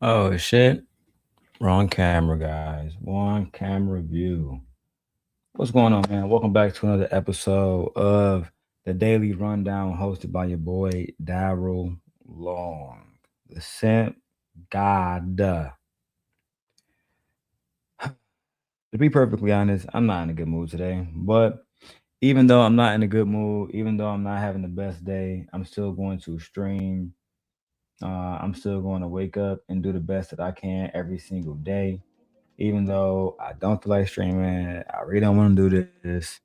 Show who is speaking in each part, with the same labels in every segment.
Speaker 1: Oh shit. Wrong camera, guys. Wrong camera view. What's going on, man? Welcome back to another episode of the Daily Rundown hosted by your boy Darrel Long. The Simp God. To be perfectly honest, I'm not in a good mood today. But even though I'm not in a good mood, even though I'm not having the best day, I'm still going to stream. I'm still going to wake up and do the best that I can every single day. Even though I don't feel like streaming, I really don't want to do this.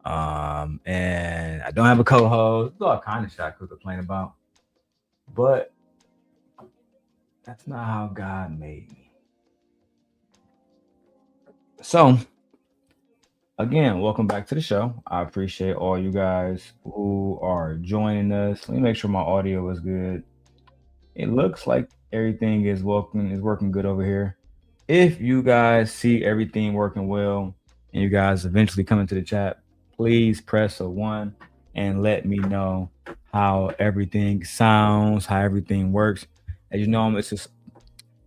Speaker 1: And I don't have a co-host. There's all kind of shit I could complain about, but that's not how God made me. So again, welcome back to the show. I appreciate all you guys who are joining us. Let me make sure my audio is good. It looks like everything is working good over here. If you guys see everything working well and you guys eventually come into the chat, please press a one and let me know how everything sounds, how everything works. As you know, it's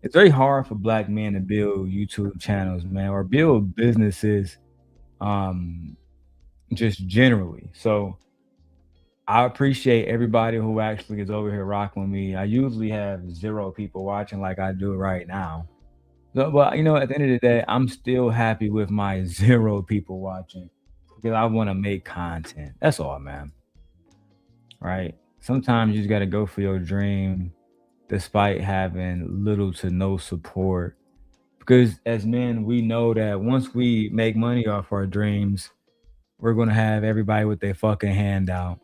Speaker 1: very hard for black men to build YouTube channels, man, or build businesses um just generally. So I appreciate everybody who actually is over here rocking with me. I usually have zero people watching like I do right now. No, but at the end of the day, I'm still happy with my zero people watching because I want to make content. That's all, man. Right? Sometimes you just got to go for your dream despite having little to no support. Because as men, we know that once we make money off our dreams, we're going to have everybody with their fucking hand out.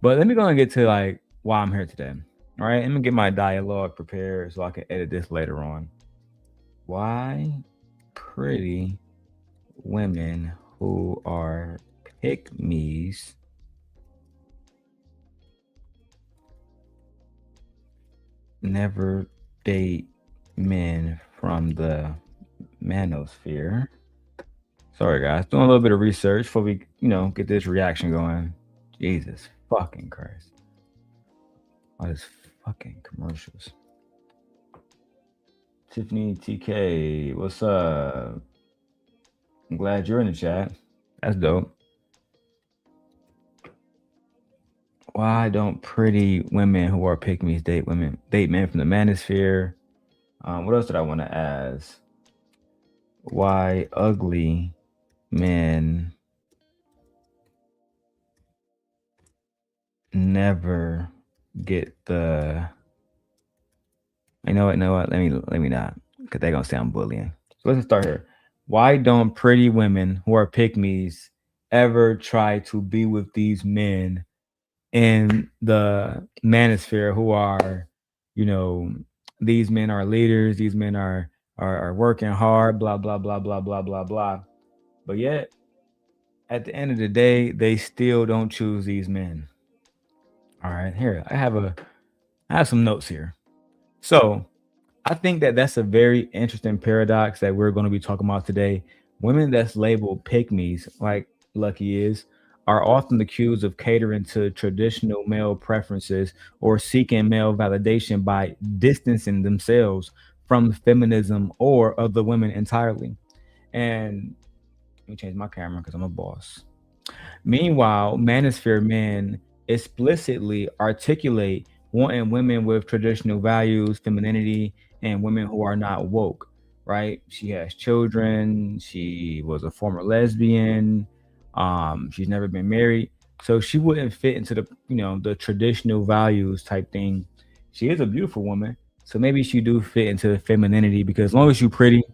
Speaker 1: But let me go and get to like why I'm here today. All right? Let me get my dialogue prepared so I can edit this later on. Why pretty women who are pick me's never date men from the Manosphere. Sorry, guys. Doing a little bit of research before we, get this reaction going. Jesus fucking Christ. All these fucking commercials. Tiffany TK, what's up? I'm glad you're in the chat. That's dope. Why don't pretty women who are pick me's date men from the Manosphere? What else did I want to ask? Why ugly men never get the? You know what? Let me not, because they're gonna say I'm bullying. So let's start here. Why don't pretty women who are pick me's ever try to be with these men in the manosphere who are, you know, these men are leaders, these men are working hard, blah blah blah blah blah blah blah. But yet, at the end of the day, they still don't choose these men. All right, here I have some notes here. So I think that that's a very interesting paradox that we're going to be talking about today. Women that's labeled pick me's, like Lucky is, are often accused of catering to traditional male preferences or seeking male validation by distancing themselves from feminism or other women entirely. And let me change my camera because I'm a boss. Meanwhile, manosphere men explicitly articulate wanting women with traditional values, femininity, and women who are not woke, right? She has children. She was a former lesbian. She's never been married. So she wouldn't fit into the traditional values type thing. She is a beautiful woman. So maybe she do fit into the femininity because as long as you're pretty,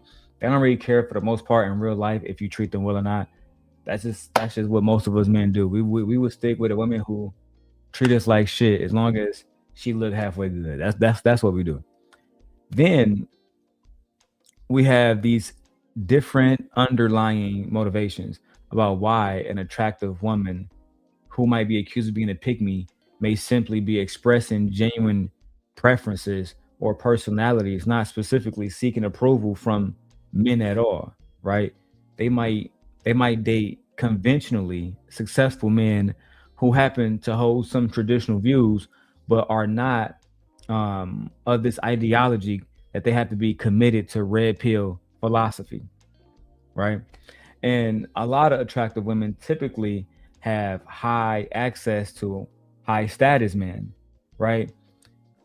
Speaker 1: they don't really care for the most part in real life if you treat them well or not. That's just what most of us men do. We would stick with a woman who treat us like shit as long as she look halfway good. That's what we do. Then we have these different underlying motivations about why an attractive woman who might be accused of being a pick me may simply be expressing genuine preferences or personalities, not specifically seeking approval from men at all, right? They might they might date conventionally successful men who happen to hold some traditional views but are not of this ideology that they have to be committed to red pill philosophy, right? And a lot of attractive women typically have high access to high status men, right?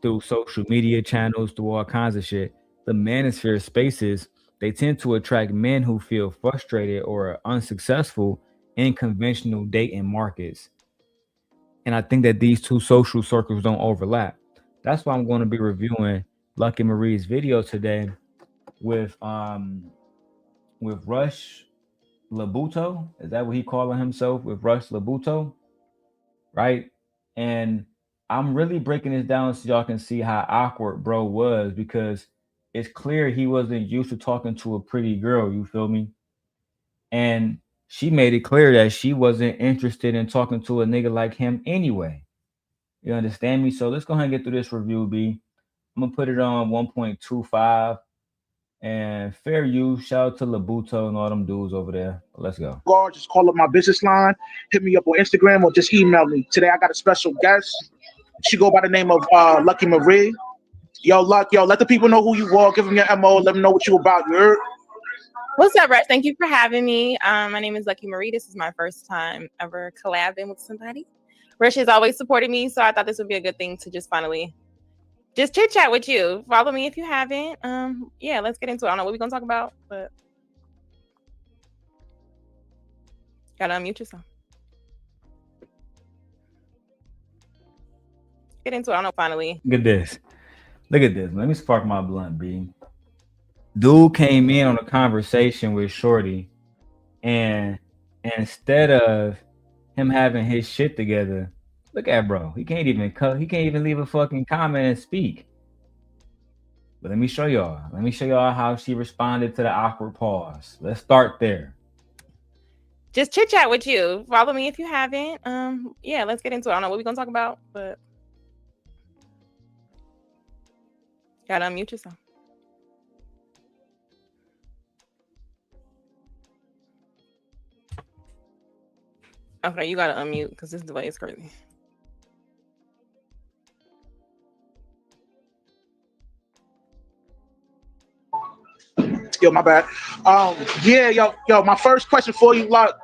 Speaker 1: Through social media channels, through all kinds of shit. The manosphere spaces, they tend to attract men who feel frustrated or unsuccessful in conventional dating markets. And I think that these two social circles don't overlap. That's why I'm going to be reviewing Lucki Maree's video today with Rush Labuto. Is that what he calling himself, with Rush Labuto? Right? And I'm really breaking this down so y'all can see how awkward bro was, because it's clear he wasn't used to talking to a pretty girl, you feel me? And she made it clear that she wasn't interested in talking to a nigga like him anyway. You understand me? So let's go ahead and get through this review, B. I'm gonna put it on 1.25. And fair use. Shout out to Labuto and all them dudes over there. Let's go.
Speaker 2: Just call up my business line, hit me up on Instagram, or just email me. Today I got a special guest. She go by the name of Lucki Maree. Yo, Luck, let the people know who you are. Give them your MO. Let them know what you about. You heard?
Speaker 3: What's up, Rush? Thank you for having me. My name is Lucki Maree. This is my first time ever collabing with somebody. Rush has always supported me, so I thought this would be a good thing to just finally just chit chat with you. Follow me if you haven't. Yeah, let's get into it. I don't know what we're gonna talk about, but gotta unmute yourself. Get into it. I don't know. Finally,
Speaker 1: look at this. Look at this. Let me spark my blunt, B. Dude came in on a conversation with Shorty, and instead of him having his shit together, look at bro. He can't even leave a fucking comment and speak. But let me show y'all. Let me show y'all how she responded to the awkward pause. Let's start there.
Speaker 3: just chit chat with you. Follow me if you haven't. Yeah, let's get into it. I don't know what we're gonna talk about, but gotta unmute yourself. Okay, you gotta unmute because this delay is crazy.
Speaker 2: Yo, my bad. Yeah, yo, my first question for you, Luck.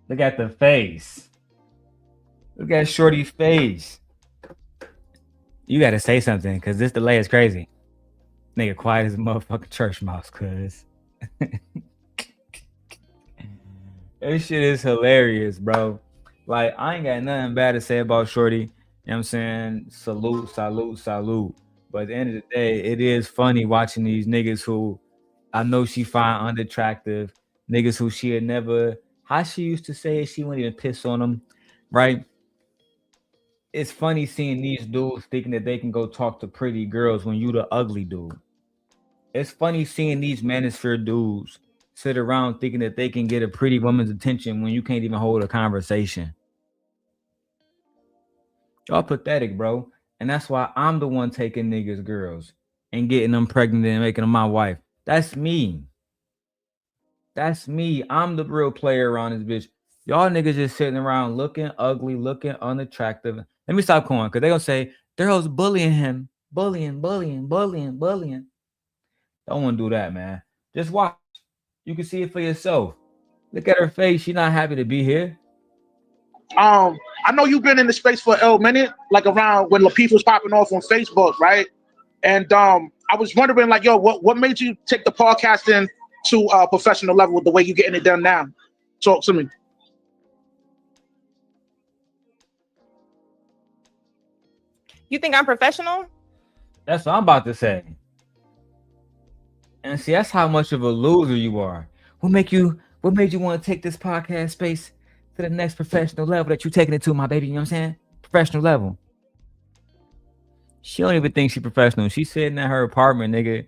Speaker 1: Look at the face. Look at Shorty's face. You gotta say something, because this delay is crazy. Nigga quiet as a motherfucking church mouse, cuz. This shit is hilarious, bro. Like, I ain't got nothing bad to say about Shorty. You know what I'm saying? Salute, salute, salute. But at the end of the day, it is funny watching these niggas who I know she find unattractive. Niggas who she had never, how she used to say it, she wouldn't even piss on them, right? It's funny seeing these dudes thinking that they can go talk to pretty girls when you the ugly dude. It's funny seeing these manosphere dudes sit around thinking that they can get a pretty woman's attention when you can't even hold a conversation. Y'all pathetic, bro. And that's why I'm the one taking niggas' girls and getting them pregnant and making them my wife. That's me. That's me. I'm the real player around this bitch. Y'all niggas just sitting around looking ugly, looking unattractive. Let me stop calling, because they're going to say, Darrel's bullying him. Bullying. Don't want to do that, man. Just watch. You can see it for yourself. Look at her face. She's not happy to be here.
Speaker 2: I know you've been in the space for a minute, like around when LaPeef was popping off on Facebook, right? And I was wondering, like, yo, what made you take the podcasting to a professional level with the way you're getting it done now? Talk to me.
Speaker 3: You think I'm professional?
Speaker 1: That's what I'm about to say. And see, that's how much of a loser you are. What made you want to take this podcast space to the next professional level that you taking it to, my baby? You know what I'm saying? Professional level. She don't even think she professional. She's sitting at her apartment, nigga,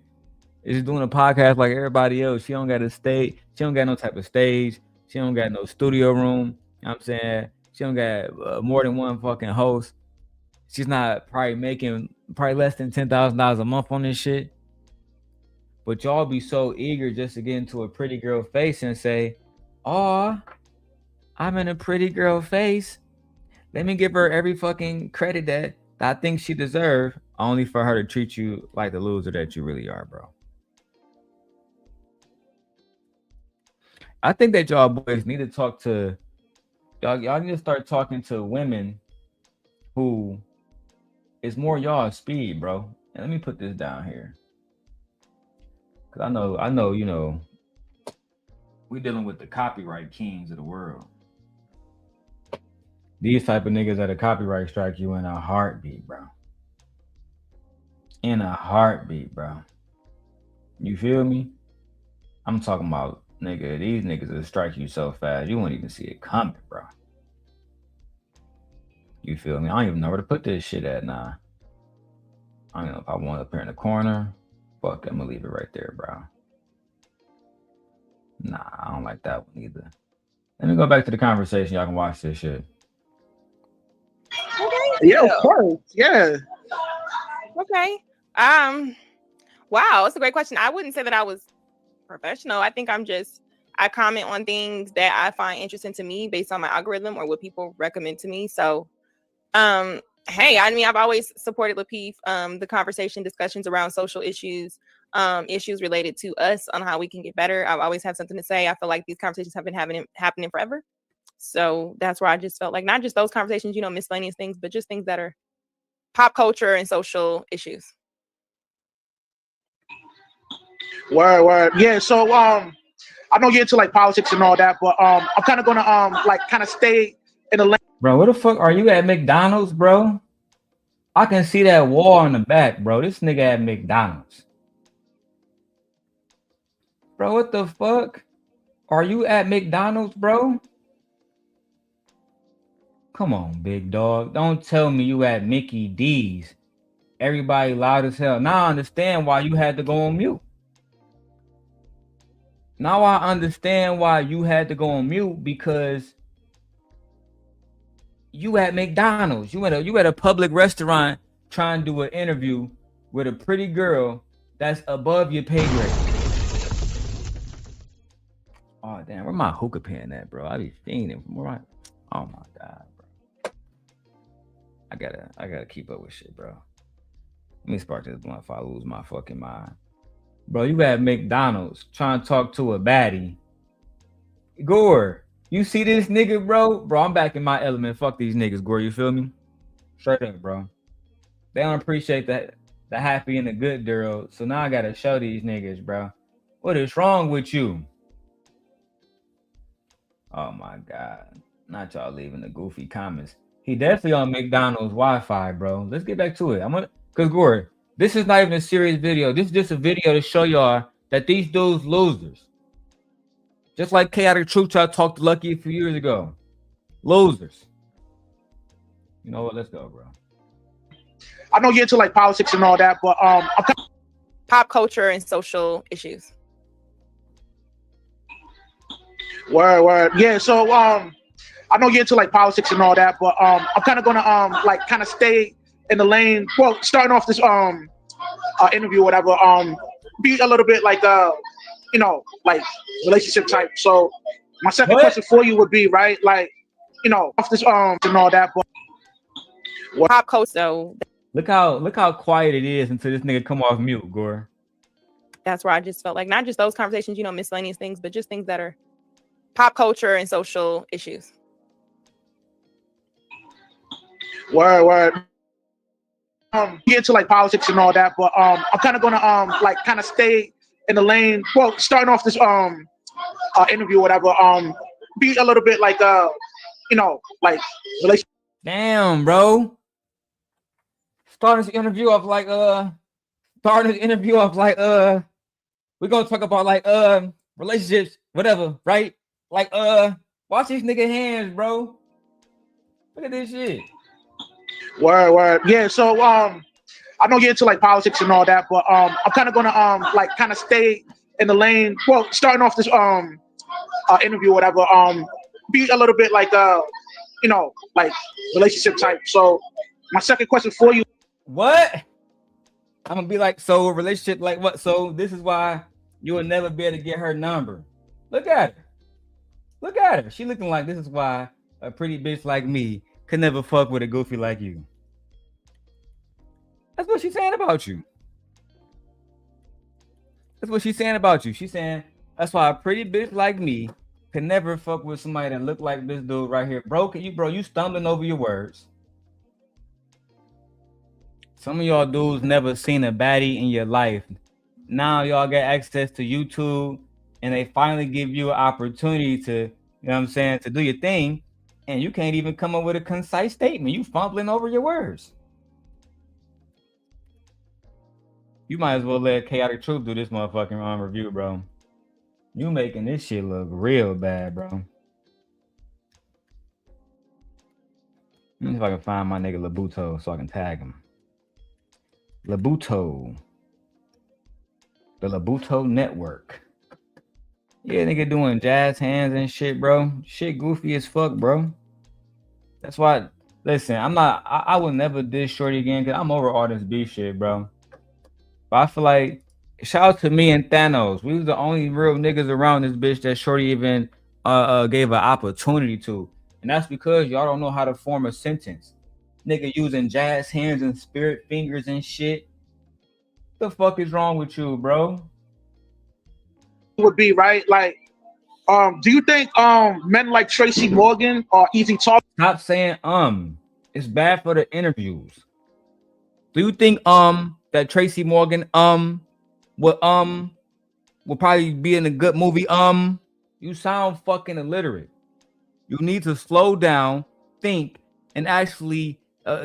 Speaker 1: is doing a podcast like everybody else. She don't got a stage. She don't got no type of stage. She don't got no studio room. You know what I'm saying? She don't got more than one fucking host. She's not probably making less than $10,000 a month on this shit. But y'all be so eager just to get into a pretty girl face and say, "Oh, I'm in a pretty girl face. Let me give her every fucking credit that I think she deserves only for her to treat you like the loser that you really are, bro. I think that y'all boys need to talk to y'all need to start talking to women who is more y'all speed, bro. And let me put this down here. Cause I know, we dealing with the copyright kings of the world. These type of niggas that a copyright strike you in a heartbeat, bro. In a heartbeat, bro. You feel me? I'm talking about, nigga, these niggas will strike you so fast you won't even see it coming, bro. You feel me? I don't even know where to put this shit at now. I don't know if I want it up here in the corner. Fuck, I'm gonna leave it right there, bro. Nah, I don't like that one either. Let me go back to the conversation. Y'all can watch this shit.
Speaker 2: Okay. Yeah, of course. Yeah.
Speaker 3: Okay. Wow, it's a great question. I wouldn't say that I was professional. I think I comment on things that I find interesting to me based on my algorithm or what people recommend to me. So, hey, I mean, I've always supported Lapeef, the conversation, discussions around social issues, issues related to us on how we can get better. I've always had something to say. I feel like these conversations have been happening forever. So that's where I just felt like not just those conversations, miscellaneous things, but just things that are pop culture and social issues.
Speaker 2: Word. Yeah. So I know you're into like politics and all that, but I'm kind of gonna like kind of stay in the lane.
Speaker 1: Bro, where the fuck are you at McDonald's, bro? I can see that wall in the back, bro. This nigga at McDonald's. Bro, what the fuck? Are you at McDonald's, bro? Come on, big dog. Don't tell me you at Mickey D's. Everybody loud as hell. Now I understand why you had to go on mute. Now I understand why you had to go on mute, because you at McDonald's. You at a public restaurant trying to do an interview with a pretty girl that's above your pay grade. Oh damn, where my hookah pen at, bro? I be fiending from right. Oh my god, bro. I gotta keep up with shit, bro. Let me spark this blunt if I lose my fucking mind. Bro, you at McDonald's trying to talk to a baddie. Gore, you see this nigga, bro? Bro, I'm back in my element. Fuck these niggas, Gore. You feel me? Straight up, bro. They don't appreciate the happy and the good, Darrel. So now I gotta show these niggas, bro. What is wrong with you? Oh my god. Not y'all leaving the goofy comments. He definitely on McDonald's Wi-Fi, bro. Let's get back to it. Cause Gore, this is not even a serious video. This is just a video to show y'all that these dudes losers. Just like Chaotic Truth I talked to Lucki a few years ago. Losers. You know what? Let's go, bro.
Speaker 2: I know you're into like politics and all that, but I'm
Speaker 3: pop culture and social issues.
Speaker 2: Word. Yeah. So I know you're into like politics and all that, but I'm kind of gonna like kind of stay in the lane. Well, starting off this interview, or whatever, be a little bit like like relationship type. So my second question for you would be, right, like, off this and all that, but
Speaker 3: pop culture. So
Speaker 1: look how quiet it is until this nigga come off mute, Gore.
Speaker 3: That's where I just felt like not just those conversations, miscellaneous things, but just things that are pop culture and social issues.
Speaker 2: Word. Get into like politics and all that, but I'm kind of gonna like kind of stay in the lane. Well, starting off this interview, or whatever, be a little bit like like relationship.
Speaker 1: Damn, bro. Starting this interview off like we're gonna talk about like relationships, whatever, right? Like watch these nigga hands, bro. Look at this shit.
Speaker 2: Word. Yeah. So I know you're into like politics and all that, but I'm kind of gonna like kind of stay in the lane. Well, starting off this interview, or whatever, be a little bit like like relationship type. So my second question for you.
Speaker 1: What? I'm gonna be like, so relationship like what? So this is why you will never be able to get her number. Look at her. She looking like this is why a pretty bitch like me could never fuck with a goofy like you. That's what she's saying about you. That's what she's saying about you. She's saying that's why a pretty bitch like me can never fuck with somebody that look like this dude right here. Bro, you stumbling over your words. Some of y'all dudes never seen a baddie in your life. Now y'all get access to YouTube and they finally give you an opportunity to, you know what I'm saying, to do your thing, and you can't even come up with a concise statement. You fumbling over your words. You might as well let Chaotic Truth do this motherfucking review, bro. You making this shit look real bad, bro. Let me see if I can find my nigga Labuto so I can tag him. Labuto. The Labuto Network. Yeah, nigga doing jazz hands and shit, bro. Shit goofy as fuck, bro. That's why, listen, I will never diss Shorty again because I'm over all this beef shit, bro. But I feel like, shout out to me and Thanos. We was the only real niggas around this bitch that Shorty even gave an opportunity to. And that's because y'all don't know how to form a sentence. Nigga using jazz hands and spirit fingers and shit. The fuck is wrong with you, bro?
Speaker 2: Would be right. Like, do you think men like Tracy Morgan are easy talk?
Speaker 1: Stop saying It's bad for the interviews. Do you think that Tracy Morgan will probably be in a good movie? You sound fucking illiterate. You need to slow down, think, and actually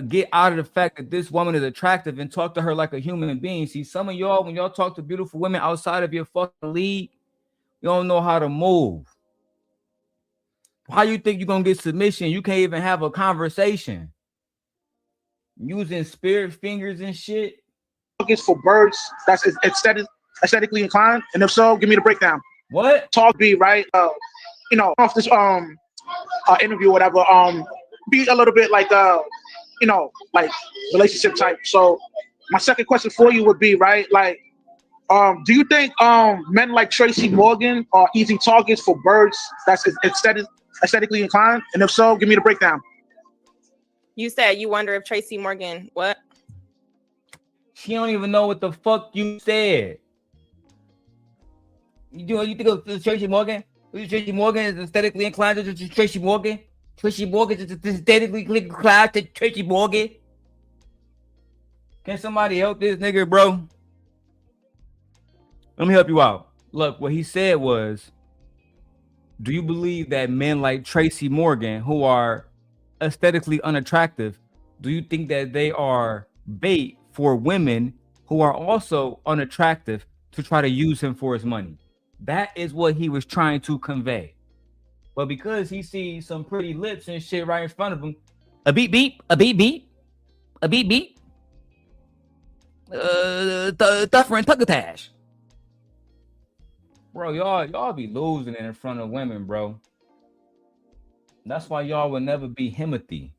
Speaker 1: get out of the fact that this woman is attractive and talk to her like a human being. See, some of y'all, when y'all talk to beautiful women outside of your fucking league, you don't know how to move. How you think you're gonna get submission? You can't even have a conversation. Using spirit fingers and shit.
Speaker 2: Is for birds that's aesthetically inclined, and if so, give me the breakdown.
Speaker 1: What?
Speaker 2: Talk be right. You know, off this interview, or whatever. Be a little bit like you know, like relationship type. So my second question for you would be right, like, do you think men like Tracy Morgan are easy targets for birds that's aesthetically inclined, and if so, give me the breakdown.
Speaker 3: You said you wonder if Tracy Morgan, what?
Speaker 1: She don't even know what the fuck you said. You think of Tracy Morgan? Tracy Morgan is aesthetically inclined to Tracy Morgan? Tracy Morgan is aesthetically inclined to Tracy Morgan? Can somebody help this nigga, bro? Let me help you out. Look, what he said was, do you believe that men like Tracy Morgan, who are aesthetically unattractive, do you think that they are bait for women who are also unattractive to try to use him for his money? That is what he was trying to convey. But because he sees some pretty lips and shit right in front of him, a beep beep, a beep beep, a beep beep, Thuffer and Tuckatash. Bro, y'all be losing in front of women, bro. That's why y'all would never be Himothy.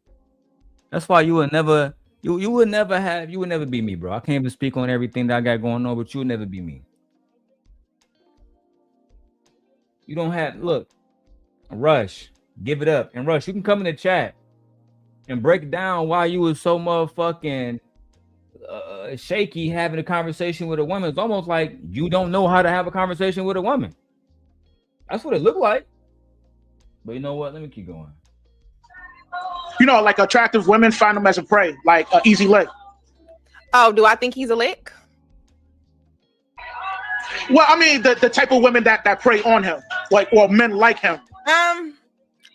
Speaker 1: That's why you would never be me, bro. I can't even speak on everything that I got going on, but you would never be me. You don't have, look, Rush, give it up. And Rush, you can come in the chat and break down why you was so motherfucking shaky having a conversation with a woman. It's almost like you don't know how to have a conversation with a woman. That's what it looked like. But you know what? Let me keep going.
Speaker 2: You know, like attractive women find them as a prey, like an easy lick.
Speaker 3: Oh, do I think he's a lick?
Speaker 2: Well, I mean, the type of women that prey on him, like, or men like him.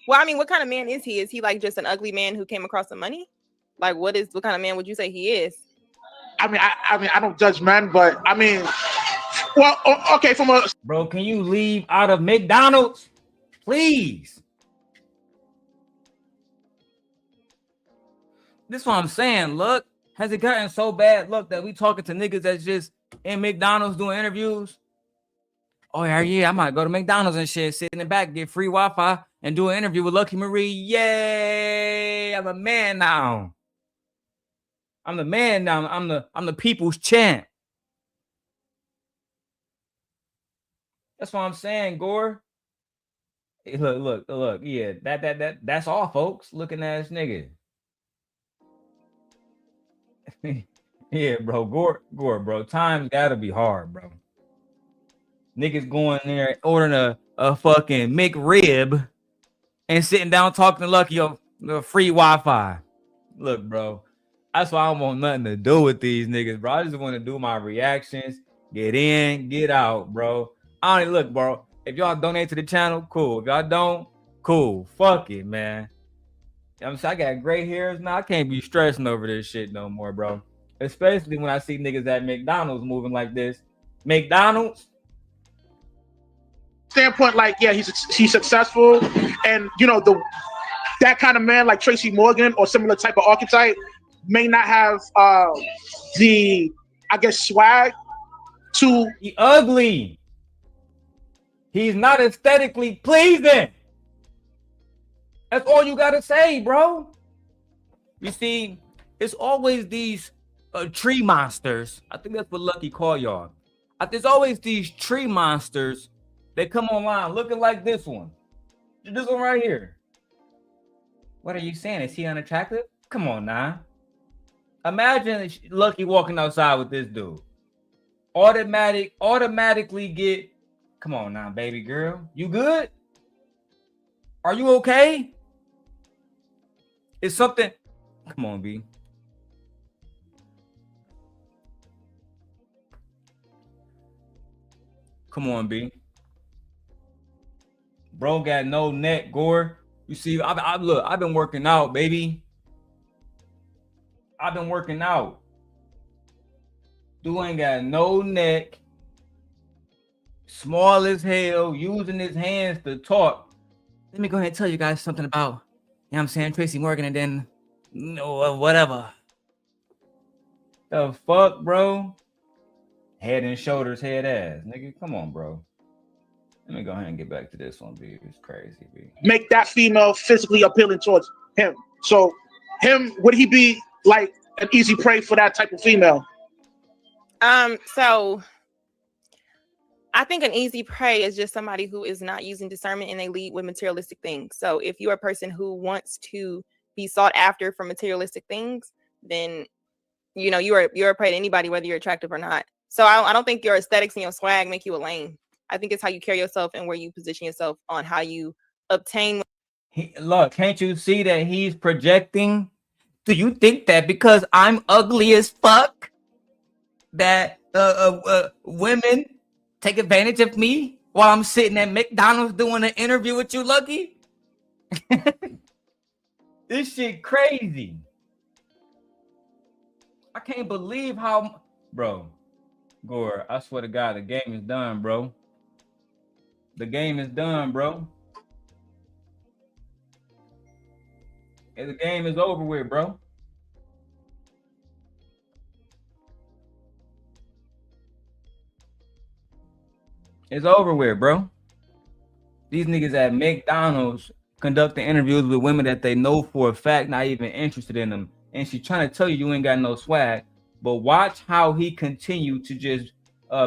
Speaker 3: Well, I mean, what kind of man is he? Is he like just an ugly man who came across some money? Like, what kind of man would you say he is?
Speaker 2: I mean, I don't judge men, but I mean, well, okay, from a
Speaker 1: bro, can you leave out of McDonald's, please? This is what I'm saying. Look, has it gotten so bad? Look, that we talking to niggas that's just in McDonald's doing interviews. Oh yeah, I might go to McDonald's and shit, sit in the back, get free Wi-Fi, and do an interview with Lucki Maree. Yay! I'm a man now. I'm the man now. I'm the people's champ. That's what I'm saying, Gore. Hey, look. Yeah, that's all, folks. Looking ass nigga. Yeah, bro. Gore, bro. Times gotta be hard, bro. Niggas going there ordering a fucking McRib and sitting down talking to Lucky on the free Wi-Fi. Look, bro. That's why I don't want nothing to do with these niggas, bro. I just want to do my reactions, get in, get out, bro. I don't look, bro. If y'all donate to the channel, cool. If y'all don't, cool. Fuck it, man. I'm saying I got gray hairs now. I can't be stressing over this shit no more, bro. Especially when I see niggas at McDonald's moving like this. McDonald's?
Speaker 2: Standpoint, like, yeah, he's successful, and you know that kind of man like Tracy Morgan or similar type of archetype may not have the, I guess, swag to.
Speaker 1: He ugly. He's not aesthetically pleasing. That's all you gotta say, bro. You see, it's always these tree monsters. I think that's what Lucky call y'all. There's always these tree monsters that come online looking like this one. This one right here. What are you saying? Is he unattractive? Come on now. Imagine Lucky walking outside with this dude. Automatically get, come on now, baby girl. You good? Are you okay? It's something. Come on, B. Come on, B. Bro got no neck, Gore. You see, I've been working out, baby. I've been working out. Dude ain't got no neck. Small as hell, using his hands to talk. Let me go ahead and tell you guys something about, you know what I'm saying, Tracy Morgan, and then, you know, whatever. The fuck, bro? Head and shoulders, head ass. Nigga, come on, bro. Let me go ahead and get back to this one, B. It's crazy, B.
Speaker 2: Make that female physically appealing towards him. So, would he be like an easy prey for that type of female?
Speaker 3: So I think an easy prey is just somebody who is not using discernment and they lead with materialistic things. So if you're a person who wants to be sought after for materialistic things, then you know you're a prey to anybody, whether you're attractive or not. So I don't think your aesthetics and your swag make you a lame. I think it's how you carry yourself and where you position yourself on how you obtain.
Speaker 1: Look, can't you see that he's projecting? Do you think that because I'm ugly as fuck that women take advantage of me while I'm sitting at McDonald's doing an interview with you, Lucky? This shit crazy. I can't believe how, bro. Gore, I swear to God, the game is done, bro. The game is done, bro. And the game is over with, bro. It's over with, bro. These niggas at McDonald's conducting interviews with women that they know for a fact not even interested in them. And she's trying to tell you ain't got no swag. But watch how he continue to just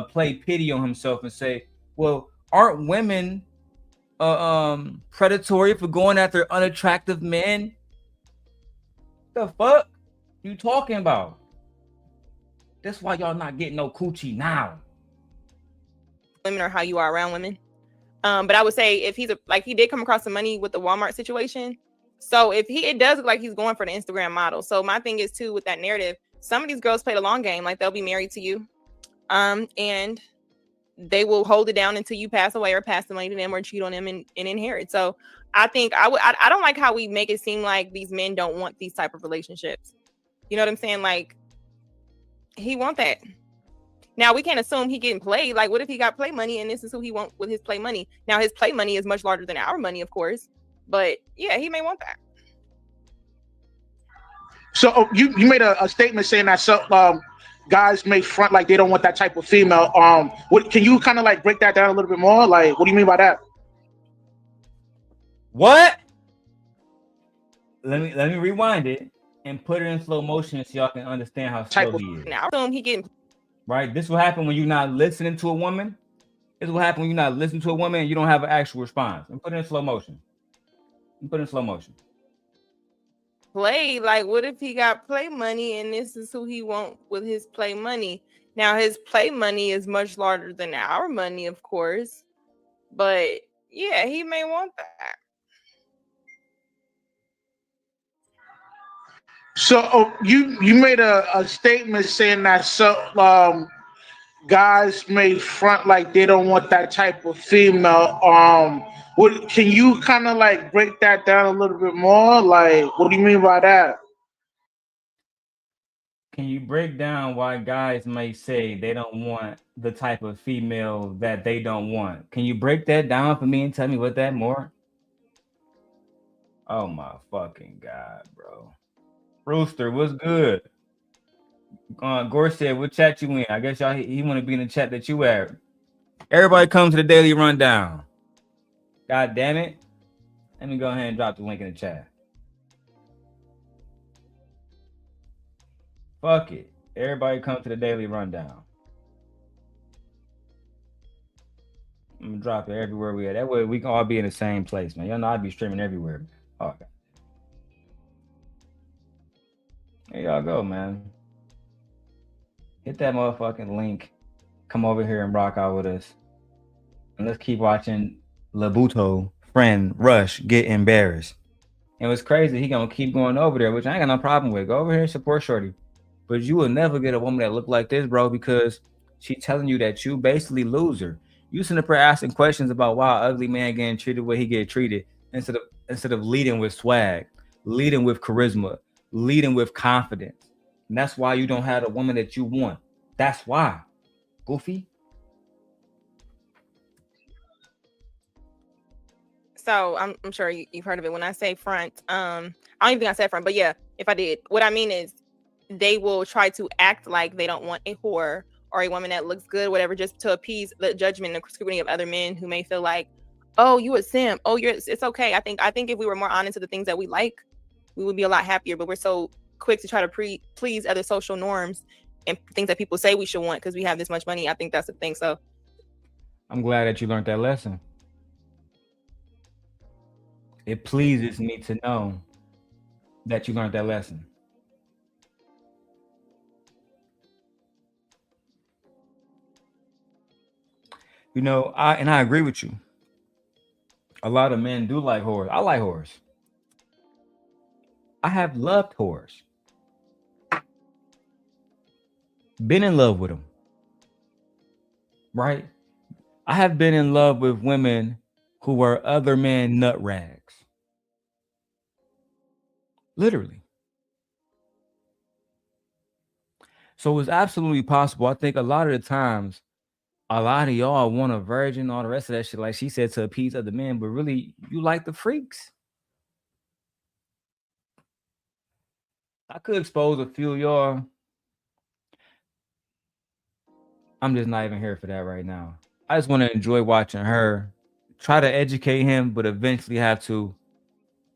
Speaker 1: play pity on himself and say, well, aren't women predatory for going after unattractive men? The fuck you talking about? That's why y'all not getting no coochie now.
Speaker 3: Women or how you are around women. But I would say if he's he did come across some money with the Walmart situation. So if it does look like he's going for the Instagram model. So my thing is too with that narrative, some of these girls play the long game, like they'll be married to you. And they will hold it down until you pass away or pass the money to them or cheat on them and inherit. So I think I don't like how we make it seem like these men don't want these type of relationships. You know what I'm saying? Like he want that. Now we can't assume he getting played. Like what if he got play money and this is who he wants with his play money? Now his play money is much larger than our money, of course. But yeah, he may want that.
Speaker 2: So you made a statement saying that guys may front like they don't want that type of female. Can you kind of like break that down a little bit more? Like, what do you mean by that?
Speaker 1: What? Let me rewind it and put it in slow motion so y'all can understand how slow he is.
Speaker 3: Now he getting
Speaker 1: right. This will happen when you're not listening to a woman. This will happen when you're not listening to a woman and you don't have an actual response. And put it in slow motion. Put it in slow motion.
Speaker 3: play. Like, what if he got play money and this is who he want with his play money? Now, his play money is much larger than our money, of course. But yeah, he may want that.
Speaker 2: So you made a statement saying that guys may front like they don't want that type of female. Can you kind of like break that down a little bit more? Like, what do you mean by that?
Speaker 1: Can you break down why guys may say they don't want the type of female that they don't want? Can you break that down for me and tell me what that more? Oh my fucking god, bro. Rooster, what's good? Gore said, "What chat you in?" I guess y'all he want to be in the chat that you at. Everybody come to the daily rundown. God damn it! Let me go ahead and drop the link in the chat. Fuck it. Everybody come to the daily rundown. I'm gonna drop it everywhere we at. That way we can all be in the same place, man. Y'all know I be streaming everywhere. Okay. There y'all go, man. Hit that motherfucking link. Come over here and rock out with us. And let's keep watching Labuto friend Rush get embarrassed. And what's crazy, he gonna keep going over there, which I ain't got no problem with. Go over here and support Shorty. But you will never get a woman that look like this, bro, because she telling you that you basically loser. You sitting up there asking questions about why an ugly man getting treated the way he get treated instead of leading with swag, leading with charisma, leading with confidence. And that's why you don't have the woman that you want. That's why. Goofy.
Speaker 3: So I'm sure you've heard of it. When I say front, I don't even think I said front, but yeah, if I did, what I mean is they will try to act like they don't want a whore or a woman that looks good, whatever, just to appease the judgment and scrutiny of other men who may feel like, oh, you a simp. Oh, it's okay. I think if we were more honest to the things that we like, we would be a lot happier. But we're so quick to try to please other social norms and things that people say we should want because we have this much money. I think that's the thing. So
Speaker 1: I'm glad that you learned that lesson. It pleases me to know that you learned that lesson. You know, I agree with you. A lot of men do like whores. I like whores. I have loved whores. Been in love with them. Right? I have been in love with women who were other men nut rags. Literally. So it's absolutely possible. I think a lot of the times, a lot of y'all want a virgin, all the rest of that shit, like she said, to appease other men, but really, you like the freaks. I could expose a few of y'all. I'm just not even here for that right now. I just want to enjoy watching her try to educate him, but eventually have to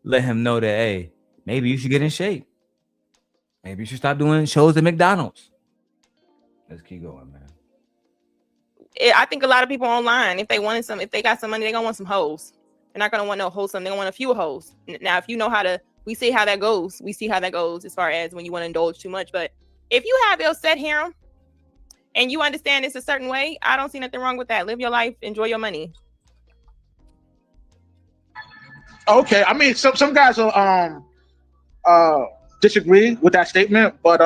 Speaker 1: let him know that, hey, maybe you should get in shape. Maybe you should stop doing shows at McDonald's. Let's keep going, man.
Speaker 3: I think a lot of people online, if they got some money, they're gonna want some hoes. They're not gonna want no wholesome. They're gonna want a few hoes. Now, if you know we see how that goes. We see how that goes as far as when you want to indulge too much. But if you have your set harem and you understand it's a certain way, I don't see nothing wrong with that. Live your life, enjoy your money.
Speaker 2: Okay, I mean, some guys will disagree with that statement, but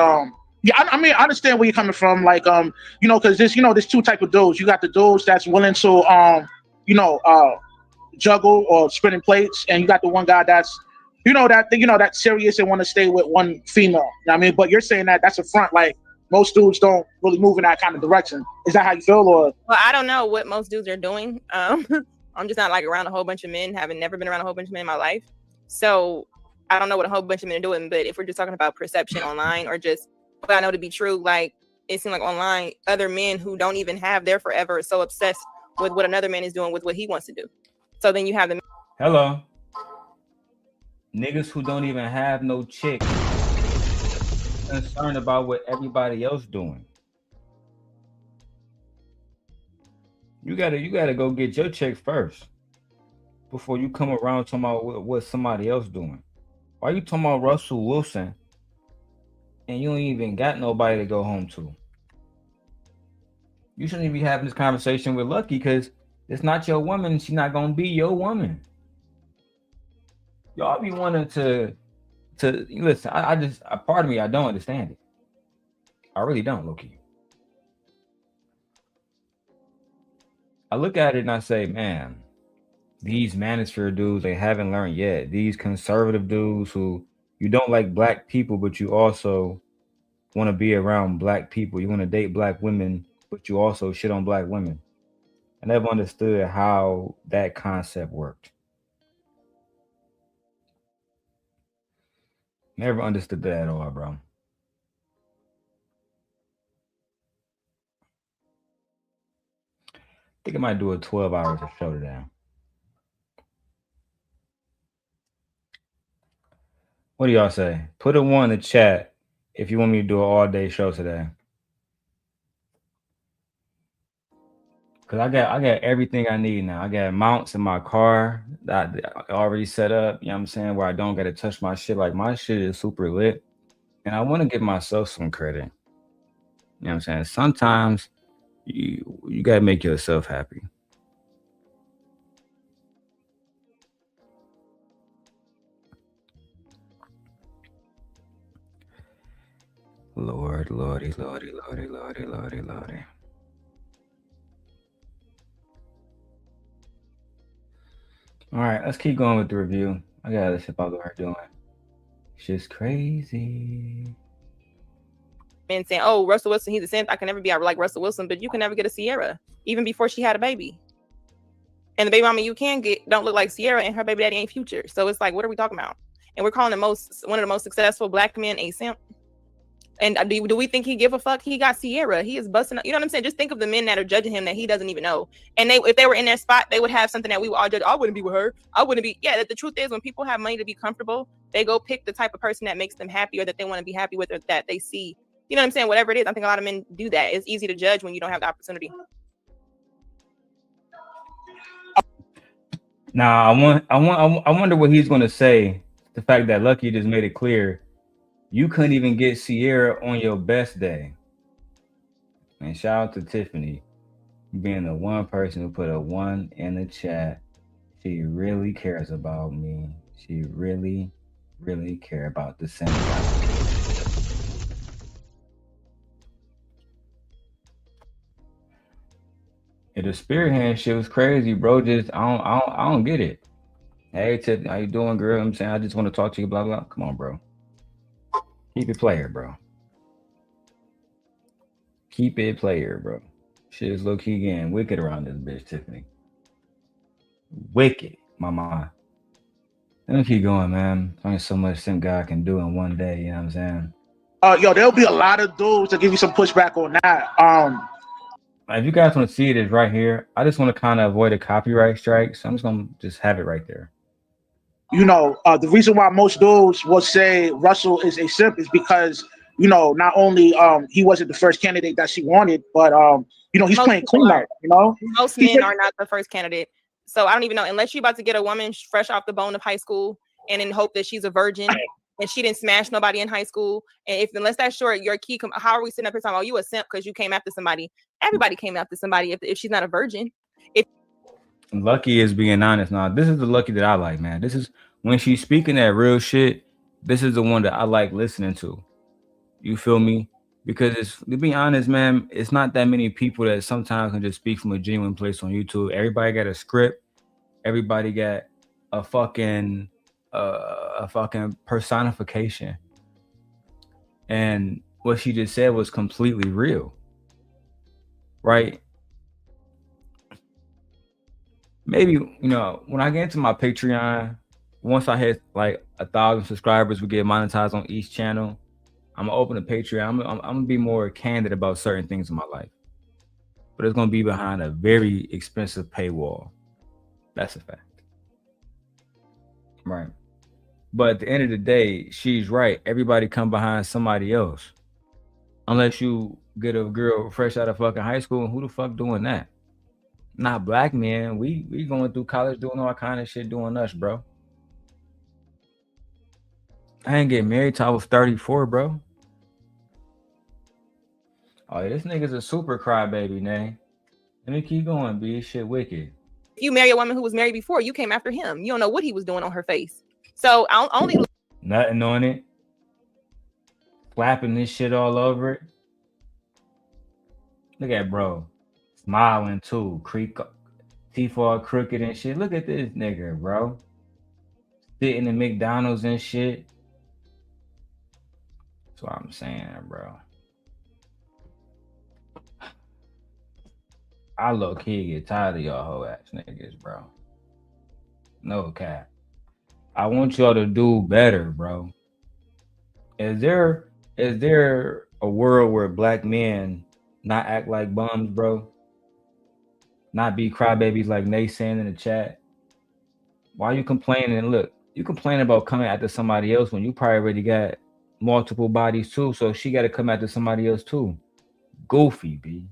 Speaker 2: yeah, I mean, I understand where you're coming from. Like, because there's two type of dudes. You got the dudes that's willing to juggle or spinning plates, and you got the one guy that's that's serious and want to stay with one female. You know what I mean? But you're saying that that's a front. Like, most dudes don't really move in that kind of direction. Is that how you feel? Or
Speaker 3: well, I don't know what most dudes are doing. I'm just not like around a whole bunch of men, having never been around a whole bunch of men in my life. So I don't know what a whole bunch of men are doing. But if we're just talking about perception online or just what I know to be true, like it seems like online, other men who don't even have their forever are so obsessed with what another man is doing with what he wants to do. So then you have the
Speaker 1: hello niggas who don't even have no chick concerned about what everybody else doing. You gotta go get your check first before you come around talking about what somebody else doing Why you talking about Russell Wilson and you ain't even got nobody to go home to? You shouldn't even be having this conversation with Lucki because it's not your woman. She's not gonna be your woman. Y'all be wanting to listen. I just a part of me I don't understand it. I really don't, Lucki. I look at it and I say, man, these Manosphere dudes they haven't learned yet. These conservative dudes who you don't like black people, but you also want to be around black people. You want to date black women, but you also shit on black women. I never understood how that concept worked. Never understood that at all, bro. I think I might do a 12 hours of show today. What do y'all say? Put a one in the chat if you want me to do an all-day show today. Cause I got everything I need now. I got mounts in my car that I already set up. You know what I'm saying? Where I don't gotta touch my shit. Like my shit is super lit. And I want to give myself some credit. You know what I'm saying? Sometimes you gotta make yourself happy. Lord, Lordy, Lordy, Lordy, Lordy, Lordy, Lordy. All right, let's keep going with the review. I got other shit about what we're doing. Shit's crazy.
Speaker 3: Men saying, "Oh, Russell Wilson, he's a simp. I can never be like Russell Wilson," but you can never get a Sierra, even before she had a baby. And the baby mama you can get don't look like Sierra, and her baby daddy ain't Future. So it's like, what are we talking about? And we're calling one of the most successful black men a simp. And do we think he give a fuck? He got Sierra. He is busting up. You know what I'm saying? Just think of the men that are judging him that he doesn't even know. And if they were in their spot, they would have something that we would all judge. I wouldn't be with her. I wouldn't be. Yeah, the truth is when people have money to be comfortable, they go pick the type of person that makes them happy or that they want to be happy with or that they see. You know what I'm saying? Whatever it is, I think a lot of men do that. It's easy to judge when you don't have the opportunity.
Speaker 1: Now I wonder what he's gonna say. The fact that Lucki just made it clear you couldn't even get Sierra on your best day. And shout out to Tiffany being the one person who put a one in the chat. She really cares about me. She really, really care about the same guy. Yeah, the spirit hand shit was crazy, bro. Just I don't get it. Hey Tiffany, how you doing, girl? I'm saying I just want to talk to you, blah blah. Come on, bro. Keep it player, bro. Keep it player, bro. Shit is low key getting wicked around this bitch, Tiffany. Wicked, mama. Let me keep going, man. Only so much some guy can do in one day, you know what I'm saying?
Speaker 2: Yo, there'll be a lot of dudes to give you some pushback on that.
Speaker 1: If you guys want to see it, it's right here. I just want to kind of avoid a copyright strike, so I'm just gonna just have it right there.
Speaker 2: You know, the reason why most dudes will say Russell is a simp is because, you know, not only he wasn't the first candidate that she wanted, but you know, he's playing clean out, you know?
Speaker 3: Most men are not the first candidate. So I don't even know, unless you're about to get a woman fresh off the bone of high school and then hope that she's a virgin and she didn't smash nobody in high school. And unless that's short, your key, how are we sitting up here talking, oh, you a simp because you came after somebody? Everybody came after somebody if she's not a virgin.
Speaker 1: Lucki is being honest now. This is the Lucki that I like, man. This is when she's speaking that real shit. This is the one that I like listening to. You feel me? Because it's, to be honest, man, it's not that many people that sometimes can just speak from a genuine place on YouTube. Everybody got a script. Everybody got a fucking personification. And what she just said was completely real. Right? Maybe, you know, when I get into my Patreon, once I hit like 1,000 subscribers, we get monetized on each channel. I'm gonna open a Patreon. I'm gonna be more candid about certain things in my life, but it's gonna be behind a very expensive paywall. That's a fact, right? But at the end of the day, she's right. Everybody come behind somebody else, unless you get a girl fresh out of fucking high school. Who the fuck doing that? Not black men. We going through college doing all kind of shit, doing us, bro. I ain't get married till I was 34, bro. Oh, yeah, this nigga's a super crybaby, man. Let me keep going, B. Shit wicked.
Speaker 3: If you marry a woman who was married before, you came after him. You don't know what he was doing on her face. So I'll only
Speaker 1: nothing on it. Slapping this shit all over it. Look at bro. Smiling too. Teeth all crooked and shit. Look at this nigga, bro. Sitting in McDonald's and shit. That's what I'm saying, bro. I low key get tired of y'all hoe ass niggas, bro. No cap. I want y'all to do better, bro. Is there a world where black men not act like bums, bro? Not be crybabies like Nate saying in the chat? Why you complaining? Look, you complain about coming after somebody else when you probably already got multiple bodies too, so she got to come after somebody else too. Goofy, B.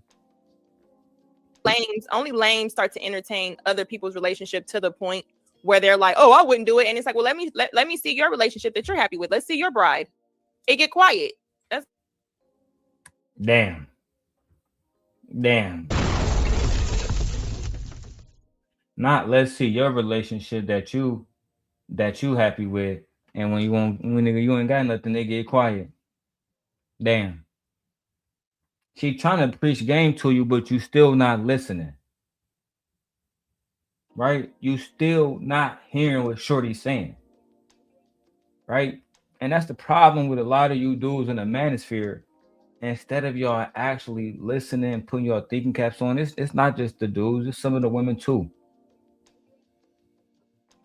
Speaker 3: only lames start to entertain other people's relationship to the point where they're like, oh, I wouldn't do it. And it's like, well, let me see your relationship that you're happy with. Let's see your bride. It get quiet. That's
Speaker 1: damn. Not let's see your relationship that you happy with, and when you ain't got nothing, they get quiet. Damn. She trying to preach game to you, but you still not listening. Right? You still not hearing what Shorty's saying. Right? And that's the problem with a lot of you dudes in the manosphere. Instead of y'all actually listening, putting your thinking caps on, it's not just the dudes, it's some of the women too.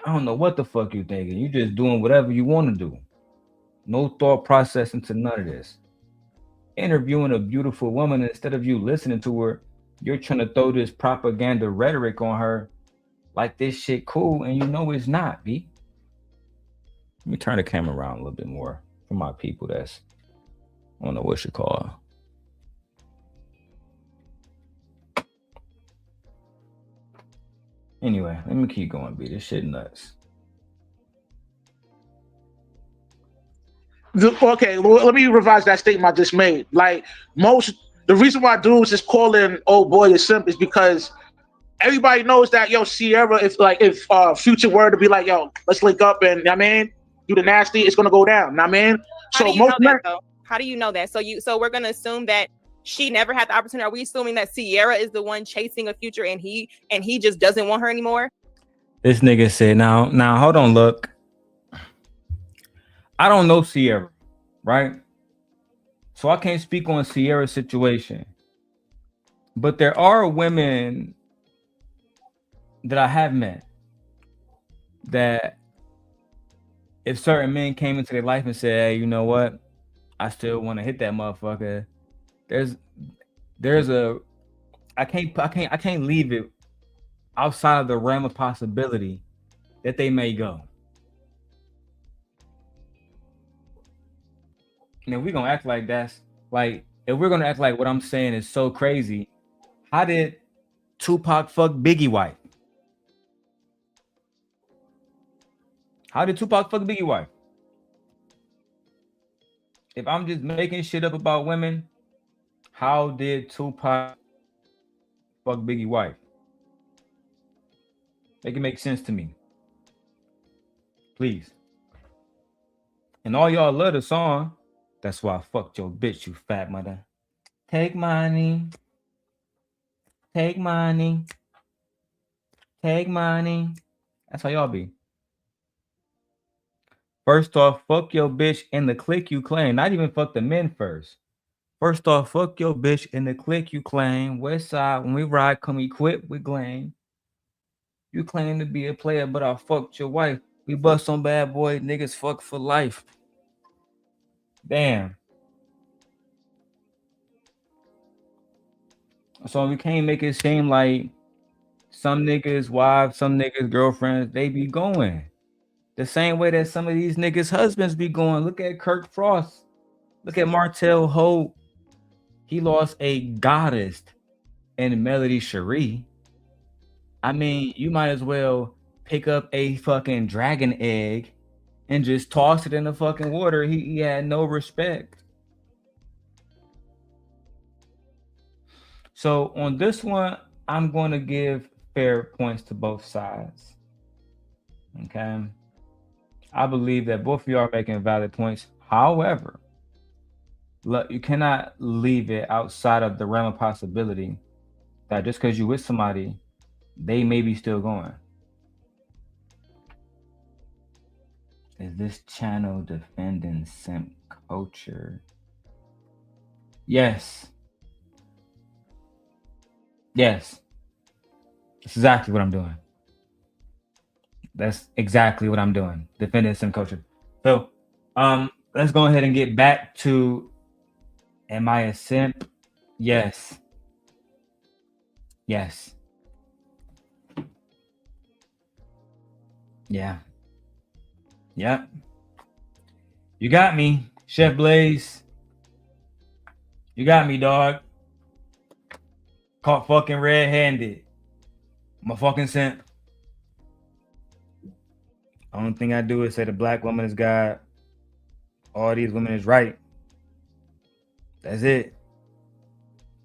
Speaker 1: I don't know what the fuck you thinking. You just doing whatever you want to do. No thought process into none of this. Interviewing a beautiful woman, instead of you listening to her, you're trying to throw this propaganda rhetoric on her like this shit cool, and you know it's not, B. Let me turn the camera around a little bit more for my people that's, I don't know what you call it. Anyway, let me keep going, B. This shit nuts.
Speaker 2: Okay, let me revise that statement I just made. Like the reason why dudes is calling old boy a simp is because everybody knows that Sierra, if Future were to be like, yo, let's link up and do the nasty, it's gonna go down.
Speaker 3: So most men. How do you know that? So we're gonna assume that she never had the opportunity. Are we assuming that Sierra is the one chasing a Future and he just doesn't want her anymore?
Speaker 1: This nigga said, now hold on, look. I don't know Sierra, right? So I can't speak on Sierra's situation. But there are women that I have met that if certain men came into their life and said, hey, you know what? I still want to hit that motherfucker. I can't leave it outside of the realm of possibility that they may go. And if we're gonna act like that's like, if we're gonna act like what I'm saying is so crazy, how did Tupac fuck Biggie wife? How did Tupac fuck Biggie wife? If I'm just making shit up about women, how did Tupac fuck Biggie wife? Make it make sense to me. Please. And all y'all love the song. That's why I fucked your bitch, you fat mother. Take money. Take money. Take money. That's how y'all be. First off, fuck your bitch in the clique you claim. Not even fuck the men first. First off, fuck your bitch in the clique you claim. West side, when we ride, come equipped with gleam. You claim to be a player, but I fucked your wife. We bust on bad boy, niggas fuck for life. Damn. So we can't make it seem like some niggas' wives, some niggas' girlfriends, they be going the same way that some of these niggas' husbands be going. Look at Kirk Frost. Look at Martell Holt. He lost a goddess in Melody Cherie. I mean, you might as well pick up a fucking dragon egg and just tossed it in the fucking water. He had no respect. So on this one, I'm going to give fair points to both sides. Okay. I believe that both of you are making valid points. However, look, you cannot leave it outside of the realm of possibility that just because you're with somebody, they may be still going. Is this channel defending simp culture? Yes. Yes. That's exactly what I'm doing. That's exactly what I'm doing. Defending simp culture. So, let's go ahead and get back to, am I a simp? Yes. Yes. Yeah. Yep. You got me, Chef Blaze. You got me, dog. Caught fucking red-handed. I'm a fucking simp. Only thing I do is say the black woman is God. All these women is right. That's it.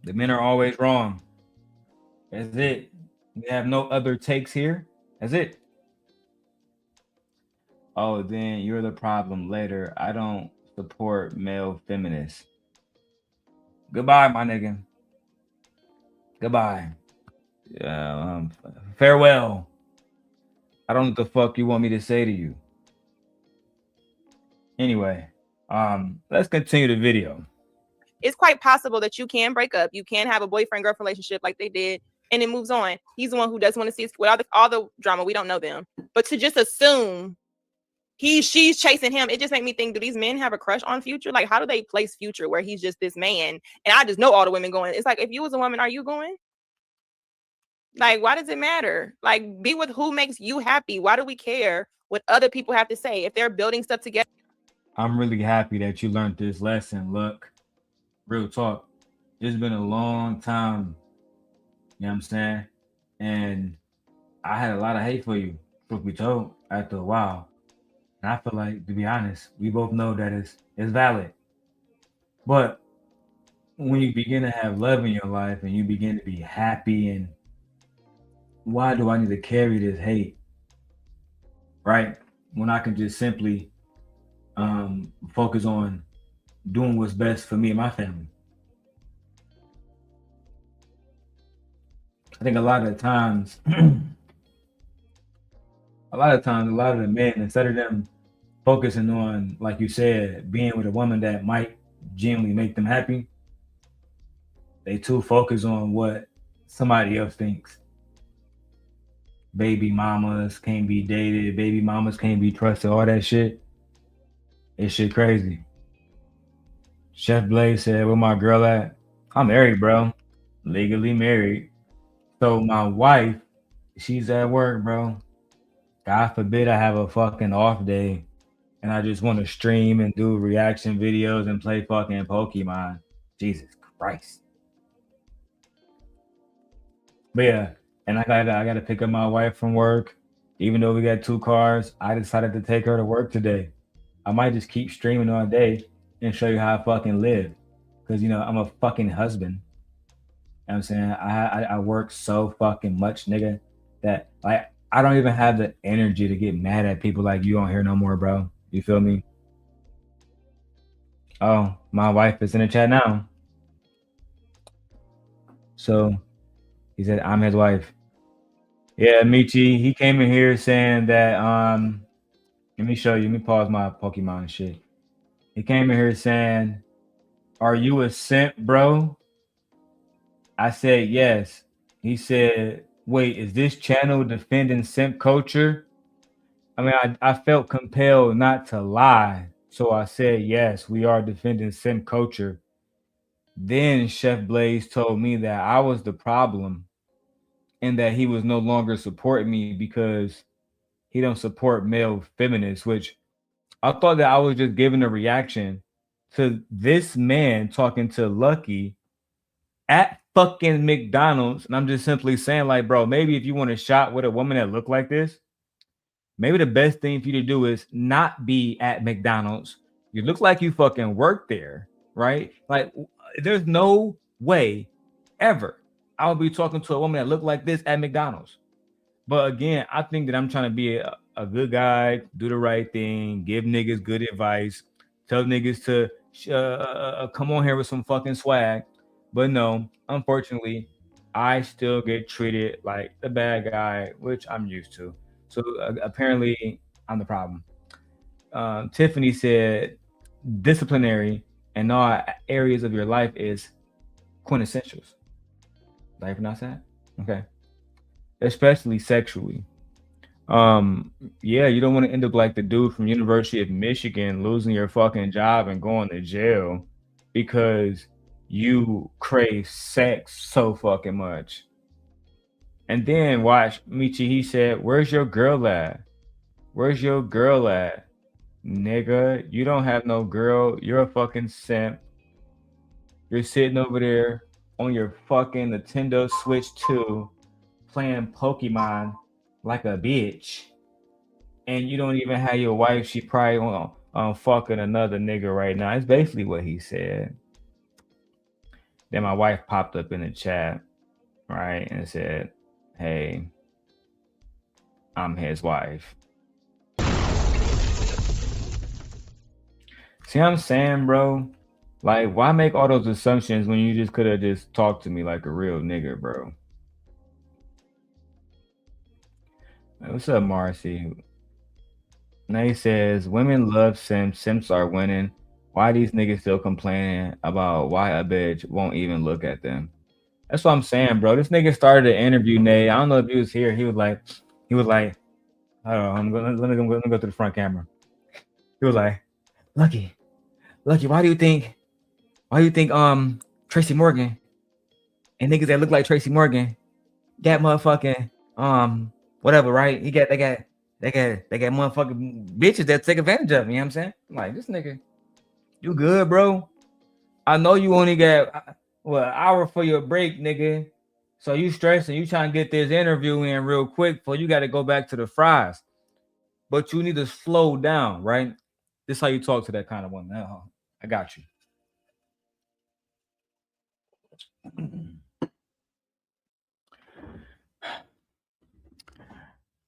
Speaker 1: The men are always wrong. That's it. We have no other takes here. That's it. Oh, then you're the problem later. I don't support male feminists. Goodbye, my nigga. Goodbye. Farewell. I don't know what the fuck you want me to say to you. Anyway, let's continue the video.
Speaker 3: It's quite possible that you can break up. You can have a boyfriend-girlfriend relationship like they did, and it moves on. He's the one who doesn't want to see us without all the drama. We don't know them. But to just assume she's chasing him, it just made me think, do these men have a crush on Future? Like, how do they place Future where he's just this man? And I just know all the women going. It's like, if you was a woman, are you going? Like, why does it matter? Like, be with who makes you happy. Why do we care what other people have to say if they're building stuff together?
Speaker 1: I'm really happy that you learned this lesson. Look, real talk. It's been a long time. You know what I'm saying? And I had a lot of hate for you, truth be told, after a while. And I feel like, to be honest, we both know that it's valid. But when you begin to have love in your life and you begin to be happy, and why do I need to carry this hate? Right? When I can just simply focus on doing what's best for me and my family. I think a lot of the times, a lot of the men, instead of them focusing on, like you said, being with a woman that might genuinely make them happy, they too focus on what somebody else thinks. Baby mamas can't be dated, baby mamas can't be trusted, all that shit. It's shit crazy. Chef Blaze said, where my girl at? I'm married, bro. Legally married. So my wife, she's at work, bro. God forbid I have a fucking off day and I just want to stream and do reaction videos and play fucking Pokemon. Jesus Christ. But yeah, and I gotta pick up my wife from work. Even though we got 2 cars, I decided to take her to work today. I might just keep streaming all day and show you how I fucking live. Cause I'm a fucking husband. You know what I'm saying? I work so fucking much, nigga, that like I don't even have the energy to get mad at people like you on here no more, bro. You feel me? Oh, my wife is in the chat now. So he said, I'm his wife. Yeah, Michi, he came in here saying that, let me show you, let me pause my Pokemon shit. He came in here saying, are you a simp, bro? I said, yes. He said, wait, is this channel defending simp culture? I mean, I felt compelled not to lie. So I said, yes, we are defending simp culture. Then Chef Blaze told me that I was the problem and that he was no longer supporting me because he don't support male feminists, which I thought that I was just giving a reaction to this man talking to Lucki at fucking McDonald's. And I'm just simply saying, like, bro, maybe if you want a shot with a woman that look like this, maybe the best thing for you to do is not be at McDonald's. You look like you fucking work there, right? Like, there's no way ever I would be talking to a woman that looked like this at McDonald's. But again, I think that I'm trying to be a good guy, do the right thing, give niggas good advice, tell niggas to come on here with some fucking swag. But no, unfortunately, I still get treated like the bad guy, which I'm used to. So apparently, I'm the problem. Tiffany said, disciplinary in all areas of your life is quintessentials. Did I pronounce that? Okay. Especially sexually. Yeah, you don't want to end up like the dude from University of Michigan losing your fucking job and going to jail because you crave sex so fucking much. And then watch Michi, he said, where's your girl at? Where's your girl at? Nigga, you don't have no girl. You're a fucking simp. You're sitting over there on your fucking Nintendo Switch 2 playing Pokemon like a bitch. And you don't even have your wife. She probably on fucking another nigga right now. It's basically what he said. Then my wife popped up in the chat, right, and said, hey, I'm his wife. See what I'm saying, bro? Like, why make all those assumptions when you just could have just talked to me like a real nigga, bro? What's up, Marcy? Nay says, women love simps. Simps are winning. Why these niggas still complaining about why a bitch won't even look at them? That's what I'm saying, bro. This nigga started an interview, Nay. I don't know if he was here. He was like, I don't know. Let me go to the front camera. He was like, Lucki, why do you think Tracy Morgan and niggas that look like Tracy Morgan got motherfucking whatever, right? They got motherfucking bitches that take advantage of me, you know what I'm saying? I'm like, this nigga, you good, bro? I know you only got an hour for your break, nigga. So you stressing, you trying to get this interview in real quick before you got to go back to the fries. But you need to slow down, right? This is how you talk to that kind of woman. Oh, I got you.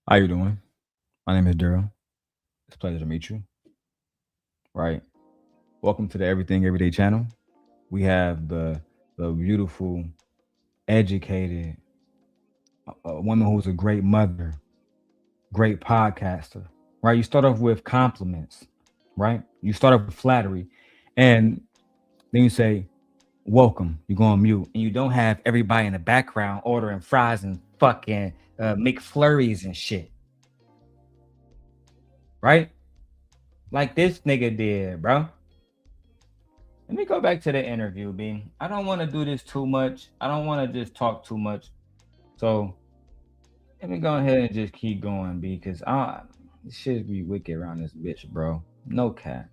Speaker 1: How you doing? My name is Darrel. It's a pleasure to meet you. Right. Welcome to the Everything Everyday channel. We have the beautiful, educated woman who's a great mother, great podcaster. Right. You start off with compliments. Right. You start off with flattery, and then you say, welcome. You go on mute, and you don't have everybody in the background ordering fries and fucking McFlurries and shit. Right? Like this nigga did, bro. Let me go back to the interview, B. I don't want to do this too much. I don't want to just talk too much. So let me go ahead and just keep going, B, because this shit be wicked around this bitch, bro. No cap.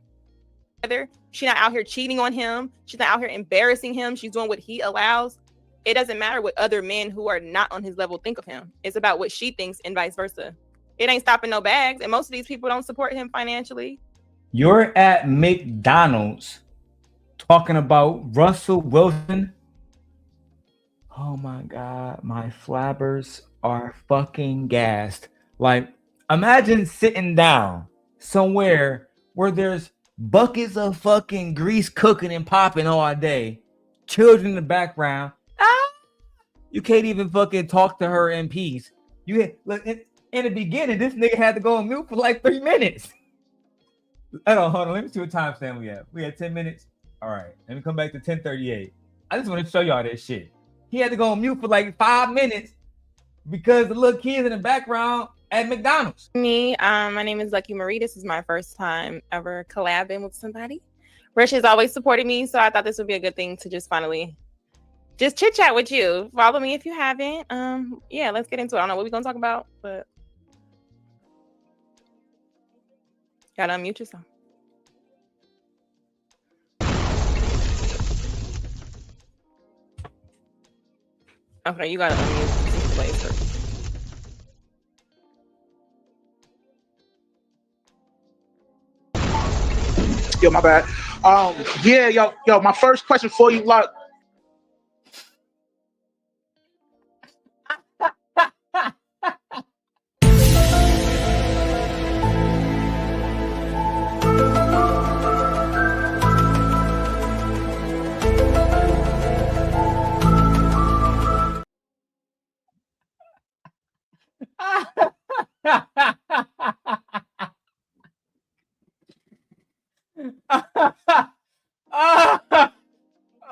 Speaker 3: She's not out here cheating on him. She's not out here embarrassing him. She's doing what he allows. It doesn't matter what other men who are not on his level think of him. It's about what she thinks and vice versa. It ain't stopping no bags. And most of these people don't support him financially.
Speaker 1: You're at McDonald's talking about Russell Wilson. Oh my God. My flabbers are fucking gassed. Like, imagine sitting down somewhere where there's buckets of fucking grease cooking and popping all day. Children in the background. You can't even fucking talk to her in peace. Look, in the beginning, this nigga had to go on mute for like 3 minutes. Hold on. Let me see what time stamp we have. We had 10 minutes. All right. Let me come back to 10:38. I just want to show y'all this shit. He had to go on mute for like 5 minutes because the little kids in the background at McDonald's.
Speaker 3: My name is Lucki Maree. This is my first time ever collabing with somebody. Rich has always supported me, so I thought this would be a good thing to just finally just chit chat with you. Follow me if you haven't. Yeah, let's get into it. I don't know what we're gonna talk about, but gotta unmute yourself. Okay, you gotta unmute.
Speaker 2: Yo, my bad. Yeah, yo, my first question for you, Luck.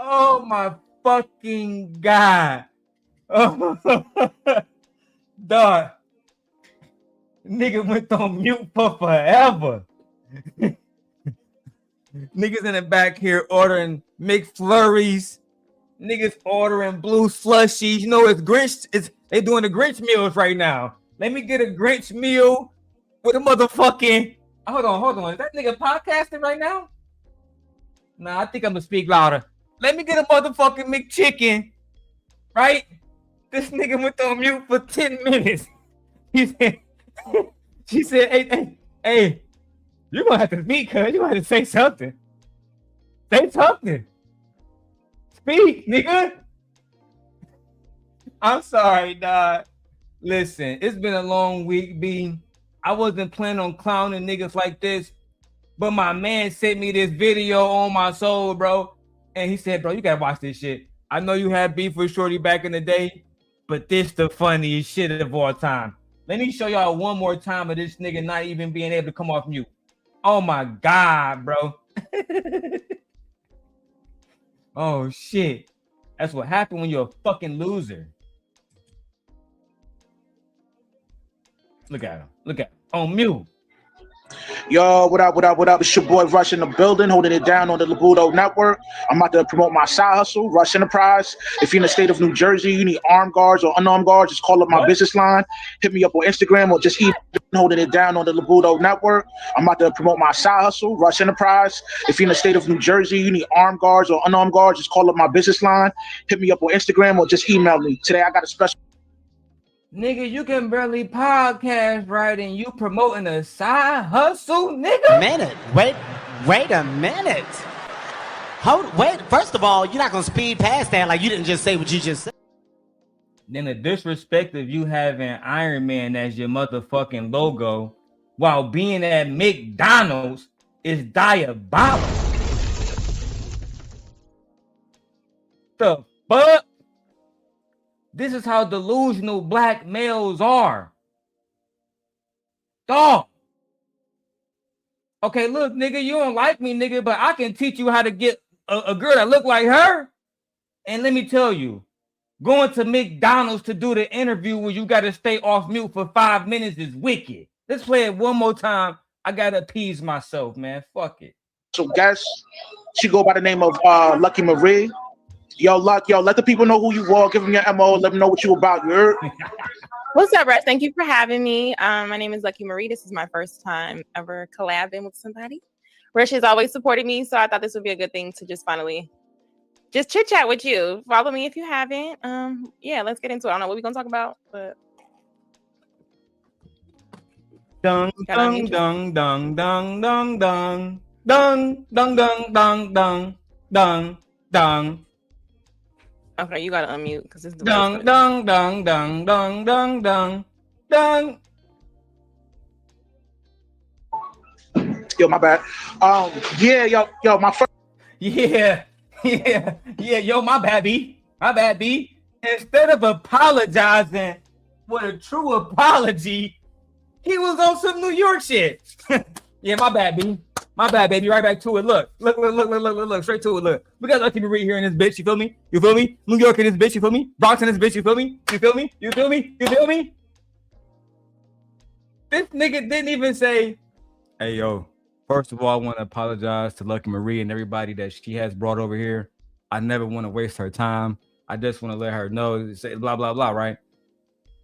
Speaker 1: Oh my fucking God. Oh, dog. Nigga went on mute for forever. Niggas in the back here ordering McFlurries. Niggas ordering blue slushies. You know, it's Grinch. They doing the Grinch meals right now. Let me get a Grinch meal with a motherfucking. Hold on. Is that nigga podcasting right now? Nah, I think I'm gonna speak louder. Let me get a motherfucking McChicken, right? This nigga went on mute for 10 minutes. She said, hey, you're gonna have to speak, cuz you gonna have to say something. Say something. Speak, nigga. I'm sorry, dog. Listen, it's been a long week, B. I wasn't planning on clowning niggas like this, but my man sent me this video on my soul, bro. And he said, bro, you gotta watch this shit. I know you had beef with Shorty back in the day, but this the funniest shit of all time. Let me show y'all one more time of this nigga not even being able to come off mute. Oh my God, bro. Oh shit. That's what happened when you're a fucking loser. Look at him. On mute.
Speaker 2: Yo, what up? It's your boy Rush in the building, holding it down on the Labudo Network. I'm about to promote my side hustle, Rush Enterprise. If you're in the state of New Jersey, you need armed guards or unarmed guards, just call up my business line. Hit me up on Instagram or just email. Holding it down on the Labudo Network. I'm about to promote my side hustle, Rush Enterprise. If you're in the state of New Jersey, you need armed guards or unarmed guards, just call up my business line. Hit me up on Instagram or just email me. Today I got a special.
Speaker 1: Nigga, you can barely podcast right and you promoting a side hustle, nigga?
Speaker 4: Wait a minute. Wait, first of all, you're not gonna speed past that like you didn't just say what you just said.
Speaker 1: Then the disrespect of you having Iron Man as your motherfucking logo while being at McDonald's is diabolical. The fuck? This is how delusional black males are. Dog. Okay, look, nigga, you don't like me, nigga, but I can teach you how to get a girl that look like her. And let me tell you, going to McDonald's to do the interview where you got to stay off mute for 5 minutes is wicked. Let's play it one more time. I got to appease myself, man. Fuck it.
Speaker 2: So guess she go by the name of Lucki Maree. Yo, Luck, let the people know who you are. Give them your MO. Let them know what you about. You heard?
Speaker 3: What's up, Rush? Thank you for having me. My name is Lucki Maree. This is my first time ever collabing with somebody. Rush has always supported me, so I thought this would be a good thing to just finally just chit chat with you. Follow me if you haven't. Yeah, let's get into it. I don't know what we're gonna talk about, but
Speaker 1: Dung dung dung dung dung dung dung dung dung dung dung dung dung.
Speaker 3: Okay, you gotta unmute because this is the
Speaker 1: dung dung dung dung dung dung dung dung.
Speaker 2: Yo, my bad. Yeah, yo, my first.
Speaker 1: Yeah, yo, my bad, B. Instead of apologizing with a true apology, he was on some New York shit. Yeah, my bad, B. My bad, baby. Right back to it. Look. Straight to it. Look. We got Lucki Maree here in this bitch. You feel me? New York in this bitch. You feel me? Bronx in this bitch. You feel me? This nigga didn't even say, hey, yo. First of all, I want to apologize to Lucki Maree and everybody that she has brought over here. I never want to waste her time. I just want to let her know, say blah, blah, blah, right?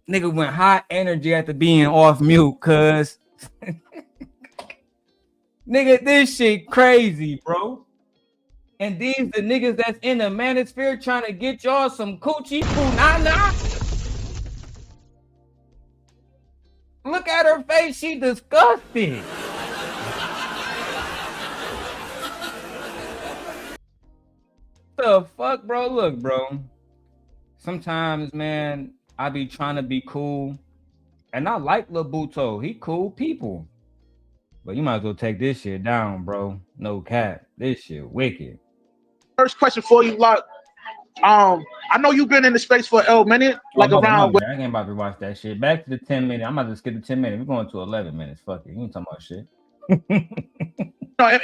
Speaker 1: Nigga went high energy after being off mute, cuz. Nigga, this shit crazy, bro. And these the niggas that's in the Manosphere trying to get y'all some coochie punana. Look at her face, she disgusted. the fuck, bro? Look, bro. Sometimes, man, I be trying to be cool, and I like Lil Buto. He cool people, but you might as well take this shit down, bro. No cap, this shit wicked.
Speaker 2: First question for you, Luck. I know you've been in the space for a minute, like
Speaker 1: Oh,
Speaker 2: around.
Speaker 1: man, I ain't about to watch that shit. Back to the 10 minute. I'm about to skip the 10 minutes. We're going to 11 minutes. Fuck it. You ain't talking about shit.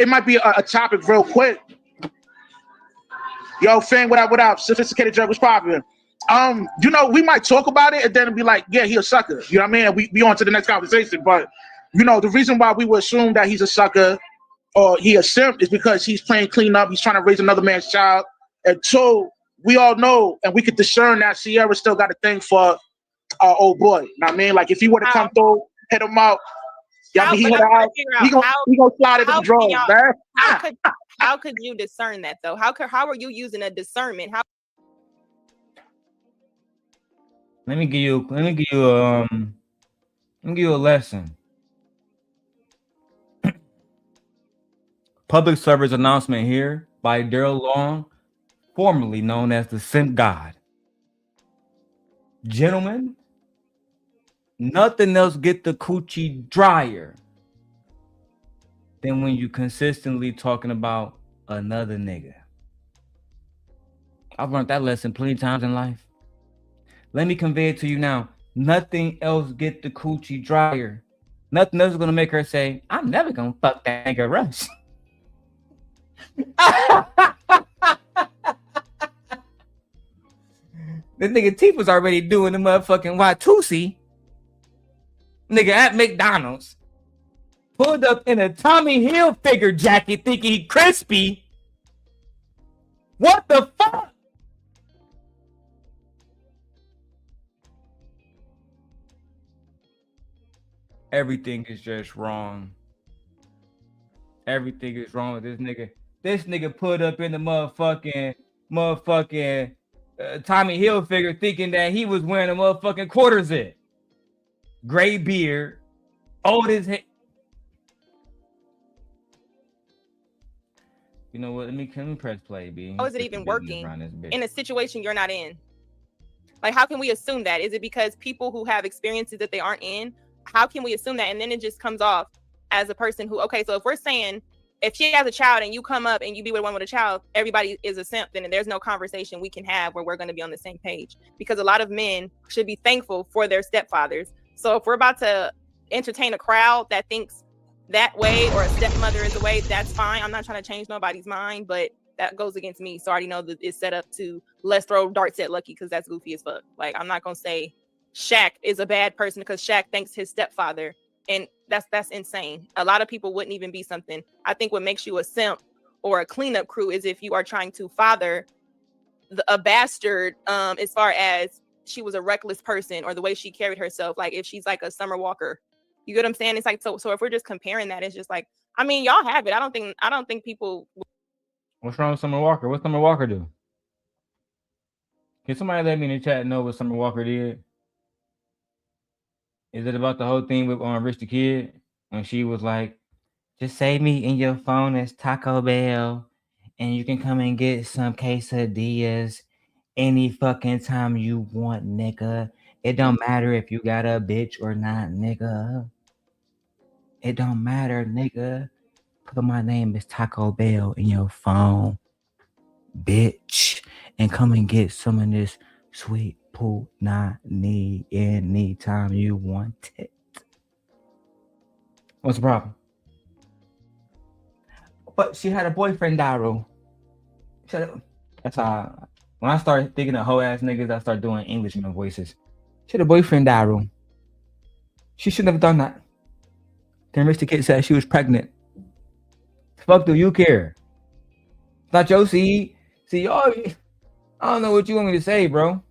Speaker 2: It might be a topic real quick. Yo, fam, what up? What up? Sophisticated Jerk was popping. We might talk about it and then be like, yeah, he a sucker. You know what I mean? And we on to the next conversation. But the reason why we would assume that he's a sucker or he a simp is because he's playing cleanup. He's trying to raise another man's child. And two, we all know and we could discern that Sierra still got a thing for our old boy. You know what I mean? Like if he were to come through, hit him out. Yeah, he gonna slide into the drawers, man.
Speaker 3: How could you discern that though? How are you using a discernment? How?
Speaker 1: Let me give you a lesson. Public service announcement here by Darrel Long, formerly known as the Simp God. Gentlemen, nothing else get the coochie drier than when you consistently talking about another nigga. I've learned that lesson plenty of times in life. Let me convey it to you now. Nothing else get the coochie drier. Nothing else is gonna make her say, I'm never gonna fuck that nigga Rush. The nigga Teeth was already doing the motherfucking Watusi. Nigga at McDonald's. Pulled up in a Tommy Hilfiger jacket thinking he crispy. What the fuck? Everything is just wrong. Everything is wrong with this nigga. This nigga put up in the motherfucking Tommy Hilfiger thinking that he was wearing a motherfucking quarter zip. Gray beard. Old as heck. You know what? Let me press play, B.
Speaker 3: How is it even working in a situation you're not in? Like, how can we assume that? Is it because people who have experiences that they aren't in? How can we assume that? And then it just comes off as a person who, okay, so if we're saying if she has a child and you come up and you be with one with a child, everybody is a simp, then there's no conversation we can have where we're going to be on the same page. Because a lot of men should be thankful for their stepfathers. So if we're about to entertain a crowd that thinks that way or a stepmother is the way, that's fine. I'm not trying to change nobody's mind, but that goes against me. So I already know that it's set up to let's throw darts at Lucki because that's goofy as fuck. Like, I'm not going to say Shaq is a bad person because Shaq thanks his stepfather. And that's insane. A lot of people wouldn't even be something. I think what makes you a simp or a cleanup crew is if you are trying to father a bastard, as far as she was a reckless person or the way she carried herself. Like if she's like a Summer Walker, you get what I'm saying? It's like, so if we're just comparing that, it's just like, I mean, y'all have it. I don't think people.
Speaker 1: What's wrong with Summer Walker? What Summer Walker do? Can somebody let me in the chat know what Summer Walker did? Is it about the whole thing with Rich the Kid when she was like, just save me in your phone as Taco Bell and you can come and get some quesadillas any fucking time you want, nigga. It don't matter if you got a bitch or not, nigga. It don't matter, nigga. Put my name as Taco Bell in your phone, bitch, and come and get some of this sweet punani anytime you want it. What's the problem? But she had a boyfriend, Darrel. That's how when I start thinking of hoe ass niggas, I start doing Englishman voices. She had a boyfriend, Darrel. She shouldn't have done that. Then Mr. Kid said she was pregnant. Fuck do you care? It's not your seed. See, y'all, I don't know what you want me to say, bro.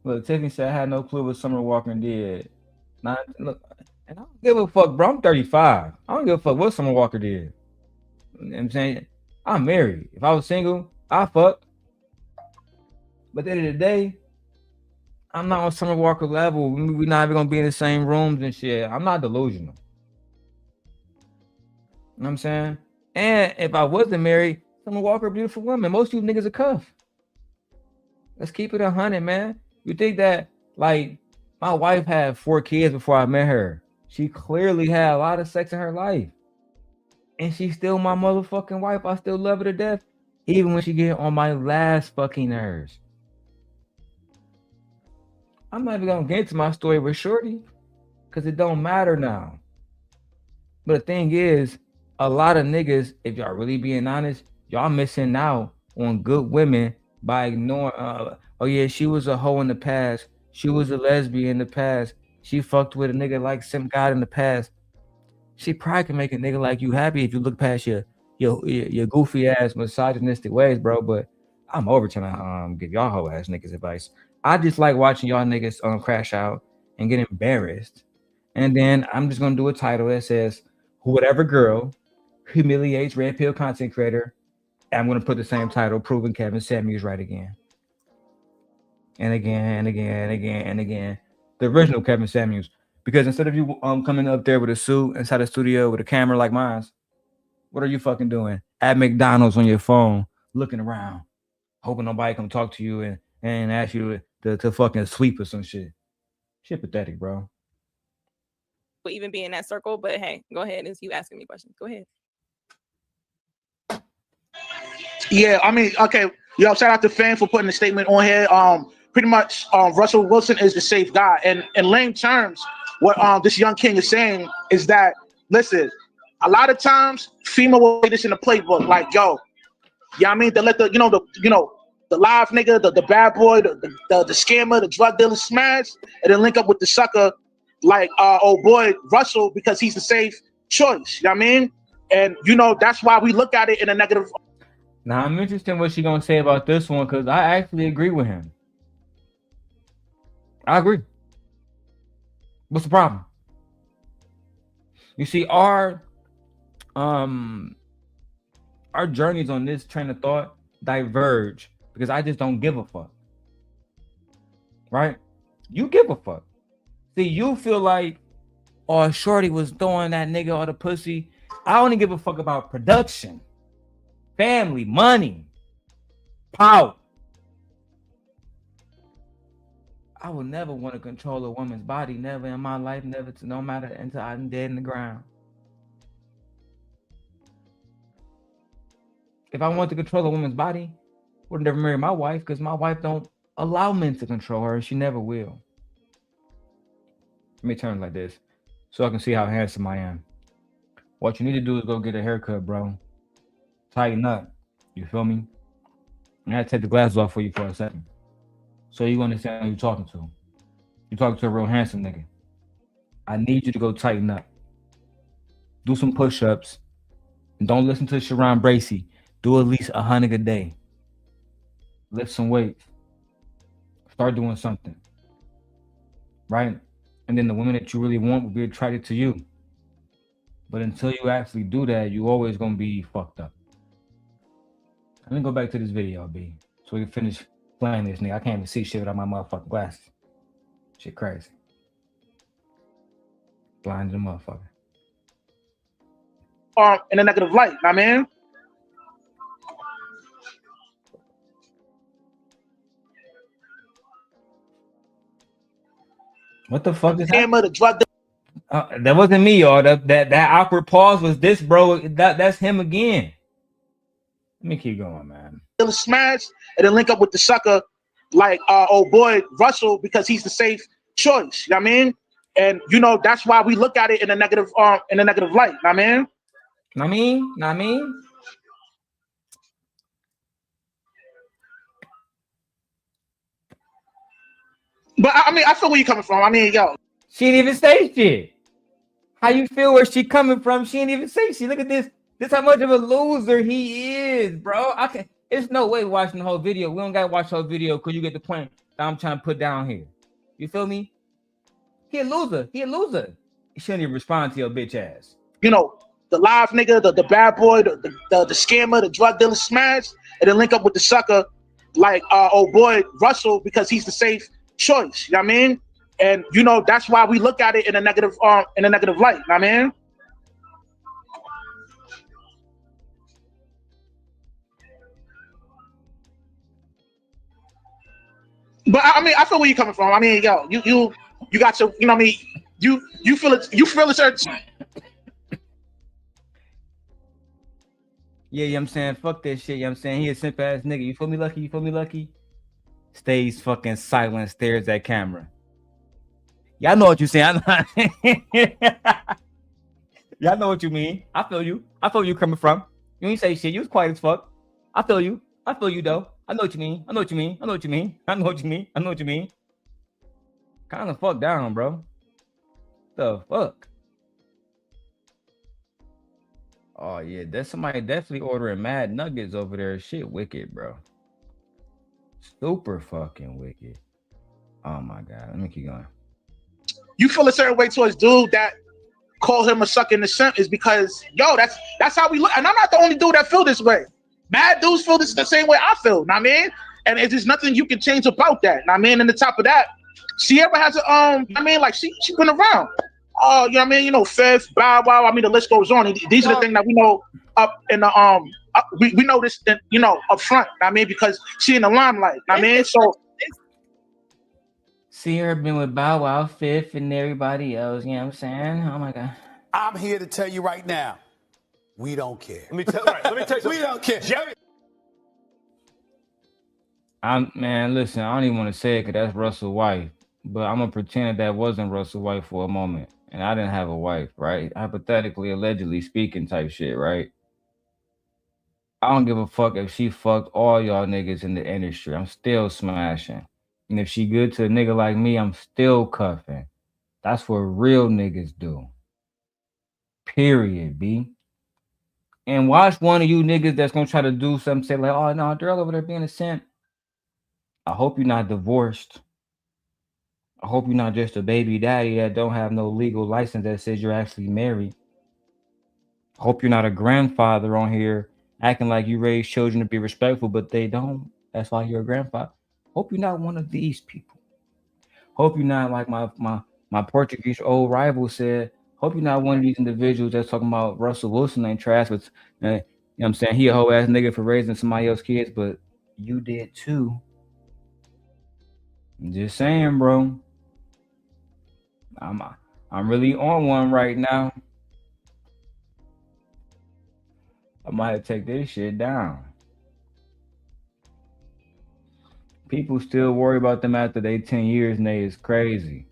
Speaker 1: Look, Tiffany said I had no clue what Summer Walker did. Look, and I don't give a fuck, bro. I'm 35. I don't give a fuck what Summer Walker did. You know what I'm saying? I'm married. If I was single, I fuck. But at the end of the day, I'm not on Summer Walker level. We're not even gonna be in the same rooms and shit. I'm not delusional. You know what I'm saying? And if I wasn't married, Summer Walker, beautiful woman. Most of you niggas are cuff. Let's keep it 100, man. You think that, like, my wife had 4 kids before I met her. She clearly had a lot of sex in her life. And she's still my motherfucking wife. I still love her to death. Even when she get on my last fucking nerves. I'm not even gonna get into my story with Shorty. Because it don't matter now. But the thing is, a lot of niggas, if y'all really being honest, y'all missing out on good women by ignoring, oh yeah, she was a hoe in the past. She was a lesbian in the past. She fucked with a nigga like Simp God in the past. She probably can make a nigga like you happy if you look past your goofy ass misogynistic ways, bro. But I'm over trying to give y'all hoe ass niggas advice. I just like watching y'all niggas crash out and get embarrassed. And then I'm just gonna do a title that says whatever girl humiliates red pill content creator. I'm gonna put the same title, proving Kevin Samuels right again. And again and again and again and again. The original Kevin Samuels. Because instead of you coming up there with a suit inside the studio with a camera like mine, what are you fucking doing? At McDonald's on your phone, looking around, hoping nobody come talk to you and ask you to fucking sweep or some shit. Shit pathetic, bro.
Speaker 3: Even be in that circle, but hey, go ahead. It's you asking me questions. Go ahead.
Speaker 2: Yeah, I mean, okay. Yo, shout out to Fan for putting the statement on here. Pretty much, Russell Wilson is the safe guy. And in lame terms, what this young king is saying is that, listen, a lot of times female will say this in the playbook, like, yo, yeah, I mean, they let the live nigga, the bad boy, the scammer, the drug dealer smash, and then link up with the sucker, like old boy Russell, because he's the safe choice. You know what I mean? And that's why we look at it in a negative.
Speaker 1: Now I'm interested in what she's gonna say about this one because I actually agree with him. I agree. What's the problem? You see, our journeys on this train of thought diverge because I just don't give a fuck. Right? You give a fuck. See, you feel like, oh, Shorty was throwing that nigga all the pussy. I only give a fuck about production, family, money, power. I would never want to control a woman's body, never in my life, never to, no matter until I'm dead in the ground. If I want to control a woman's body, I would never marry my wife because my wife don't allow men to control her. She never will. Let me turn it like this so I can see how handsome I am. What you need to do is go get a haircut, bro. Tighten up. You feel me? I gotta take the glasses off for you for a second. So you understand who you're talking to. You're talking to a real handsome nigga. I need you to go tighten up. Do some push-ups. And don't listen to Sharon Bracey. Do at least 100 a day. Lift some weights. Start doing something. Right? And then the women that you really want will be attracted to you. But until you actually do that, you always gonna be fucked up. Let me go back to this video, B. So we can finish playing this nigga. I can't even see shit without my motherfucking glasses. Shit crazy. Blind as a motherfucker.
Speaker 2: In a negative light, I mean.
Speaker 1: What the fuck is that?
Speaker 2: The drug
Speaker 1: That wasn't me, y'all. That awkward pause was this, bro. That's him again. Let me keep going, man.
Speaker 2: Smash and then link up with the sucker, like old boy Russell, because he's the safe choice. You know what I mean? And that's why we look at it in a negative light. You know what I mean?
Speaker 1: I mean.
Speaker 2: But I mean, I feel where you're coming from. I mean, yo.
Speaker 1: She didn't even say shit. How you feel where she coming from? She didn't even say shit. Look at this. This how much of a loser he is, bro. There's no way watching the whole video. We don't gotta watch the whole video because you get the point that I'm trying to put down here. You feel me? He a loser. He shouldn't even respond to your bitch ass.
Speaker 2: The live nigga, the bad boy, the scammer, the drug dealer smash, and then link up with the sucker, like old boy Russell, because he's the safe choice. You know what I mean? And that's why we look at it in a negative light. You know what I mean? But I mean, I feel where you're coming from. I mean, yo, you got to, you know what I mean? You feel it. You feel it.
Speaker 1: Yeah, you know what I'm saying? Fuck that shit, you know what I'm saying? He a simp ass nigga. You feel me, Lucky? You feel me, Lucky? Stays fucking silent, stares at camera. Y'all know what you saying. Y'all know what you mean. I feel you. I feel where you coming from. You ain't say shit. You was quiet as fuck. I feel you. I feel you though. I know what you mean. I know what you mean. I know what you mean. I know what you mean. I know what you mean. Calm the fuck down, bro. The fuck? Oh yeah, there's somebody definitely ordering mad nuggets over there. Shit wicked, bro. Super fucking wicked. Oh my god. Let me keep going.
Speaker 2: You feel a certain way towards dude that call him a suck in the simp is because, yo, that's how we look. And I'm not the only dude that feel this way. Mad dudes feel this the same way I feel, know what I mean? And it's just nothing you can change about that, know what I mean? And the top of that, Sierra has a, I mean, like, she been around. You know what I mean? You know, Fifth, Bow Wow, I mean, the list goes on. These are the things that we know up in the, we know this, you know, up front, know what I mean? Because she in the limelight, know what I mean? So,
Speaker 1: Sierra been with Bow Wow, Fifth, and everybody else, you know what I'm saying? Oh my god.
Speaker 5: I'm here to tell you right now, we don't care.
Speaker 6: Let me tell you
Speaker 5: We don't care.
Speaker 1: Man, listen, I don't even want to say it because that's Russell's wife, but I'm gonna pretend that wasn't Russell's wife for a moment, and I didn't have a wife, right? Hypothetically, allegedly speaking, type shit, right? I don't give a fuck if she fucked all y'all niggas in the industry. I'm still smashing, and if she good to a nigga like me, I'm still cuffing. That's what real niggas do. Period, B. And watch one of you niggas that's gonna try to do something, say like, oh no, Darrel over there being a simp. I hope you're not divorced. I hope you're not just a baby daddy that don't have no legal license that says you're actually married. I hope you're not a grandfather on here acting like you raise children to be respectful, but they don't. That's why you're a grandfather. Hope you're not one of these people. Hope you're not like my Portuguese old rival said. Hope you're not one of these individuals that's talking about Russell Wilson ain't trash, but you know what I'm saying? He a whole ass nigga for raising somebody else's kids, but you did too. I'm just saying, bro. I'm really on one right now. I might take this shit down. People still worry about them after they 10 years and they is crazy.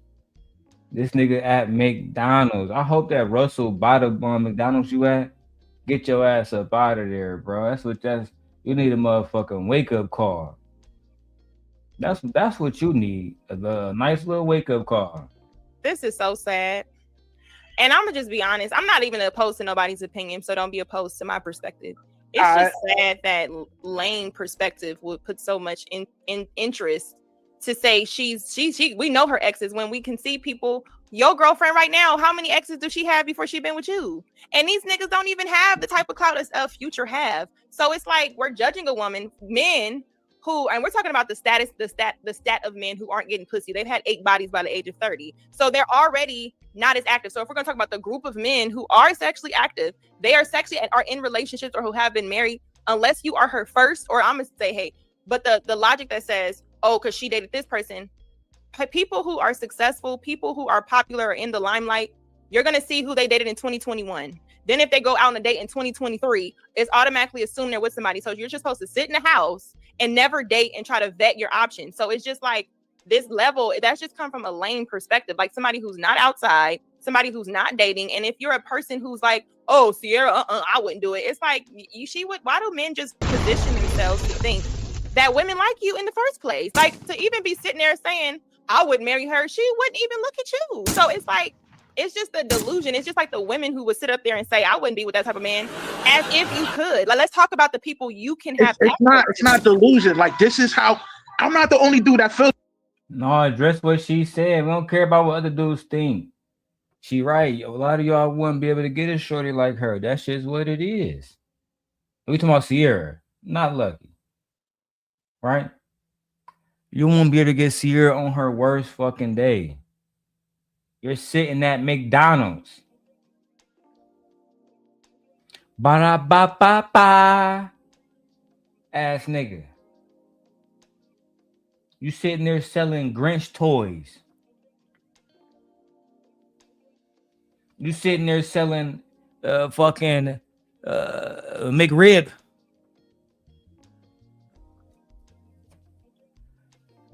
Speaker 1: This nigga at McDonald's. I hope that Russell buy the McDonald's you at. Get your ass up out of there, bro. You need a motherfucking wake up call. That's what you need. A nice little wake up call.
Speaker 3: This is so sad. And I'm gonna just be honest. I'm not even opposed to nobody's opinion, so don't be opposed to my perspective. It's just sad that lame perspective would put so much in interest to say she. We know her exes when we can see people. Your girlfriend right now, how many exes does she have before she been with you? And these niggas don't even have the type of clout as a Future have. So it's like we're judging a woman, men who, and we're talking about the stat of men who aren't getting pussy. They've had 8 bodies by the age of 30. So they're already not as active. So if we're going to talk about the group of men who are sexually active, they are sexually and are in relationships or who have been married, unless you are her first, or I'm going to say, hey, but the logic that says, oh, because she dated this person, people who are successful, people who are popular or in the limelight, you're going to see who they dated in 2021. Then if they go out on a date in 2023, it's automatically assumed they're with somebody. So you're just supposed to sit in the house and never date and try to vet your options. So it's just like this level, that's just come from a lame perspective, like somebody who's not outside, somebody who's not dating. And if you're a person who's like, oh, Sierra, I wouldn't do it. It's like, why do men just position themselves to think that women like you in the first place? Like to even be sitting there saying, I would marry her, she wouldn't even look at you. So it's like, it's just a delusion. It's just like the women who would sit up there and say, I wouldn't be with that type of man, as if you could. Like, let's talk about the people you can have.
Speaker 2: It's not delusion. Like, this is how, I'm not the only dude that feels.
Speaker 1: No, address what she said. We don't care about what other dudes think. She right. A lot of y'all wouldn't be able to get a shorty like her. That's just what it is. We talking about Sierra, not Lucky. Right? You won't be able to get Sierra on her worst fucking day. You're sitting at McDonald's. Ba-da-ba-ba-ba. Ass nigga. You sitting there selling Grinch toys. You sitting there selling fucking McRib.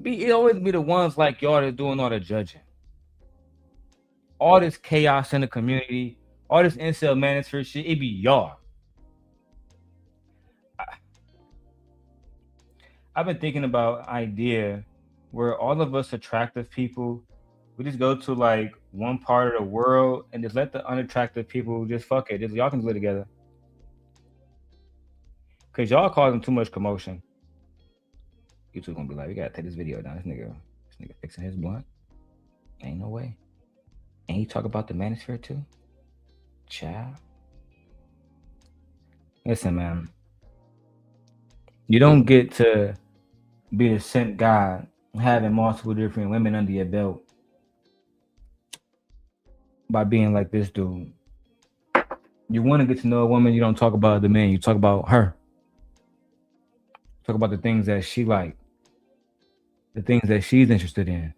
Speaker 1: It always be the ones like y'all that doing all the judging. All this chaos in the community, all this incel manosphere shit, it be y'all. I've been thinking about an idea where all of us attractive people, we just go to like one part of the world and just let the unattractive people just fuck it. Just y'all can live together. Cause y'all causing too much commotion. YouTube gonna be like, we gotta take this video down. This nigga fixing his blunt. Ain't no way. And he talk about the manosphere too? Child. Listen, man. You don't get to be the simp God having multiple different women under your belt by being like this dude. You want to get to know a woman, you don't talk about the man, you talk about her. Talk about the things that she like, the things that she's interested in,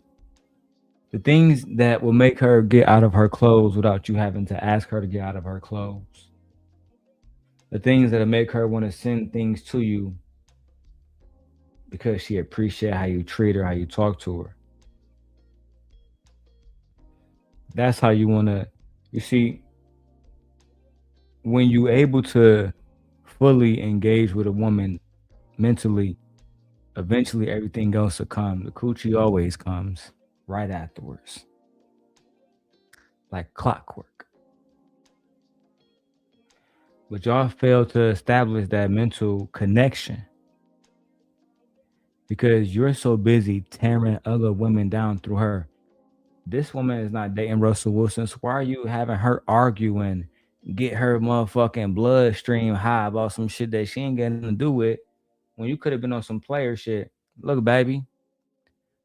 Speaker 1: the things that will make her get out of her clothes without you having to ask her to get out of her clothes, the things that'll make her want to send things to you because she appreciates how you treat her, how you talk to her. That's how you want to, you see, when you're able to fully engage with a woman mentally, eventually everything else will come. The coochie always comes right afterwards, like clockwork. But y'all fail to establish that mental connection because you're so busy tearing other women down through her. This woman is not dating Russell Wilson, so why are you having her argue and get her motherfucking bloodstream high about some shit that she ain't got nothing to do with when you could have been on some player shit? Look, baby,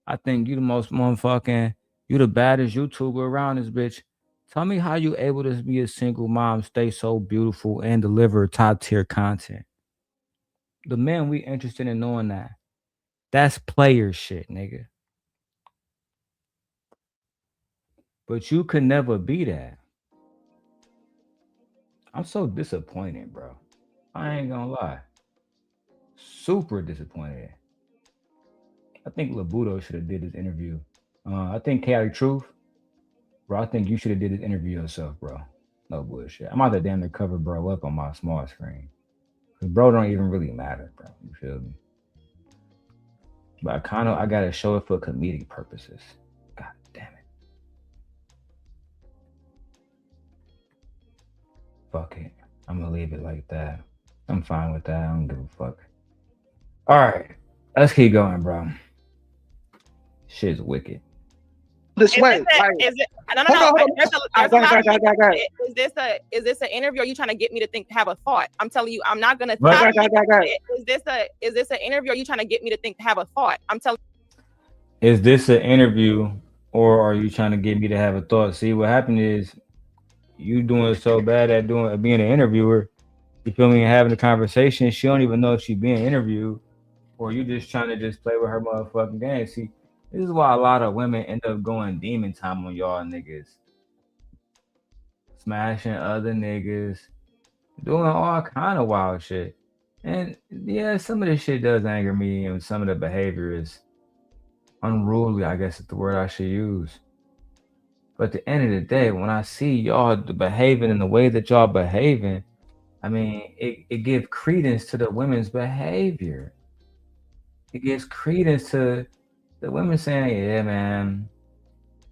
Speaker 1: I think you the most motherfucking, you the baddest YouTuber around this bitch. Tell me how you able to be a single mom, stay so beautiful, and deliver top tier content. The men we interested in knowing that. That's player shit, nigga. But you could never be that. I'm so disappointed, bro. I ain't gonna lie. Super disappointed. I think Labudo should have did this interview. I think Chaotic Truth, bro. I think you should have did this interview yourself, bro. No bullshit. I'm out to damn near cover bro up on my small screen. Cause bro don't even really matter, bro. You feel me? But I gotta show it for comedic purposes. God damn it. Fuck it. I'm gonna leave it like that. I'm fine with that. I don't give a fuck. All right, let's keep going, bro. Shit's wicked.
Speaker 2: This way, like,
Speaker 3: is it? No.
Speaker 2: hold on.
Speaker 3: There's a lot of things. Is this an interview? Are you trying to get me to have a thought? I'm telling you, I'm not gonna stop. Is this an interview? Are you trying to get me to have a thought? I'm telling.
Speaker 1: Is this an interview, or are you trying to get me to have a thought? See, what happened is you doing so bad at being an interviewer. You feel me? Having a conversation, she don't even know if she's being interviewed, or you just trying to just play with her motherfucking game. See, this is why a lot of women end up going demon time on y'all niggas, smashing other niggas, doing all kind of wild shit. And yeah, some of this shit does anger me, and some of the behavior is unruly, I guess is the word I should use. But at the end of the day, when I see y'all behaving in the way that y'all behaving, I mean, it gives credence to the women's behavior. It gives credence to the women saying, yeah, man,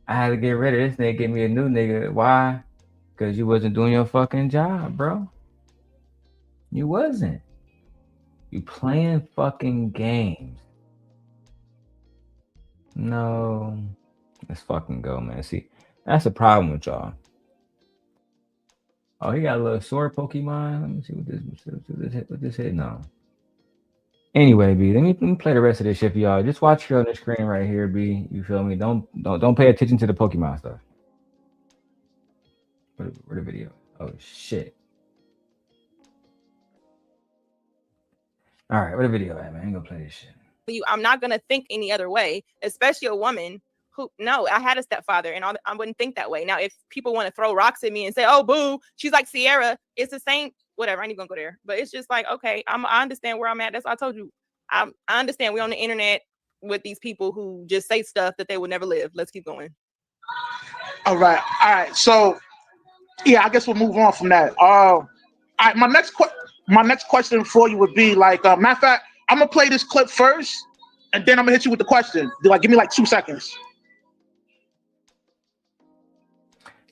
Speaker 1: I had to get rid of this nigga, get me a new nigga. Why? Because you wasn't doing your fucking job, bro. You wasn't. You playing fucking games. No. Let's fucking go, man. See, that's the problem with y'all. Oh, he got a little sword Pokemon. Let me see what this hitting on. Anyway, B, let me play the rest of this shit for y'all. Just watch here on the screen right here, B. You feel me? Don't pay attention to the Pokemon stuff. Where the video? Oh shit. All right, where the video at, man? I ain't gonna play this shit.
Speaker 3: you, I'm not gonna think any other way, especially a woman who, no, I had a stepfather and I wouldn't think that way. Now, if people want to throw rocks at me and say, oh, boo, she's like Sierra, it's the same, whatever, I ain't even gonna go there. But it's just like, okay, I understand where I'm at. That's what I told you. I understand we're on the internet with these people who just say stuff that they would never live. Let's keep going.
Speaker 2: All right. So, yeah, I guess we'll move on from that. All right, my next question for you would be like, matter of fact, I'm gonna play this clip first, and then I'm gonna hit you with the question. Like, give me like 2 seconds.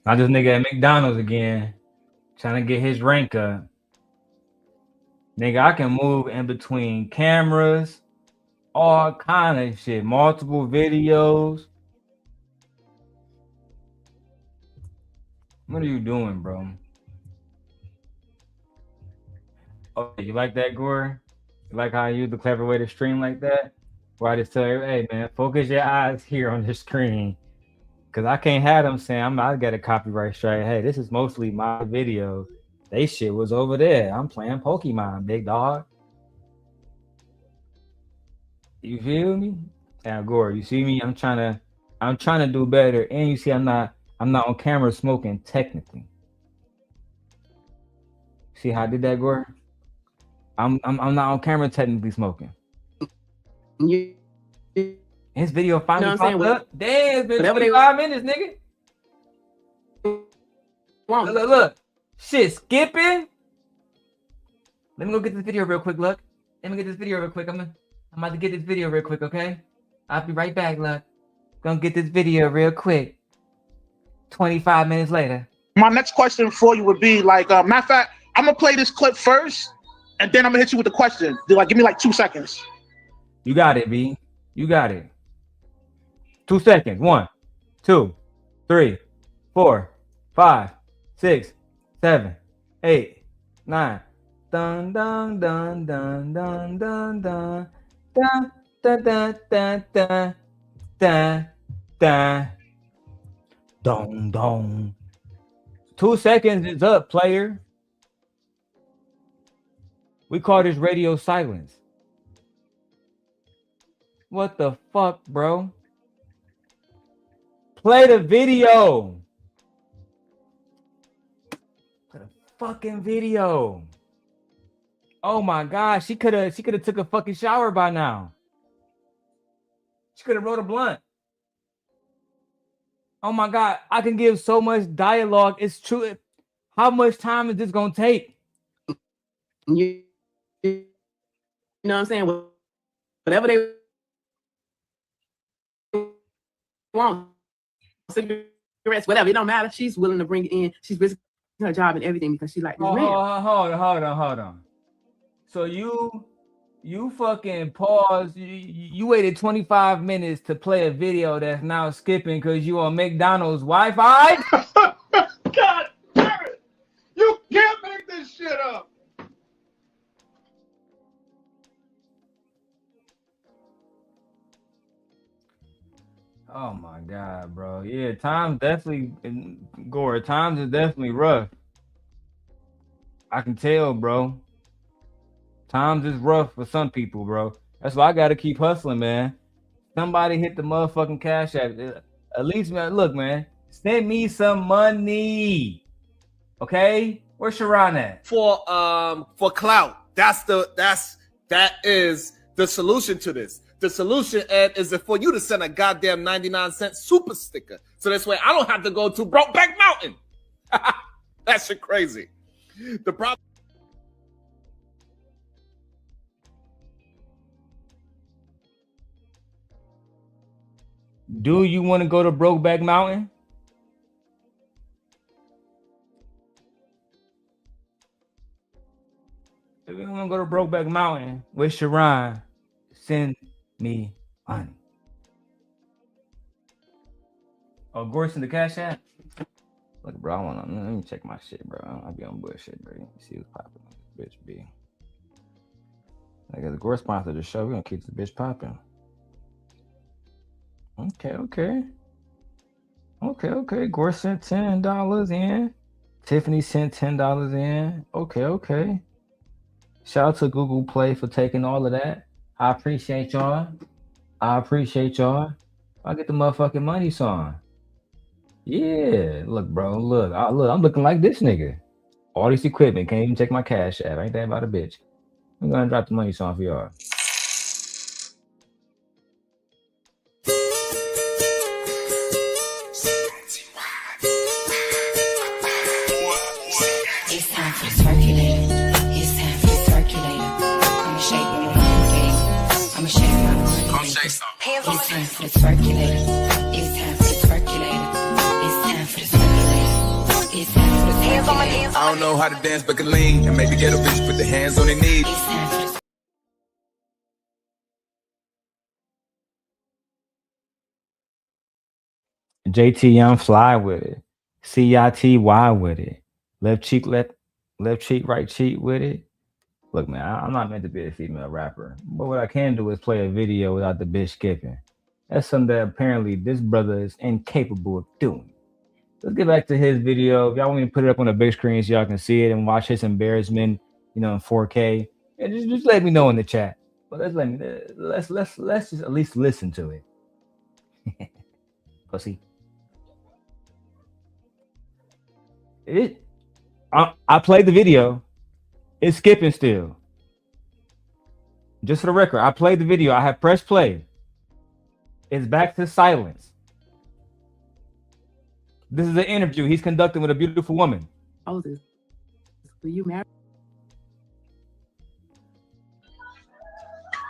Speaker 1: Not this nigga at McDonald's again, trying to get his rank up. Nigga, I can move in between cameras, all kind of shit, multiple videos. What are you doing, bro? Oh, you like that, Gore? You like how I use the clever way to stream like that? Where I just tell you, hey man, focus your eyes here on the screen. Cause I can't have them saying I got a copyright strike. Hey, this is mostly my video. They shit was over there. I'm playing Pokemon, big dog. You feel me? Now, Gore, you see me? I'm trying to do better. And you see, I'm not on camera smoking technically. See how I did that, Gore? I'm not on camera technically smoking. His video finally popped up. Damn, it's been 25 minutes, nigga. Look. Shit, skipping. Let me go get this video real quick, look. Let me get this video real quick. I'm about to get this video real quick, okay? I'll be right back, look. Gonna get this video real quick. 25 minutes later.
Speaker 2: My next question for you would be like, matter of fact, I'm gonna play this clip first, and then I'm gonna hit you with the question. Like, give me like 2 seconds.
Speaker 1: You got it, B. You got it. 2 seconds. 1, 2, 3, 4, 5, 6, 7, 8, 9. Dun dun dun dun dun dun dun dun dun dun dun dun dun dun dun dun. 2 seconds is up, player. We call this radio silence. What the fuck, bro? Play the video. Play the fucking video. Oh my God, she could have took a fucking shower by now. She could have wrote a blunt. Oh my God, I can give so much dialogue. It's true. How much time is this gonna take?
Speaker 6: You know what I'm saying? Whatever they want, cigarettes, whatever, it don't matter. She's willing to bring it in. She's risking her job and everything because she like this man.
Speaker 1: Hold on. So you fucking paused. You waited 25 minutes to play a video that's now skipping because you on McDonald's Wi-Fi?
Speaker 2: God damn it! You can't make this shit up.
Speaker 1: Oh my God, bro. Yeah, times definitely, Gore, times is definitely rough. I can tell, bro. Times is rough for some people, bro. That's why I gotta keep hustling, man. Somebody hit the motherfucking cash app. At least, man, look, man, send me some money. Okay? Where's Sharon at?
Speaker 7: For clout. That is the solution to this. The solution, Ed, is for you to send a goddamn 99-cent super sticker. So this way I don't have to go to Brokeback Mountain. That shit crazy. The problem.
Speaker 1: Do you want to go to Brokeback Mountain? If you want to go to Brokeback Mountain with Sharon, send me money. Oh, Gorse in the Cash App? Look, bro, let me check my shit, bro. I'll be on bullshit, bro. See what's popping on this bitch, B. Like, as a Gorse sponsor the show, we're gonna keep this bitch popping. Okay. Gore sent $10 in. Tiffany sent $10 in. Okay. Shout out to Google Play for taking all of that. I appreciate y'all. I appreciate y'all. I get the motherfucking money song. Yeah, look, bro, look, I'm looking like this nigga. All this equipment, can't even check my cash app. Ain't that about a bitch? I'm gonna drop the money song for y'all.
Speaker 8: It's time for the circulator. It's time for the circulator. I'ma shake my monkey. I'ma shake my monkey. It's time for the circulator. It's time for the circulator. It's time for the circulator. It's time for the circulator.
Speaker 9: I don't know how to dance, but can lean and maybe get a bitch put the hands on their knees.
Speaker 8: It's time for the
Speaker 1: JT Young fly with it. CITY with it. Left cheek, right cheek with it. Look, man, I'm not meant to be a female rapper, but what I can do is play a video without the bitch skipping. That's something that apparently this brother is incapable of doing. Let's get back to his video. If y'all want me to put it up on the big screen so y'all can see it and watch his embarrassment, in 4K, and just let me know in the chat. But let's just at least listen to it. Pussy. I played the video. It's skipping still. Just for the record, I played the video. I have pressed play. It's back to silence. This is an interview he's conducting with a beautiful woman.
Speaker 6: Oh, this. Will you marry?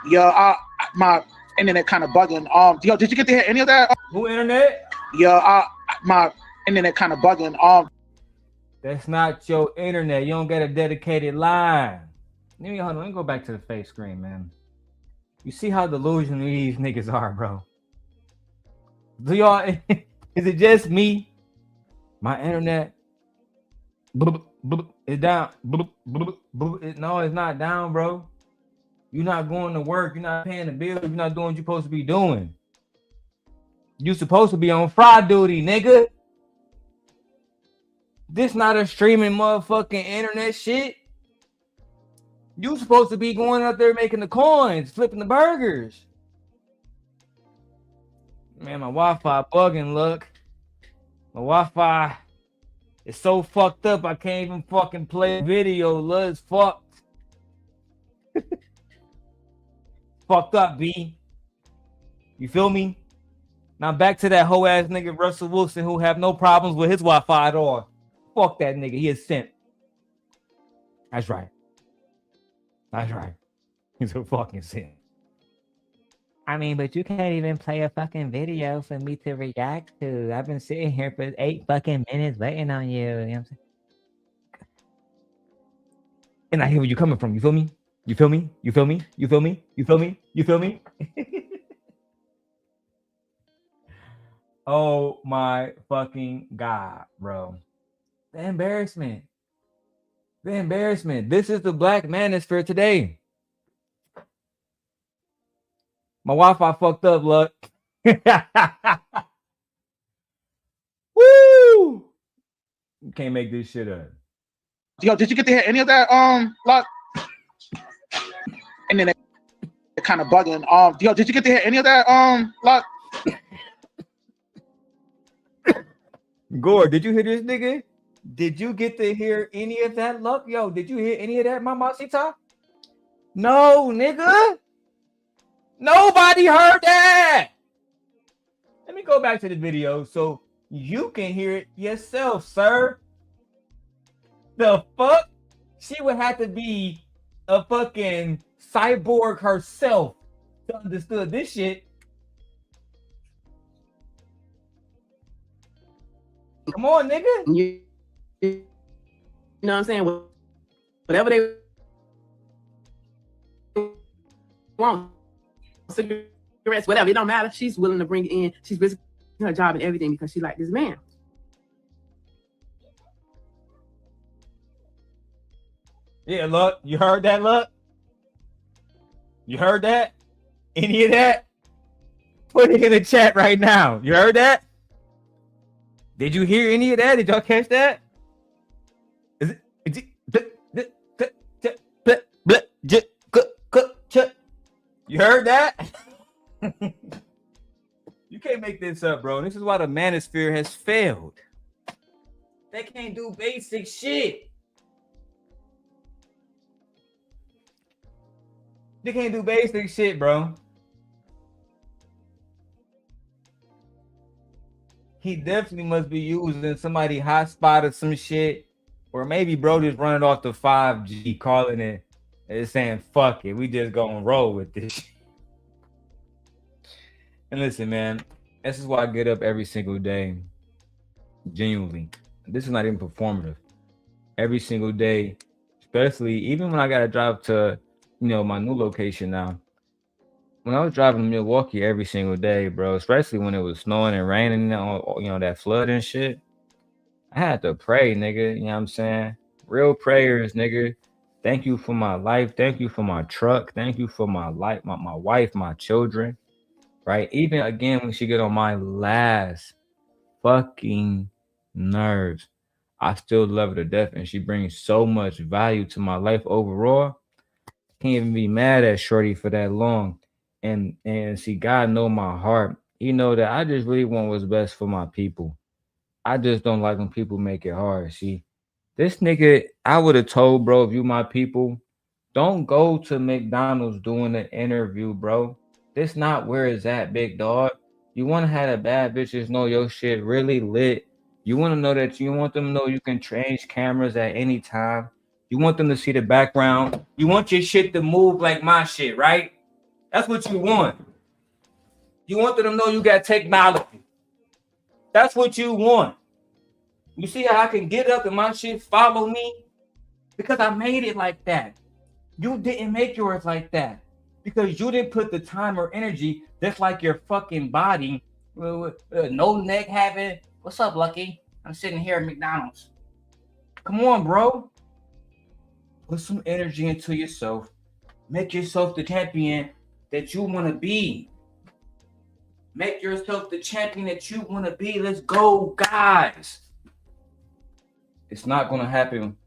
Speaker 2: Yeah, my internet kind of bugging. Yo, did you get to hear any of that?
Speaker 1: Who internet?
Speaker 2: Yeah, my internet kind of bugging.
Speaker 1: That's not your internet. You don't get a dedicated line. Hold on. Let me go back to the face screen, man. You see how delusional these niggas are, bro. Do y'all? Is it just me? My internet is down. No, it's not down, bro. You're not going to work. You're not paying the bill. You're not doing what you're supposed to be doing. You're supposed to be on fry duty, nigga. This not a streaming motherfucking internet shit. You supposed to be going out there making the coins, flipping the burgers. Man, my Wi-Fi bugging, look. My Wi-Fi is so fucked up I can't even fucking play video, look. It's fucked. Fucked up, B. You feel me? Now back to that hoe ass nigga Russell Wilson who have no problems with his Wi-Fi at all. Fuck that nigga. He is simp. That's right. That's right. He's a fucking simp. I mean, but you can't even play a fucking video for me to react to. I've been sitting here for 8 fucking minutes waiting on you. You know what I'm saying? And I hear where you're coming from. You feel me? You feel me? You feel me? You feel me? You feel me? You feel me? Oh my fucking God, bro. The embarrassment. The embarrassment. This is the Black Manosphere today. My Wi-Fi fucked up, look. Woo! You can't make this shit up.
Speaker 2: Yo, did you get to hear any of that? Lot? And then it kind of bugging. Yo, did you get to hear any of that? Lot?
Speaker 1: Gore, did you hear this nigga? Did you get to hear any of that, Luck? Yo, did you hear any of that, Mamacita? No, nigga. Nobody heard that. Let me go back to the video so you can hear it yourself, sir. The fuck? She would have to be a fucking cyborg herself to understand this shit. Come on, nigga.
Speaker 6: You know what I'm saying? Whatever they want, cigarettes, whatever, it don't matter. She's willing to bring it in. She's risking her job and everything because she like this man.
Speaker 1: Yeah, look, you heard that, look? You heard that? Any of that? Put it in the chat right now. You heard that? Did you hear any of that? Did y'all catch that? You heard that? You can't make this up, bro. This is why the Manosphere has failed. They can't do basic shit. They can't do basic shit, bro. He definitely must be using somebody hotspot or some shit. Or maybe bro just running off the 5G, calling it and saying, fuck it. We just gonna roll with this. And listen, man, this is why I get up every single day. Genuinely. This is not even performative. Every single day, especially even when I gotta drive to, my new location now. When I was driving to Milwaukee every single day, bro, especially when it was snowing and raining, that flood and shit, I had to pray, nigga. You know what I'm saying? Real prayers, nigga. Thank you for my life. Thank you for my truck. Thank you for my life, my wife, my children. Right? Even again, when she get on my last fucking nerves, I still love her to death, and she brings so much value to my life overall. Can't even be mad at Shorty for that long. And see, God know my heart. He know that I just really want what's best for my people. I just don't like when people make it hard. See, this nigga, I would have told, bro, if you my people, don't go to McDonald's doing an interview, bro. This not where it's at, big dog. You want to have the bad bitches know your shit really lit. You want to know that you want them to know you can change cameras at any time. You want them to see the background. You want your shit to move like my shit, right? That's what you want. You want them to know you got technology. That's what you want. You see how I can get up and my shit follow me? Because I made it like that. You didn't make yours like that. Because you didn't put the time or energy just like your fucking body. No neck having. What's up, Lucky? I'm sitting here at McDonald's. Come on, bro. Put some energy into yourself. Make yourself the champion that you want to be. Make yourself the champion that you want to be. Let's go, guys. It's not going to happen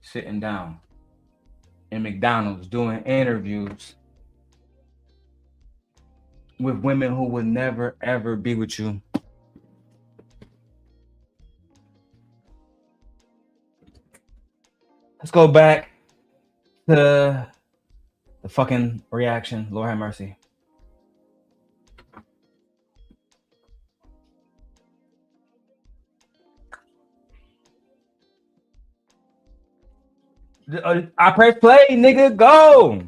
Speaker 1: sitting down in McDonald's doing interviews with women who would never, ever be with you. Let's go back to the fucking reaction. Lord have mercy. I press play, nigga. Go.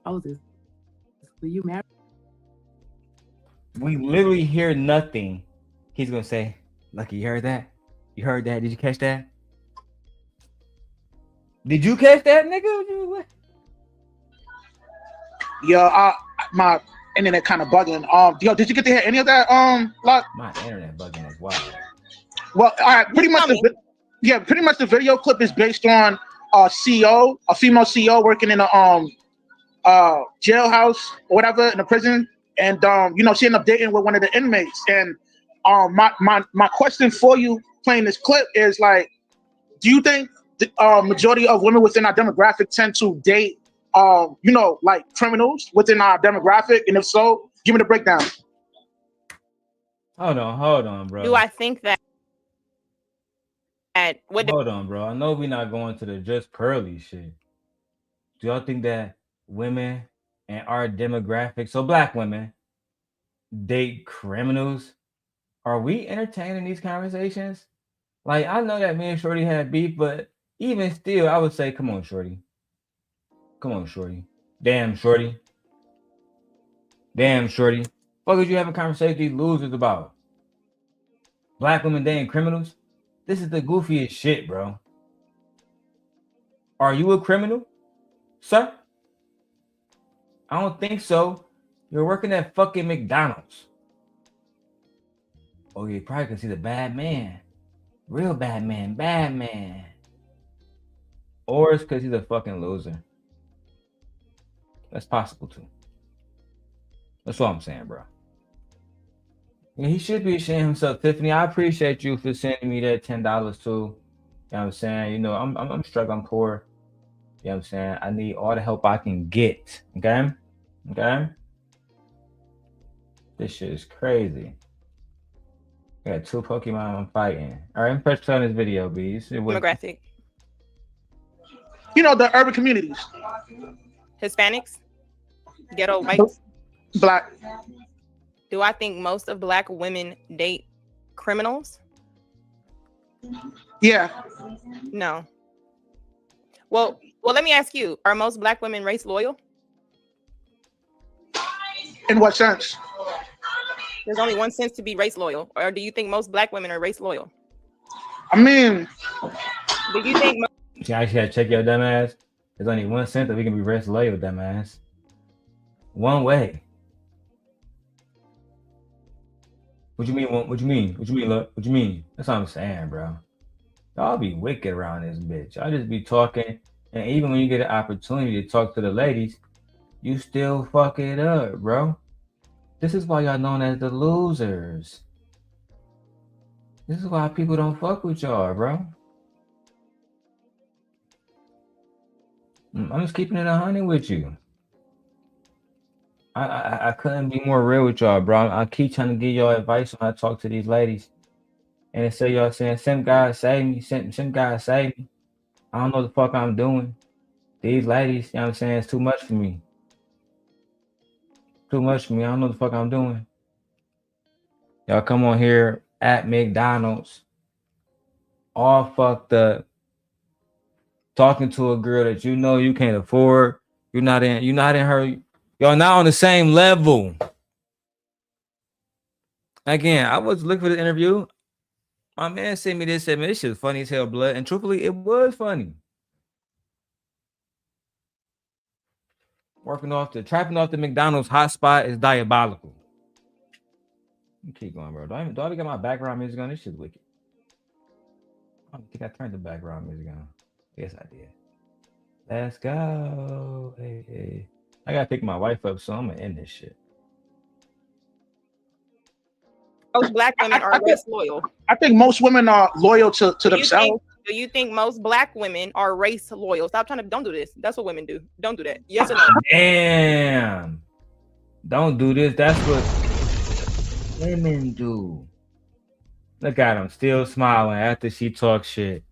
Speaker 6: Oh, this. Will you marry?
Speaker 1: We literally hear nothing. He's gonna say, "Lucky, you heard that? You heard that? Did you catch that? Did you catch that, nigga?"
Speaker 2: Yeah, my internet kind of bugging. Yo, did you get to hear any of that? Luck?
Speaker 1: My internet bugging as well.
Speaker 2: Well, all right, pretty much the video clip is based on a CEO, a female CEO working in a jailhouse or whatever, in a prison, and she ended up dating with one of the inmates. And my question for you playing this clip is like, do you think the majority of women within our demographic tend to date like criminals within our demographic? And if so, give me the breakdown.
Speaker 1: Hold on, bro.
Speaker 3: Do I think that?
Speaker 1: Hold on, bro. I know we're not going to the just pearly shit. Do y'all think that women in our demographic, so black women, date criminals? Are we entertaining these conversations? Like, I know that me and Shorty had beef, but even still, I would say, come on, Shorty. Come on, Shorty. Damn, Shorty. Damn, Shorty. What would you having conversations with these losers about? Black women dating criminals? This is the goofiest shit, bro. Are you a criminal, sir? I don't think so. You're working at fucking McDonald's. Oh, you probably can see the bad man. Real bad man. Or it's because he's a fucking loser. That's possible too. That's what I'm saying, bro. Yeah, he should be ashamed of himself, Tiffany. I appreciate you for sending me that $10 too. You know what I'm saying? I'm struggling, I'm poor. You know what I'm saying? I need all the help I can get. Okay? Okay? This shit is crazy. I got 2 Pokemon I'm fighting. All right, I'm press play on this video, B. You see what?
Speaker 3: Demographic.
Speaker 2: You know, the urban communities.
Speaker 3: Hispanics. Ghetto whites.
Speaker 2: Black.
Speaker 3: Do I think most of black women date criminals?
Speaker 2: Yeah.
Speaker 3: No. Well, let me ask you: are most black women race loyal?
Speaker 2: In what sense?
Speaker 3: There's only one sense to be race loyal, or do you think most black women are race loyal?
Speaker 2: I mean,
Speaker 3: do you think?
Speaker 1: See, I actually gotta check your dumb ass. There's only one sense that we can be race loyal, dumb ass. One way. What you mean? What you mean? What you mean? Look, what you mean? That's what I'm saying, bro. Y'all be wicked around this bitch. Y'all just be talking, and even when you get an opportunity to talk to the ladies, you still fuck it up, bro. This is why y'all known as the losers. This is why people don't fuck with y'all, bro. I'm just keeping it 100 with you. I couldn't be more real with y'all, bro. I keep trying to give y'all advice when I talk to these ladies. And they say y'all saying, Simp God save me, Simp God save me. I don't know what the fuck I'm doing. These ladies, you know what I'm saying, it's too much for me. Too much for me. I don't know what the fuck I'm doing. Y'all come on here at McDonald's, all fucked up, talking to a girl that you know you can't afford. You're not in her. Y'all not on the same level. Again, I was looking for the interview. My man sent me this, said, man, this shit is funny as hell, blood. And truthfully, it was funny. Trapping off the McDonald's hotspot is diabolical. Keep going, bro. Do I even get my background music on? This shit's wicked. I don't think I turned the background music on. Yes, I did. Let's go. Hey. I gotta pick my wife up, so I'm gonna end this shit.
Speaker 3: Most black women are race loyal.
Speaker 2: I think most women are loyal to themselves.
Speaker 3: Do you think most black women are race loyal? Don't do this. That's what women do. Don't do that. Yes or no?
Speaker 1: Damn. Don't do this. That's what women do. Look at him, still smiling after she talks shit.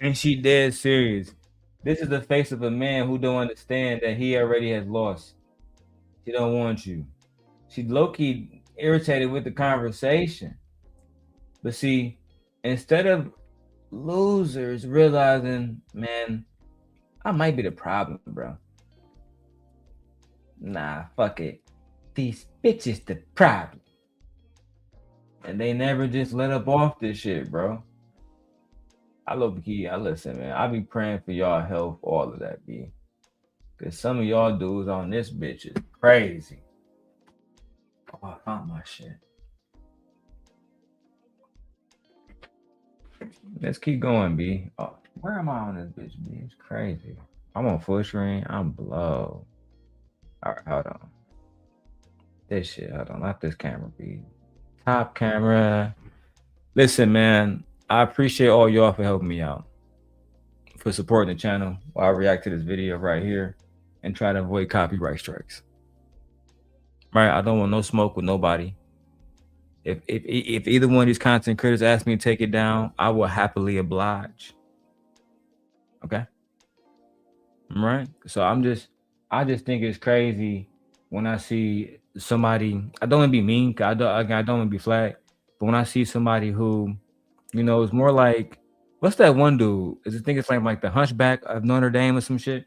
Speaker 1: And she dead serious. This is the face of a man who don't understand that he already has lost. She don't want you. She low-key irritated with the conversation. But see, instead of losers realizing, man, I might be the problem, bro. Nah, fuck it. These bitches the problem. And they never just let up off this shit, bro. I listen, man. I be praying for y'all health, all of that, B. Cause some of y'all dudes on this bitch is crazy. Oh, I found my shit. Let's keep going, B. Oh, where am I on this bitch, B? It's crazy. I'm on full screen. I'm blown. All right, hold on. This shit, hold on. Not this camera, B. Top camera. Listen, man. I appreciate all y'all for helping me out, for supporting the channel while I react to this video right here and try to avoid copyright strikes. Right? I don't want no smoke with nobody. If either one of these content creators ask me to take it down, I will happily oblige. Okay? Right? So I just think it's crazy when I see somebody. I don't want to be mean. I don't want to be flagged. But when I see somebody who, you know, it's more like, what's that one dude? I think it's like the Hunchback of Notre Dame or some shit.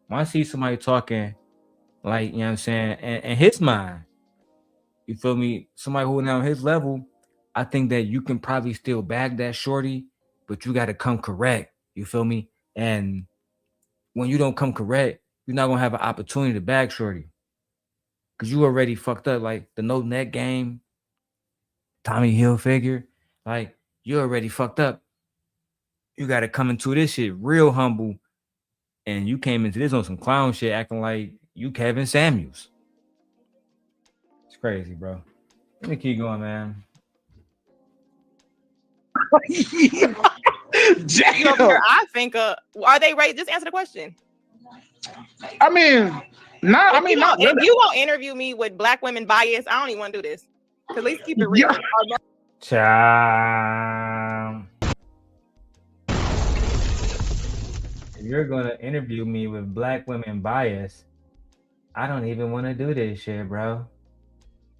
Speaker 1: When I see somebody talking, like, you know what I'm saying, and his mind, you feel me? Somebody who now on his level, I think that you can probably still bag that shorty, but you got to come correct. You feel me? And when you don't come correct, you're not gonna have an opportunity to bag shorty, cause you already fucked up. Like the no net game, Tommy Hilfiger, like you already fucked up. You got to come into this shit real humble, and you came into this on some clown shit, acting like you Kevin Samuels. It's crazy, bro. Let me keep going, man.
Speaker 2: Damn.
Speaker 3: I think are they right? Just answer the question.
Speaker 2: I mean, not. I mean, not really.
Speaker 3: If you won't interview me with black women bias, I don't even want to do this. At least keep it real.
Speaker 2: Yeah.
Speaker 1: Child. If you're gonna interview me with black women bias, I don't even want to do this shit, bro.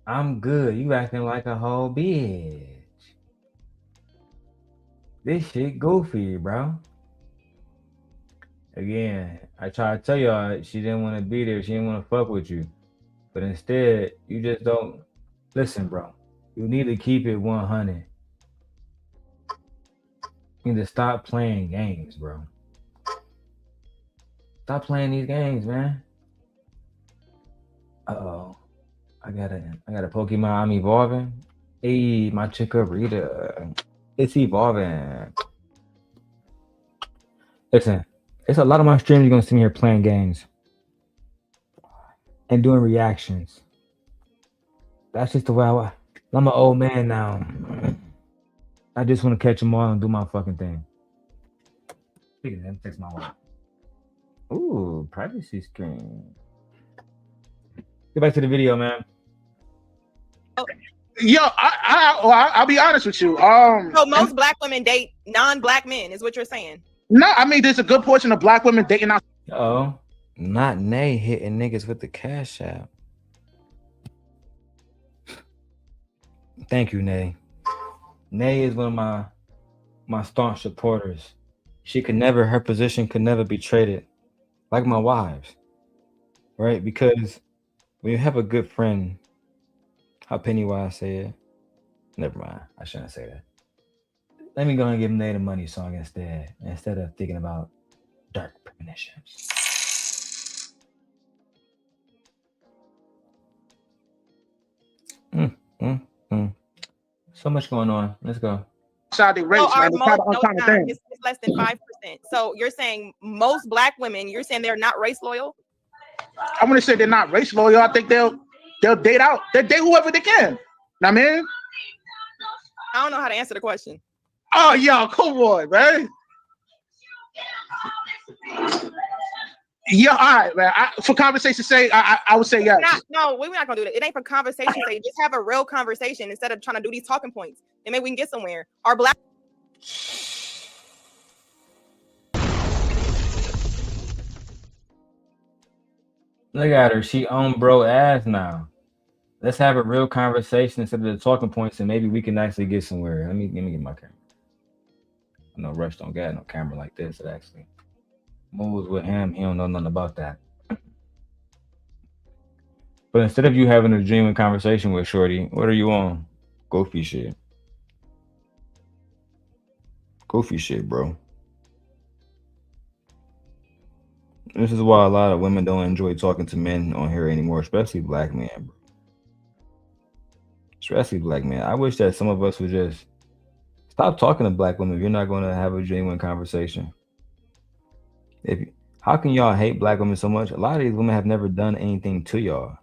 Speaker 1: I'm good. You acting like a whole bitch. This shit goofy, bro. Again, I tried to tell y'all she didn't want to be there. She didn't want to fuck with you. But instead, you just don't. Listen, bro. You need to keep it 100. You need to stop playing games, bro. Stop playing these games, man. Uh-oh. I got a Pokemon. I'm evolving. Hey, my Chikorita. It's evolving. Listen, it's a lot of my streams you're gonna see me here playing games and doing reactions. That's just the way I'm an old man now. I just want to catch them all and do my fucking thing. Speaking of them, text my wife. Ooh, privacy screen. Get back to the video, man.
Speaker 2: Yo, I'll be honest with you.
Speaker 3: So most black women date non-black men, is what you're saying?
Speaker 2: No, I mean there's a good portion of black women dating out.
Speaker 1: Oh, not Nay hitting niggas with the cash app. Thank you, Nay. Nay is one of my staunch supporters. Her position could never be traded, like my wives, right? Because when you have a good friend, how Pennywise said, never mind, I shouldn't say that. Let me go and give Nay the money song instead of thinking about dark premonitions. So much going on. Let's go.
Speaker 2: Saudi race, man.
Speaker 3: It's less than 5%. So you're saying most black women, you're saying they're not race loyal?
Speaker 2: I want to say they're not race loyal. I think they'll date out. They date whoever they can. I mean,
Speaker 3: I don't know how to answer the question.
Speaker 2: Oh, yo, come on, man. Yeah, all right, man. For conversation's sake, I would say yes.
Speaker 3: We're not gonna do that. It ain't for conversation's sake. Just have a real conversation instead of trying to do these talking points. And maybe we can get somewhere. Our black.
Speaker 1: Look at her. She on bro ass now. Let's have a real conversation instead of the talking points, and maybe we can actually get somewhere. Let me get my camera. I know Rush don't got no camera like this. It actually moves with him. He don't know nothing about that. But instead of you having a genuine conversation with Shorty, what are you on? Goofy shit. Goofy shit, bro. This is why a lot of women don't enjoy talking to men on here anymore, especially black men, bro. Especially black men. I wish that some of us would just stop talking to black women if you're not going to have a genuine conversation. How can y'all hate black women so much? A lot of these women have never done anything to y'all.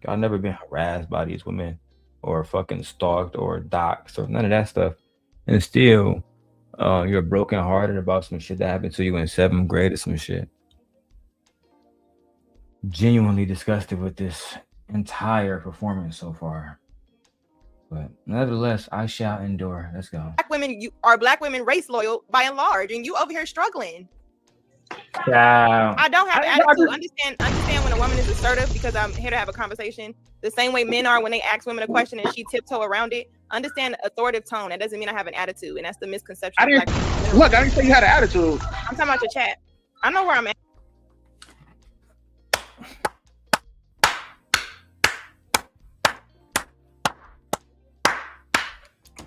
Speaker 1: Y'all never been harassed by these women or fucking stalked or doxxed or none of that stuff. And still, you're brokenhearted about some shit that happened to you in 7th grade or some shit. Genuinely disgusted with this entire performance so far. But nevertheless, I shall endure. Let's go.
Speaker 3: Black women race loyal by and large, and you over here struggling.
Speaker 1: Yeah.
Speaker 3: I don't have attitude. Understand when a woman is assertive because I'm here to have a conversation. The same way men are when they ask women a question and she tiptoe around it. Understand the authoritative tone. That doesn't mean I have an attitude, and that's the misconception.
Speaker 2: I didn't say you had an attitude.
Speaker 3: I'm talking about your chat. I know where I'm at.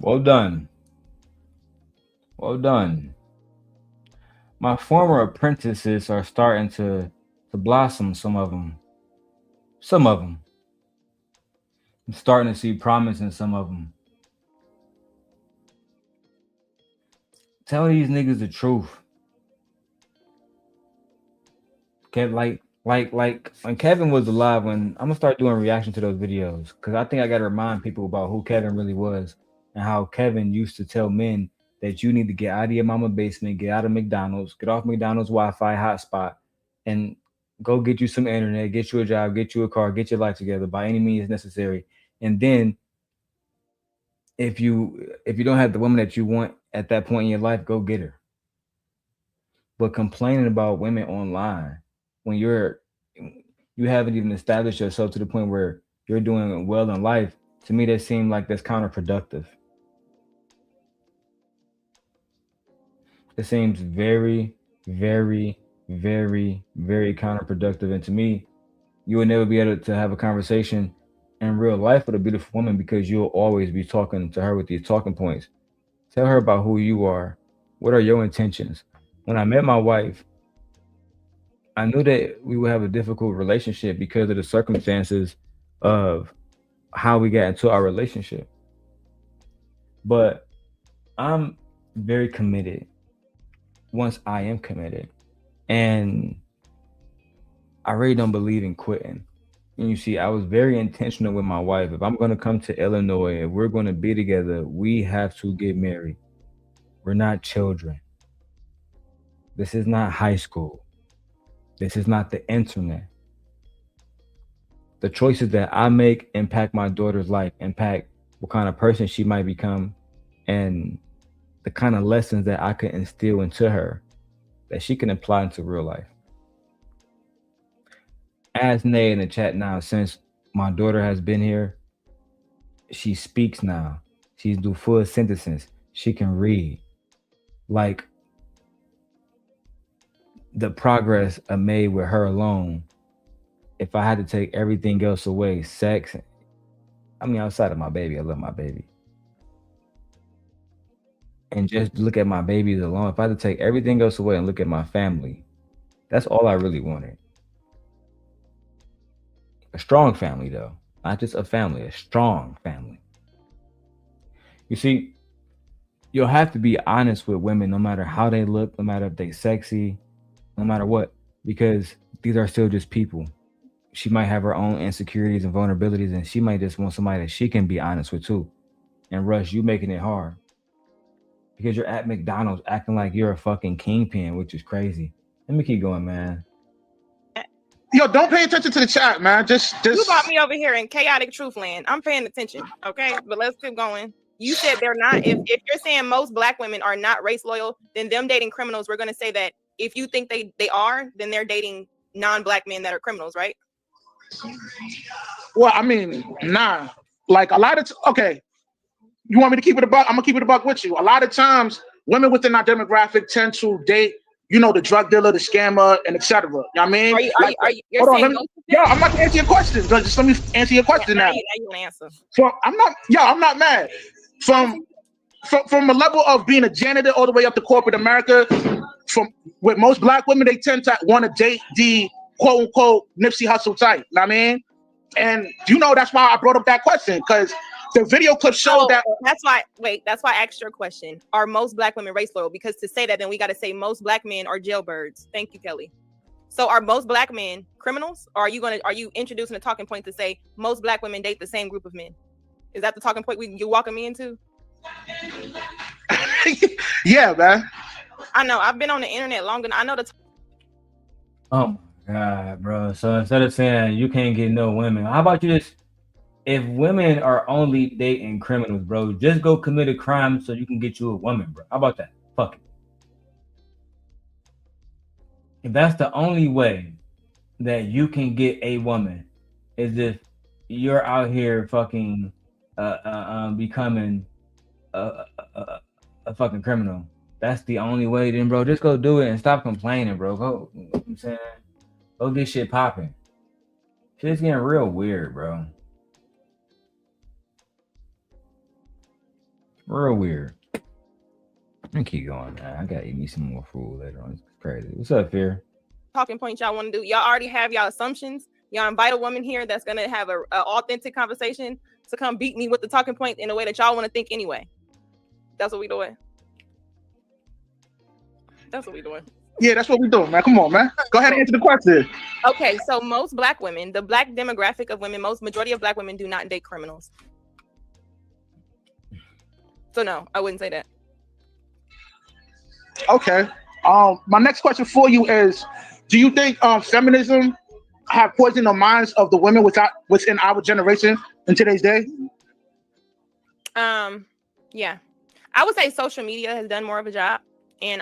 Speaker 1: Well done. Well done. My former apprentices are starting to blossom, some of them. I'm starting to see promise in some of them. Tell these niggas the truth. Like when Kevin was alive, I'm gonna start doing reaction to those videos, because I think I gotta remind people about who Kevin really was and how Kevin used to tell men that you need to get out of your mama basement, get out of McDonald's, get off McDonald's Wi-Fi hotspot, and go get you some internet, get you a job, get you a car, get your life together by any means necessary. And then if you don't have the woman that you want at that point in your life, go get her. But complaining about women online when you haven't even established yourself to the point where you're doing well in life, to me that seems like that's counterproductive. It seems very, very, very, very counterproductive. And to me, you will never be able to have a conversation in real life with a beautiful woman because you'll always be talking to her with these talking points. Tell her about who you are. What are your intentions? When I met my wife, I knew that we would have a difficult relationship because of the circumstances of how we got into our relationship. But I'm very committed once I am committed. And I really don't believe in quitting. And you see, I was very intentional with my wife. If I'm going to come to Illinois, if we're going to be together, we have to get married. We're not children. This is not high school. This is not the internet. The choices that I make impact my daughter's life, impact what kind of person she might become, and the kind of lessons that I could instill into her that she can apply into real life. Ask Nay in the chat now, since my daughter has been here, she speaks now. She's do full sentences. She can read. Like, the progress I made with her alone, if I had to take everything else away, sex, I mean, outside of my baby, I love my baby. And just look at my babies alone. If I had to take everything else away and look at my family, that's all I really wanted. A strong family, though. Not just a family, a strong family. You see, you'll have to be honest with women no matter how they look, no matter if they sexy, no matter what, because these are still just people. She might have her own insecurities and vulnerabilities, and she might just want somebody that she can be honest with too. And Rush, you making it hard because you're at McDonald's acting like you're a fucking kingpin, which is crazy. Let me keep going, man.
Speaker 2: Yo, don't pay attention to the chat, man. Just
Speaker 3: You brought me over here in chaotic truth land. I'm paying attention, okay? But let's keep going. You said they're not. If you're saying most black women are not race loyal, then them dating criminals, we're gonna say that if you think they are, then they're dating non-black men that are criminals, right?
Speaker 2: Well, I mean, nah. Like a lot of okay. You want me to keep it a buck? I'm gonna keep it a buck with you. A lot of times, women within our demographic tend to date, you know, the drug dealer, the scammer, and etc. You know what I mean? Hold on, I'm about to answer your question. Just let me answer your question now.
Speaker 3: You want to answer?
Speaker 2: So I'm not mad. From a level of being a janitor all the way up to corporate America, with most black women, they tend to want to date the quote unquote Nipsey Hussle type. You know what I mean? And you know that's why I brought up that question, because the video clip showed that.
Speaker 3: That's why I asked your question. Are most black women race loyal? Because to say that, then we got to say most black men are jailbirds. Thank you, Kelly. So are most black men criminals? Or are you introducing a talking point to say most black women date the same group of men? Is that the talking point you're walking me into?
Speaker 2: Yeah, man.
Speaker 3: I know. I've been on the internet long enough. I know the.
Speaker 1: Oh my God, bro. So instead of saying you can't get no women, how about you just, if women are only dating criminals, bro, just go commit a crime so you can get you a woman, bro. How about that? Fuck it. If that's the only way that you can get a woman, is if you're out here fucking becoming a fucking criminal. That's the only way, then, bro. Just go do it and stop complaining, bro. Go, you know what I'm saying? Go get shit popping. Shit's getting real weird, bro. Real weird. Let me keep going, man. I gotta eat me some more food later on. It's crazy. What's up, Fear?
Speaker 3: Talking point y'all want to do. Y'all already have y'all assumptions. Y'all invite a woman here that's gonna have a authentic conversation to come beat me with the talking point in a way that y'all want to think anyway. That's what we doing. That's what we doing.
Speaker 2: Yeah, that's what we doing, man. Come on, man. Go ahead and answer the question.
Speaker 3: Okay, so most black women, the black demographic of women, majority of black women do not date criminals. So no, I wouldn't say that.
Speaker 2: Okay. My next question for you is: do you think feminism have poisoned the minds of the women within our generation in today's day?
Speaker 3: Yeah, I would say social media has done more of a job, and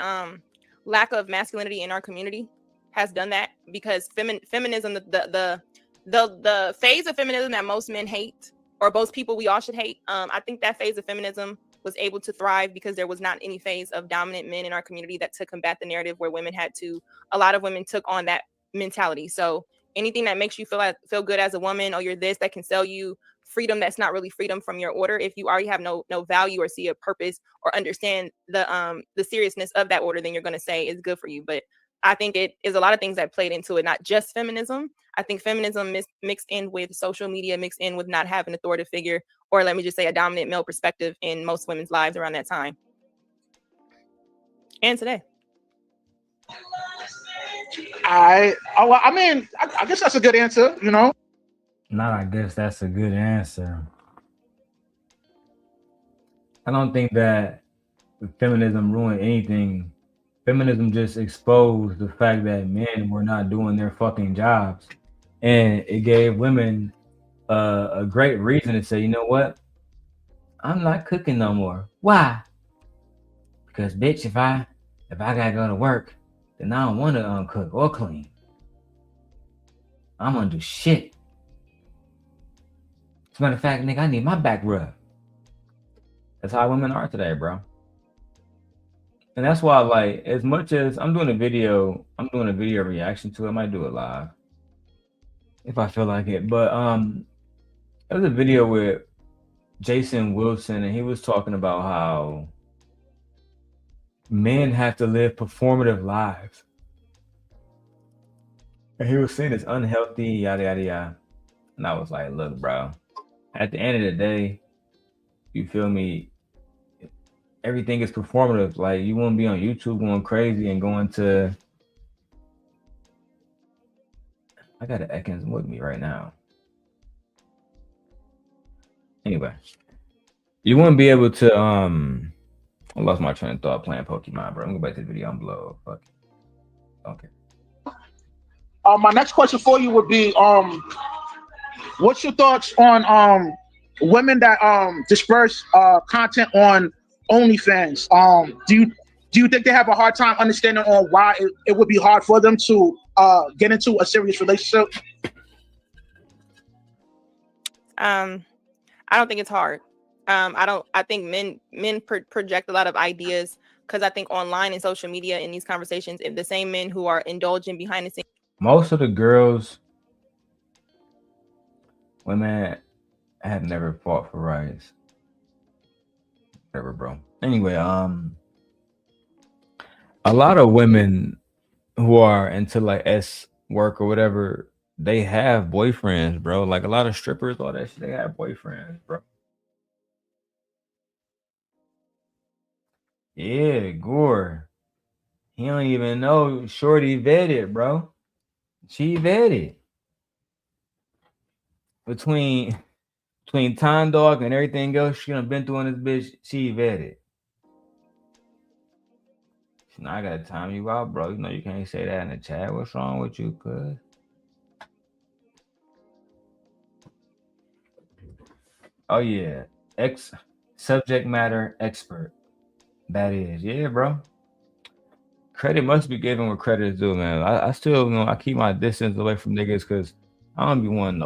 Speaker 3: lack of masculinity in our community has done that, because feminism, the phase of feminism that most men hate, or most people we all should hate, I think that phase of feminism was able to thrive because there was not any phase of dominant men in our community that to combat the narrative where women had to. A lot of women took on that mentality. So anything that makes you feel good as a woman, or you're this, that can sell you freedom that's not really freedom from your order. If you already have no value or see a purpose or understand the seriousness of that order, then you're going to say it's good for you. But I think it is a lot of things that played into it, not just feminism. I think feminism mixed in with social media, mixed in with not having an authoritative figure, or let me just say a dominant male perspective in most women's lives around that time and today.
Speaker 2: I guess that's a good answer, you know.
Speaker 1: Not, I guess that's a good answer. I don't think that feminism ruined anything. Feminism just exposed the fact that men were not doing their fucking jobs, and it gave women a great reason to say, you know what, I'm not cooking no more. Why? Because bitch, if I gotta go to work, then I don't want to cook or clean. I'm gonna do shit. As a matter of fact, nigga, I need my back rubbed. That's how women are today, bro. And that's why, like, as much as I'm doing a video reaction to it. I might do it live if I feel like it. But there was a video with Jason Wilson, and he was talking about how men have to live performative lives. And he was saying it's unhealthy, yada yada yada. And I was like, look, bro, at the end of the day, you feel me? Everything is performative. Like, you won't be on YouTube going crazy and going to. I got an Ekans with me right now. Anyway, you wouldn't be able to. I lost my train of thought playing Pokemon, bro. I'm going back to the video. I'm blow. Fuck it. Okay.
Speaker 2: My next question for you would be, what's your thoughts on women that disperse content on OnlyFans? Do you think they have a hard time understanding on why it would be hard for them to get into a serious relationship?
Speaker 3: I don't think it's hard. I think men project a lot of ideas, because I think online and social media in these conversations, if the same men who are indulging behind the scenes.
Speaker 1: Most of the girls, women have never fought for rights. Whatever, bro. Anyway, a lot of women who are into like S work or whatever, they have boyfriends, bro. Like a lot of strippers, all that shit, they have boyfriends, bro. Yeah, Gore. He don't even know Shorty vetted, bro. She vetted. Between Time Dog and everything else she done been through on this bitch, she vetted. Now I gotta time you out, bro. You know you can't say that in the chat. What's wrong with you, cuz? Oh yeah, subject matter expert. That is, yeah, bro. Credit must be given where credit is due, man. I still, you know, I keep my distance away from niggas because I don't be wanting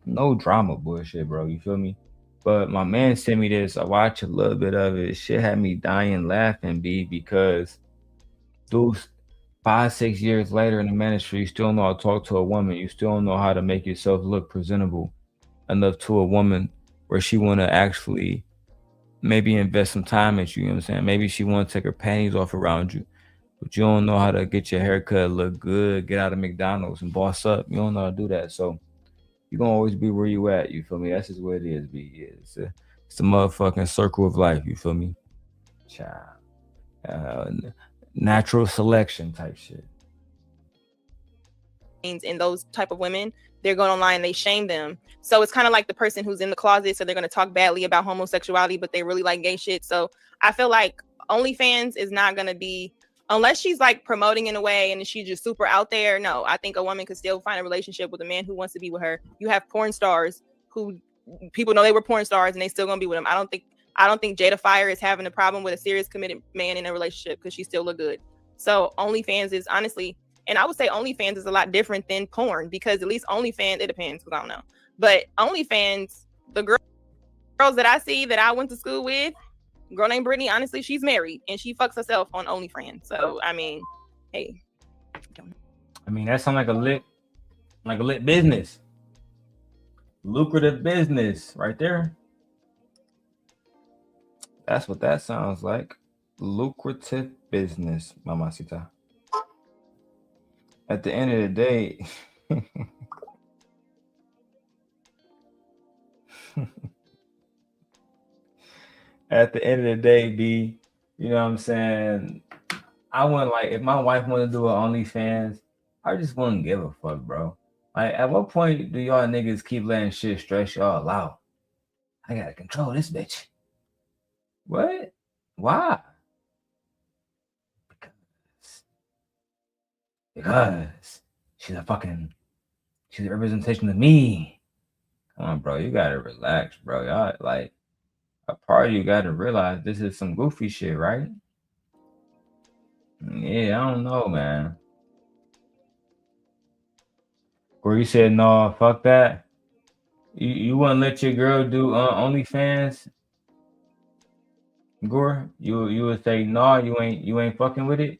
Speaker 1: no drama bullshit, bro. You feel me? But my man sent me this. I watched a little bit of it. Shit had me dying laughing, because those 5-6 years later in the ministry, you still don't know how to talk to a woman. You still don't know how to make yourself look presentable enough to a woman where she want to actually maybe invest some time at you. You know what I'm saying? Maybe she want to take her panties off around you, but you don't know how to get your haircut look good, get out of McDonald's and boss up. You don't know how to do that. So you're going to always be where you at. You feel me? That's just what it is, B. It's a motherfucking circle of life. You feel me? Child. Natural selection type shit.
Speaker 3: In those type of women, they're going online, they shame them. So it's kind of like the person who's in the closet, so they're going to talk badly about homosexuality, but they really like gay shit. So I feel like OnlyFans is not gonna be, unless she's like promoting in a way and she's just super out there. No, I think a woman could still find a relationship with a man who wants to be with her. You have porn stars who people know they were porn stars and they still gonna be with them. I don't think Jada Fire is having a problem with a serious committed man in a relationship because she still look good. So OnlyFans is honestly, and I would say OnlyFans is a lot different than porn, because at least OnlyFans, it depends because I don't know. But OnlyFans, the girls that I see that I went to school with, girl named Brittany, honestly, she's married and she fucks herself on OnlyFans. So I mean, hey.
Speaker 1: I mean, that sounds like a lit business. Lucrative business right there. That's what that sounds like. Lucrative business, mamacita. At the end of the day, at the end of the day, B, you know what I'm saying? I wouldn't, like, if my wife wanted to do an OnlyFans, I just wouldn't give a fuck, bro. Like, at what point do y'all niggas keep letting shit stress y'all out? I gotta control this bitch. What? Why? Because she's a representation of me. Come on, bro. You gotta relax, bro. Y'all, like, a part of you gotta realize this is some goofy shit, right? Yeah, I don't know, man. Or you said no, fuck that. You wouldn't let your girl do OnlyFans, Gore? You would say no, you ain't fucking with it.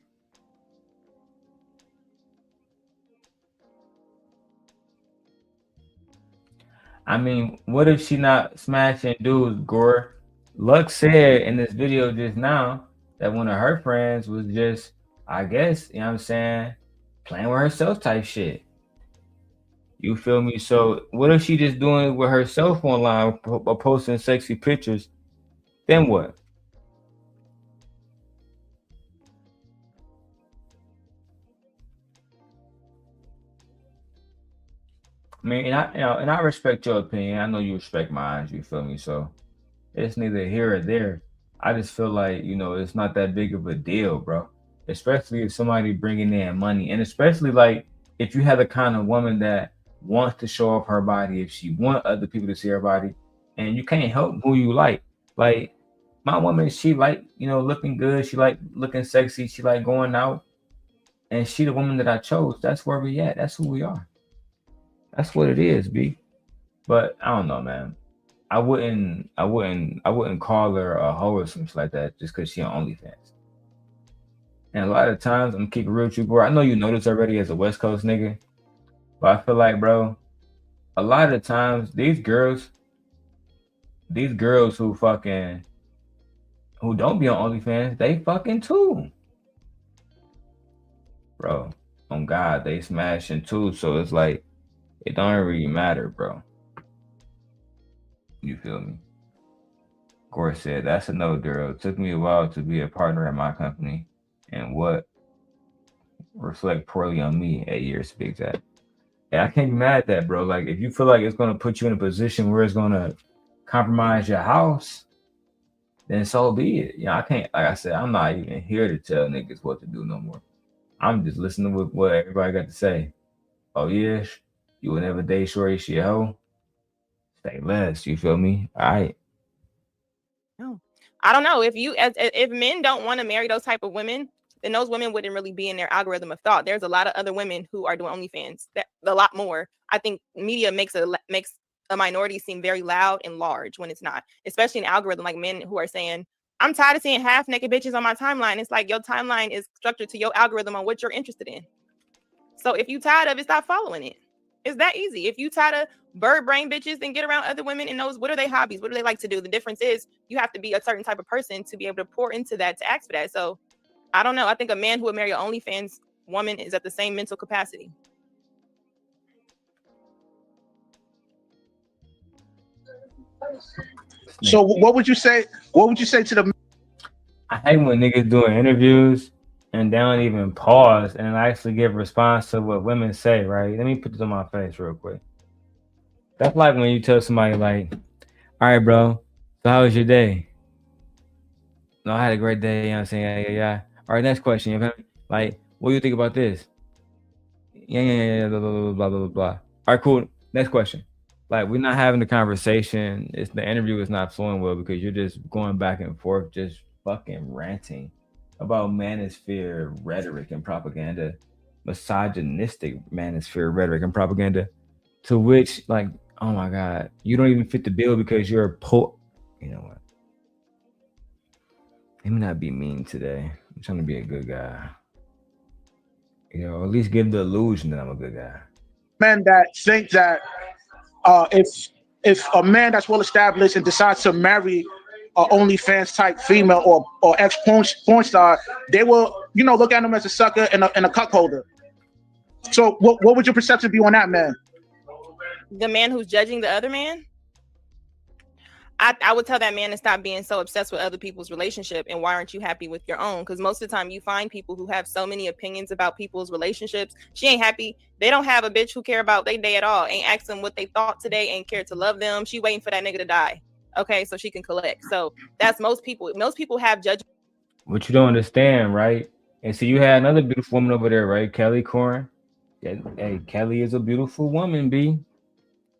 Speaker 1: I mean, what if she not smashing dudes, Gore? Luck said in this video just now that one of her friends was just, I guess, you know what I'm saying, playing with herself type shit. You feel me? So what if she just doing it with herself online, posting sexy pictures? Then what? I mean, and I respect your opinion. I know you respect mine. You feel me? So it's neither here or there. I just feel like, you know, it's not that big of a deal, bro. Especially if somebody bringing in money, and especially like if you have the kind of woman that wants to show off her body, if she want other people to see her body, and you can't help who you like. Like my woman, she like, you know, looking good. She like looking sexy. She like going out, and she the woman that I chose. That's where we at. That's who we are. That's what it is, B. But I don't know, man. I wouldn't call her a hoe or something like that just because she on OnlyFans. And a lot of times, I'm keeping real with you, bro. I know you know this already as a West Coast nigga, but I feel like, bro, a lot of times these girls who don't be on OnlyFans, they fucking too, bro. On God, they smashing too. So it's like it don't really matter, bro. You feel me? Gore said, that's a no, Darrel. It took me a while to be a partner at my company, and what reflect poorly on me 8 years to be exact. And I can't be mad at that, bro. Like, if you feel like it's going to put you in a position where it's going to compromise your house, then so be it. You know, I can't, like I said, I'm not even here to tell niggas what to do no more. I'm just listening to what everybody got to say. Oh, yeah, you would never date shorty, she a hoe? Say less, you feel me? All right.
Speaker 3: No, I don't know. If men don't want to marry those type of women, then those women wouldn't really be in their algorithm of thought. There's a lot of other women who are doing OnlyFans. That a lot more. I think media makes a minority seem very loud and large when it's not. Especially in algorithm, like men who are saying, "I'm tired of seeing half naked bitches on my timeline." It's like your timeline is structured to your algorithm on what you're interested in. So if you tired of it, stop following it. It's that easy. If you tired of bird brain bitches and get around other women and knows what are their hobbies, what do they like to do? The difference is you have to be a certain type of person to be able to pour into that, to ask for that. So I don't know. I think a man who would marry an OnlyFans woman is at the same mental capacity.
Speaker 2: So what would you say? What would you say to the?
Speaker 1: I hate when niggas doing interviews and they don't even pause and actually give response to what women say, right? Let me put this on my face real quick. That's like when you tell somebody like, all right, bro, so how was your day? No, I had a great day. You know what I'm saying? Yeah. All right, next question. You know, like, what do you think about this? Yeah. Blah. All right, cool. Next question. Like, we're not having the conversation. It's the interview is not flowing well because you're just going back and forth, just fucking ranting about manosphere rhetoric and propaganda, misogynistic manosphere rhetoric and propaganda. To which, like, oh my god, you don't even fit the bill because you're a You know what? Let me not be mean today. I'm trying to be a good guy. You know, at least give the illusion that I'm a good guy.
Speaker 2: Men that think that if a man that's well established and decides to marry a OnlyFans type female or ex porn star, they will look at him as a sucker and a cuckolder. So what would your perception be on that, man?
Speaker 3: The man who's judging the other man? I would tell that man to stop being so obsessed with other people's relationship, and why aren't you happy with your own? Because most of the time you find people who have so many opinions about people's relationships. She ain't happy. They don't have a bitch who care about their day at all. Ain't ask them what they thought today, ain't care to love them. She waiting for that nigga to die. Okay, so she can collect. So that's most people. Most people have judgment.
Speaker 1: What you don't understand, right? And so you had another beautiful woman over there, right? Kelly Corn. Yeah, hey, Kelly is a beautiful woman, B.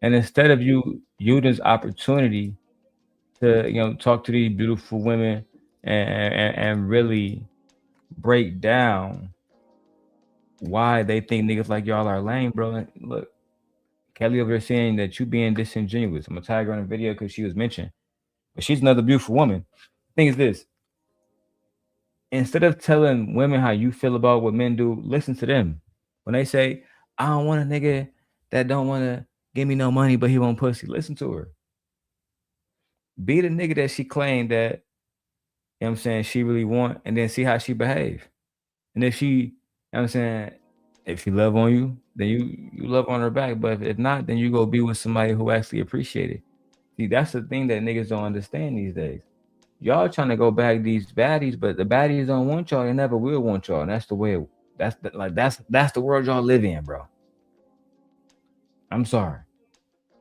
Speaker 1: And instead of you this opportunity to talk to these beautiful women and really break down why they think niggas like y'all are lame, bro. Look, Kelly over there saying that you being disingenuous. I'm gonna tag her on a video because she was mentioned, but she's another beautiful woman. The thing is this: instead of telling women how you feel about what men do, listen to them. When they say, "I don't want a nigga that don't want to give me no money, but he won't pussy," listen to her. Be the nigga that she claimed that, you know what I'm saying, she really want, and then see how she behave. And if she, you know what I'm saying, if she love on you, then you love on her back. But if not, then you go be with somebody who actually appreciate it. See, that's the thing that niggas don't understand these days. Y'all trying to go back these baddies, but the baddies don't want y'all. They never will want y'all. And that's the way. That's the world y'all live in, bro. I'm sorry,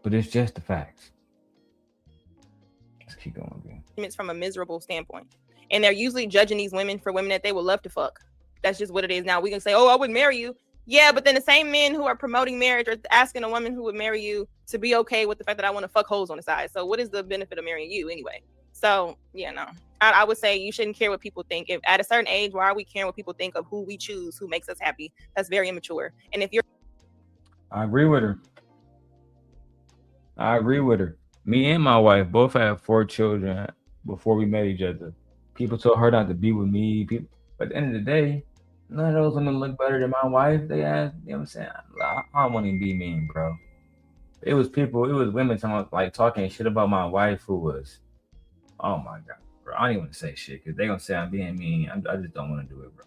Speaker 1: but it's just the facts. Let's keep going, man.
Speaker 3: It's from a miserable standpoint, and they're usually judging these women for women that they would love to fuck. That's just what it is. Now we can say, "Oh, I would marry you." Yeah, but then the same men who are promoting marriage are asking a woman who would marry you to be okay with the fact that I want to fuck hoes on the side. So what is the benefit of marrying you anyway? So yeah, no. I would say you shouldn't care what people think. If at a certain age, why are we caring what people think of who we choose, who makes us happy? That's very immature. And if you're,
Speaker 1: I agree with her. Me and my wife both had 4 children before we met each other. People told her not to be with me. But at the end of the day, none of those women look better than my wife. They asked, you know what I'm saying? I don't want to be mean, bro. It was women talking shit about my wife who was, oh my God, bro. I don't even want to say shit because they're going to say I'm being mean. I just don't want to do it, bro.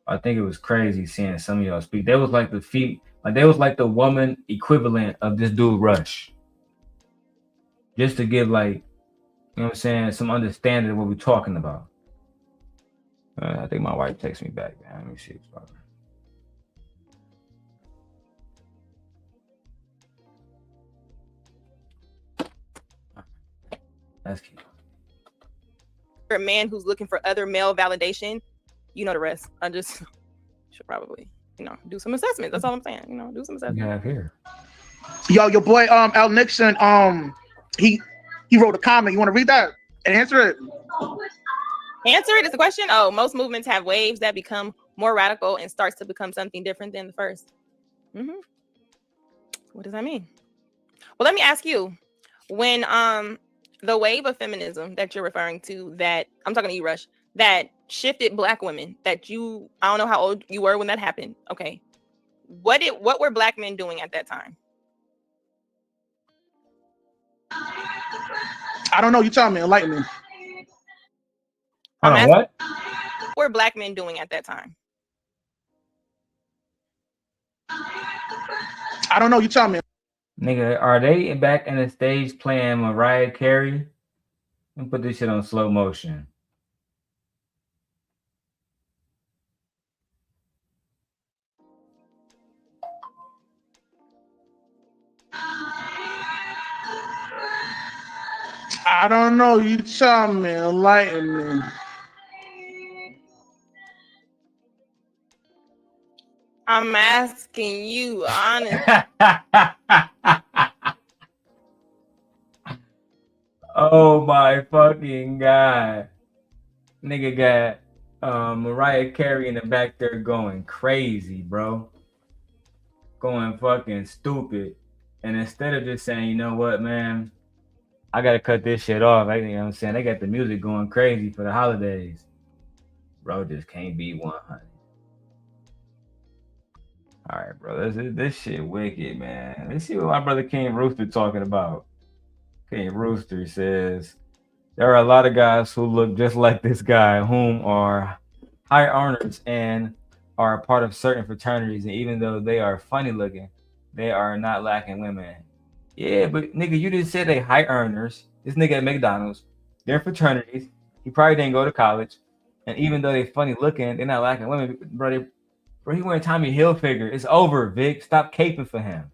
Speaker 1: I think it was crazy seeing some of y'all speak. They was like they was like the woman equivalent of this dude Rush. Just to give you know what I'm saying, some understanding of what we're talking about. I think my wife texts me back, man. Let me see. That's cute.
Speaker 3: a man who's looking for other male validation, you know the rest. I just should probably, do some assessments. That's all I'm saying. Do some assessments.
Speaker 1: You have here.
Speaker 2: Yo, your boy Al Nixon, he wrote a comment. You want to read that and answer it?
Speaker 3: Answer it is the question. Oh, most movements have waves that become more radical and starts to become something different than the first. What does that mean? Well, let me ask you, when the wave of feminism that you're referring to, that I'm talking to you, Rush, that shifted Black women, I don't know how old you were when that happened. Okay. What were Black men doing at that time?
Speaker 2: I don't know. You tell me. Enlighten me.
Speaker 1: Hold on, what?
Speaker 3: What were Black men doing at that time?
Speaker 2: I don't know. You tell me.
Speaker 1: Nigga, are they back in the stage playing Mariah Carey? Let me put this shit on slow motion.
Speaker 2: I don't know. You tell me, enlighten me.
Speaker 3: I'm asking you, honestly.
Speaker 1: Oh my fucking god. Nigga got Mariah Carey in the back there going crazy, bro. Going fucking stupid. And instead of just saying, you know what, man, I gotta cut this shit off. You know what I'm saying? They got the music going crazy for the holidays. Bro just can't be 100. All right, bro. This shit wicked, man. Let's see what my brother King Rooster talking about. King Rooster says there are a lot of guys who look just like this guy, whom are high earners and are a part of certain fraternities. And even though they are funny looking, they are not lacking women. Yeah, but nigga, you just said they high earners. This nigga at McDonald's, they're fraternities. He probably didn't go to college. And even though they funny looking, they're not lacking women. Bro, he wearing Tommy Hilfiger. It's over, Vic. Stop caping for him.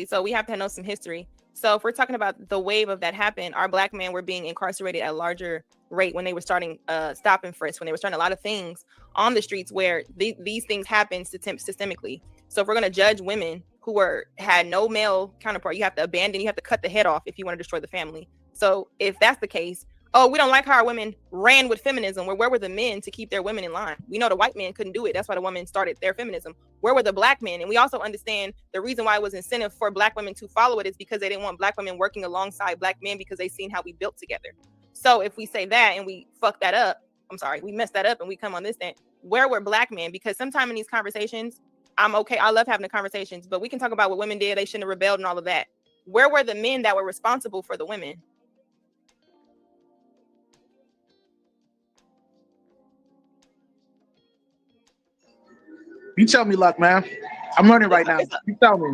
Speaker 3: So we have to know some history. So if we're talking about the wave of that happened, our black men were being incarcerated at a larger rate when they were starting stop and frisk, when they were starting a lot of things on the streets where these things happen systemically. So if we're going to judge women who had no male counterpart, you have to cut the head off if you want to destroy the family. So if that's the case, oh, we don't like how our women ran with feminism. Where were the men to keep their women in line? We know the white men couldn't do it. That's why the women started their feminism. Where were the black men? And we also understand the reason why it was incentive for black women to follow it is because they didn't want black women working alongside black men because they seen how we built together. So if we say that and we fuck that up, we messed that up and we come on this thing, where were black men? Because sometime in these conversations, I'm okay. I love having the conversations, but we can talk about what women did. They shouldn't have rebelled and all of that. Where were the men that were responsible for the women?
Speaker 2: You tell me, Luck, man. I'm running right now. You tell me.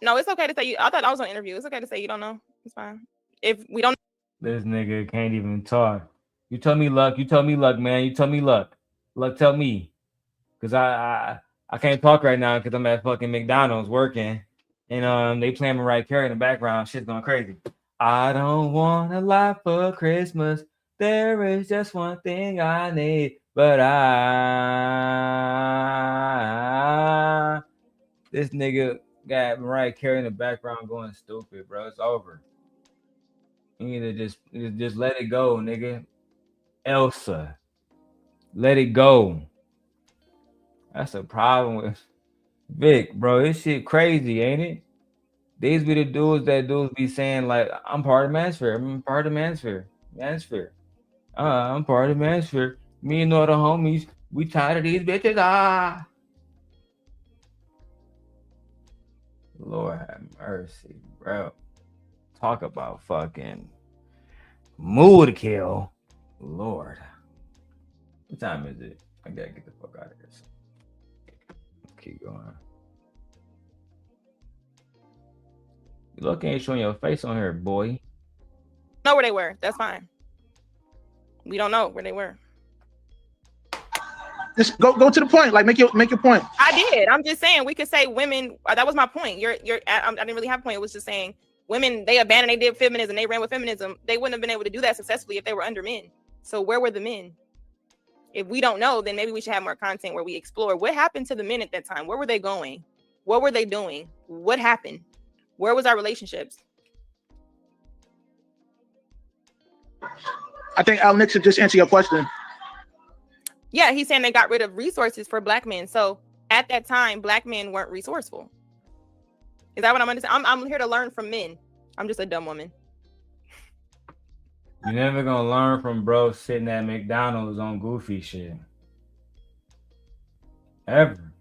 Speaker 3: No, it's okay to say you. I thought I was on an interview. It's okay to say you don't know. It's fine. If we don't.
Speaker 1: This nigga can't even talk. You tell me, Luck. You tell me, Luck, man. You tell me, Luck. Luck, tell me. Because I can't talk right now because I'm at fucking McDonald's working. And they playing Mariah Carey in the background. Shit's going crazy. I don't want a lot for Christmas. There is just one thing I need. But this nigga got Mariah Carey in the background going stupid, bro. It's over. You need to just let it go, nigga. Elsa. Let it go. That's a problem with Vic, bro. This shit crazy, ain't it? These be the dudes that dudes be saying, like, I'm part of Manosphere. I'm part of Manosphere. Manosphere. I'm part of Manosphere. Me and all the homies, we tired of these bitches. Lord have mercy, bro. Talk about fucking mood kill. Lord. What time is it? I gotta get the fuck out of here. Keep going. Look, ain't showing your face on here, boy.
Speaker 3: Know where they were. That's fine. We don't know where they were.
Speaker 2: Just go to the point. Like make your point.
Speaker 3: I did. I'm just saying we could say women. That was my point. I didn't really have a point. It was just saying women. They abandoned. They did feminism. They ran with feminism. They wouldn't have been able to do that successfully if they were under men. So where were the men? If we don't know, then maybe we should have more content where we explore what happened to the men at that time. Where were they going? What were they doing? What happened? Where was our relationships?
Speaker 2: I think Al Nixon just answered your question.
Speaker 3: Yeah, he's saying they got rid of resources for black men. So at that time, black men weren't resourceful. Is that what I'm understanding? I'm here to learn from men. I'm just a dumb woman.
Speaker 1: You're never gonna learn from bro sitting at McDonald's on goofy shit. Ever.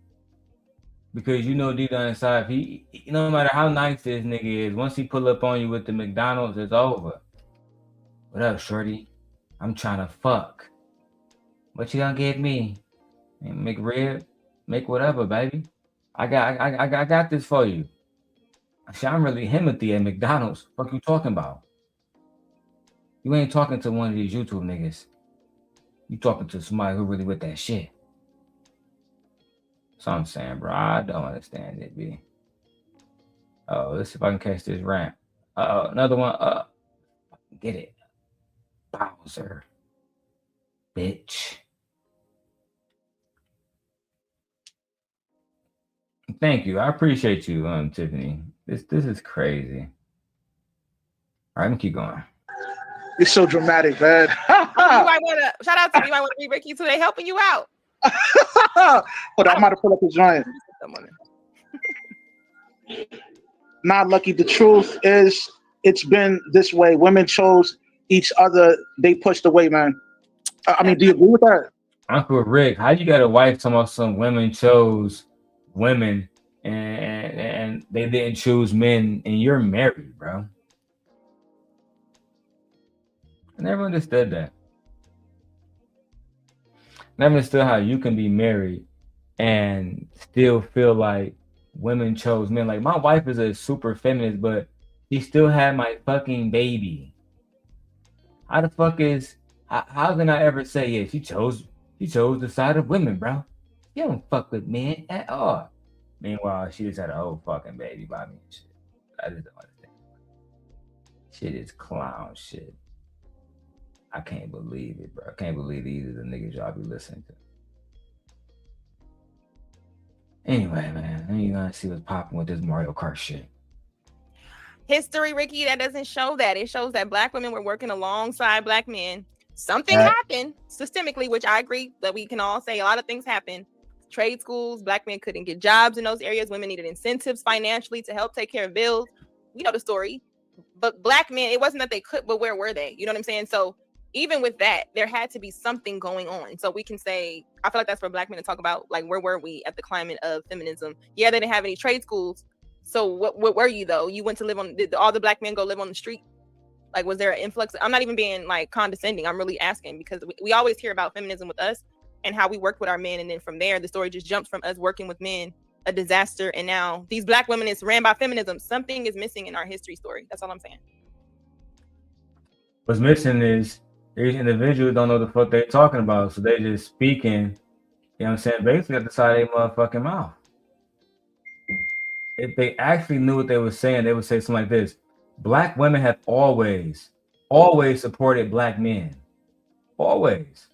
Speaker 1: Because you know deep down inside, he no matter how nice this nigga is, once he pull up on you with the McDonald's, it's over. What up, shorty? I'm trying to fuck. What you gonna give me? Make rib, make whatever, baby. I got this for you. Shit, I'm really Timothy at McDonald's. Fuck you talking about? You ain't talking to one of these YouTube niggas. You talking to somebody who really with that shit. So I'm saying, bro, I don't understand it, B. Oh, let's see if I can catch this rant. Another one. Get it, Bowser, bitch. Thank you. I appreciate you, Tiffany. This is crazy. All right, I'm gonna keep going.
Speaker 2: It's so dramatic, man.
Speaker 3: You might wanna shout out to you. Might want to be Ricky too. They helping you out.
Speaker 2: But I'm about to pull up the joint. Not lucky. The truth is, it's been this way. Women chose each other. They pushed away, man. I mean, do you agree with that?
Speaker 1: Uncle Rick, how you got a wife talking about some women chose women and they didn't choose men and you're married, bro? I never understood that. Never understood how you can be married and still feel like women chose men. Like, my wife is a super feminist, but she still had my fucking baby. How the fuck how can I ever say, yeah, she chose the side of women, bro? You don't fuck with men at all. Meanwhile, she just had a whole fucking baby by me and shit. I just don't understand. Shit is clown shit. I can't believe it, bro. I can't believe these are the niggas y'all be listening to. Anyway, man, then you gonna see what's popping with this Mario Kart shit.
Speaker 3: History, Ricky, that doesn't show that. It shows that black women were working alongside black men. Something happened systemically, which I agree that we can all say a lot of things happened. Trade schools, black men couldn't get jobs in those areas. Women needed incentives financially to help take care of bills. You know the story. But black men, it wasn't that they could, but where were they? You know what I'm saying? So even with that, there had to be something going on. So we can say, I feel like that's for black men to talk about, like, where were we at the climate of feminism? Yeah, they didn't have any trade schools. So what were you, though? You went to live on, did all the black men go live on the street? Like, was there an influx? I'm not even being like condescending. I'm really asking because we always hear about feminism with us and how we worked with our men. And then from there, the story just jumps from us working with men, a disaster. And now these black women is ran by feminism. Something is missing in our history story. That's all I'm saying.
Speaker 1: What's missing is these individuals don't know the fuck they're talking about. So they just speaking, you know what I'm saying, basically at the side of their motherfucking mouth. If they actually knew what they were saying, they would say something like this. Black women have always supported black men. Always.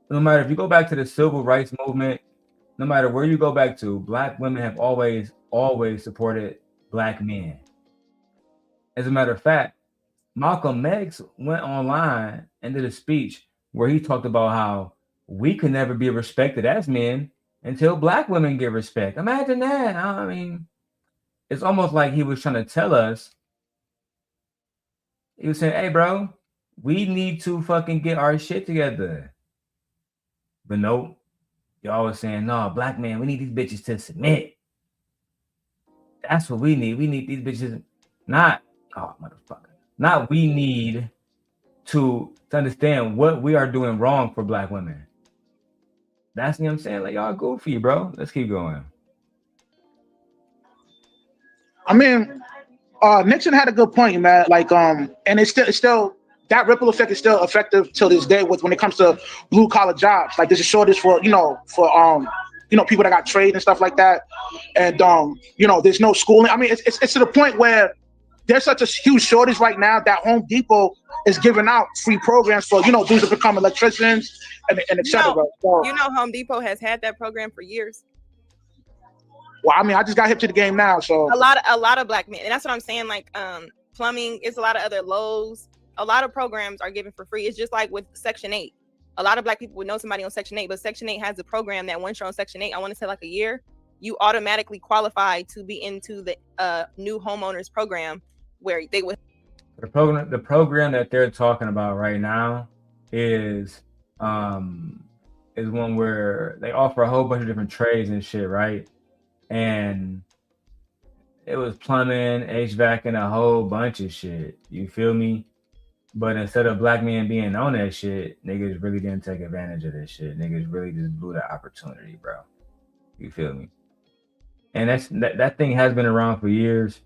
Speaker 1: No matter if you go back to the civil rights movement, no matter where you go back to, black women have always supported black men. As a matter of fact, Malcolm X went online and did a speech where he talked about how we could never be respected as men until black women get respect. Imagine that. I mean, it's almost like he was trying to tell us. He was saying, hey, bro, we need to fucking get our shit together. But nope. Y'all was saying, no, black man, we need these bitches to submit. That's what we need. We need these bitches, not, oh, motherfucker. Not we need to understand what we are doing wrong for black women. That's what I'm saying. Like, y'all goofy, bro. Let's keep going.
Speaker 2: I mean, Nixon had a good point, man. Like, and it's still that ripple effect is still effective till this day with when it comes to blue collar jobs. Like, there's a shortage for people that got trade and stuff like that. And there's no schooling. I mean, it's to the point where there's such a huge shortage right now that Home Depot is giving out free programs for dudes to become electricians and et cetera. So,
Speaker 3: Home Depot has had that program for years.
Speaker 2: Well, I mean, I just got hip to the game now, so
Speaker 3: a lot of black men, and that's what I'm saying. Like, plumbing, it's a lot of other Lowe's. A lot of programs are given for free. It's just like with Section 8. A lot of black people would know somebody on Section 8, but Section 8 has a program that once you're on Section 8, I want to say like a year, you automatically qualify to be into the new homeowners program where they would.
Speaker 1: The program that they're talking about right now is one where they offer a whole bunch of different trades and shit, right? And it was plumbing, HVAC, and a whole bunch of shit. You feel me? But instead of black men being on that shit, niggas really didn't take advantage of this shit. Niggas really just blew the opportunity, bro. You feel me? And that thing has been around for years,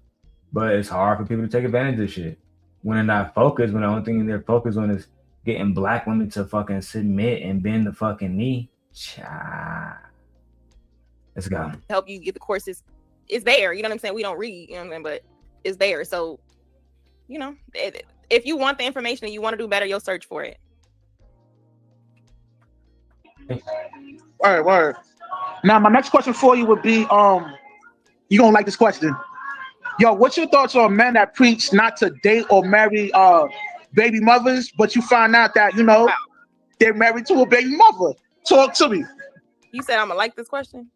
Speaker 1: but it's hard for people to take advantage of shit. When they're not focused, when the only thing they're focused on is getting black women to fucking submit and bend the fucking knee. Let's go.
Speaker 3: Help you get the courses. It's there. You know what I'm saying? We don't read, you know what I'm saying? But it's there. So you know, if you want the information and you want to do better, you'll search for it.
Speaker 2: Word. Now, my next question for you would be, you gonna like this question. Yo, what's your thoughts on men that preach not to date or marry baby mothers, but you find out that, you know, they're married to a baby mother? Talk to me.
Speaker 3: You said I'm gonna like this question?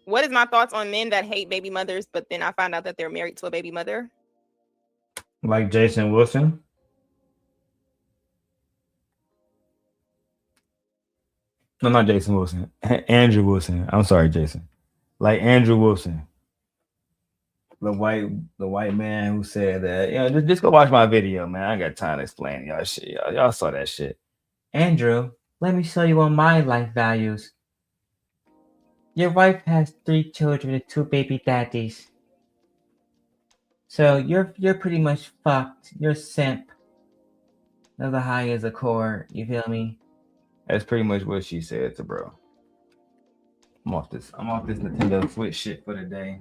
Speaker 3: What is my thoughts on men that hate baby mothers, but then I find out that they're married to a baby mother?
Speaker 1: Like Jason Wilson? No, not Jason Wilson. Andrew Wilson. I'm sorry, Jason. Like Andrew Wilson. The white man who said that, you know, just go watch my video, man. I got time to explain y'all shit. Y'all saw that shit. Andrew, let me show you on my life values. Your wife has 3 children and 2 baby daddies. So you're pretty much fucked. You're simp. Of the high as a core. You feel me? That's pretty much what she said to bro. I'm off this Nintendo Switch shit for the day.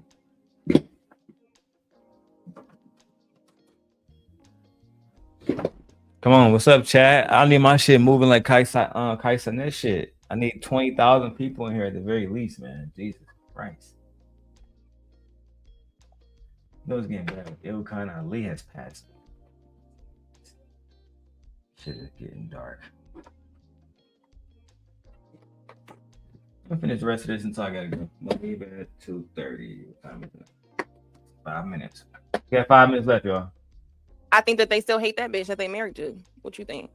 Speaker 1: Come on, what's up, chat? I need my shit moving like Kaisa this shit. I need 20,000 people in here at the very least, man. Jesus Christ. No, it's getting better. Ilkan Ali has passed. Shit is getting dark. I'm gonna finish the rest of this until I gotta go. I'll leave at 2:30. 5 minutes. We got 5 minutes left, y'all.
Speaker 3: I think that they still hate that bitch that they married to. What you think?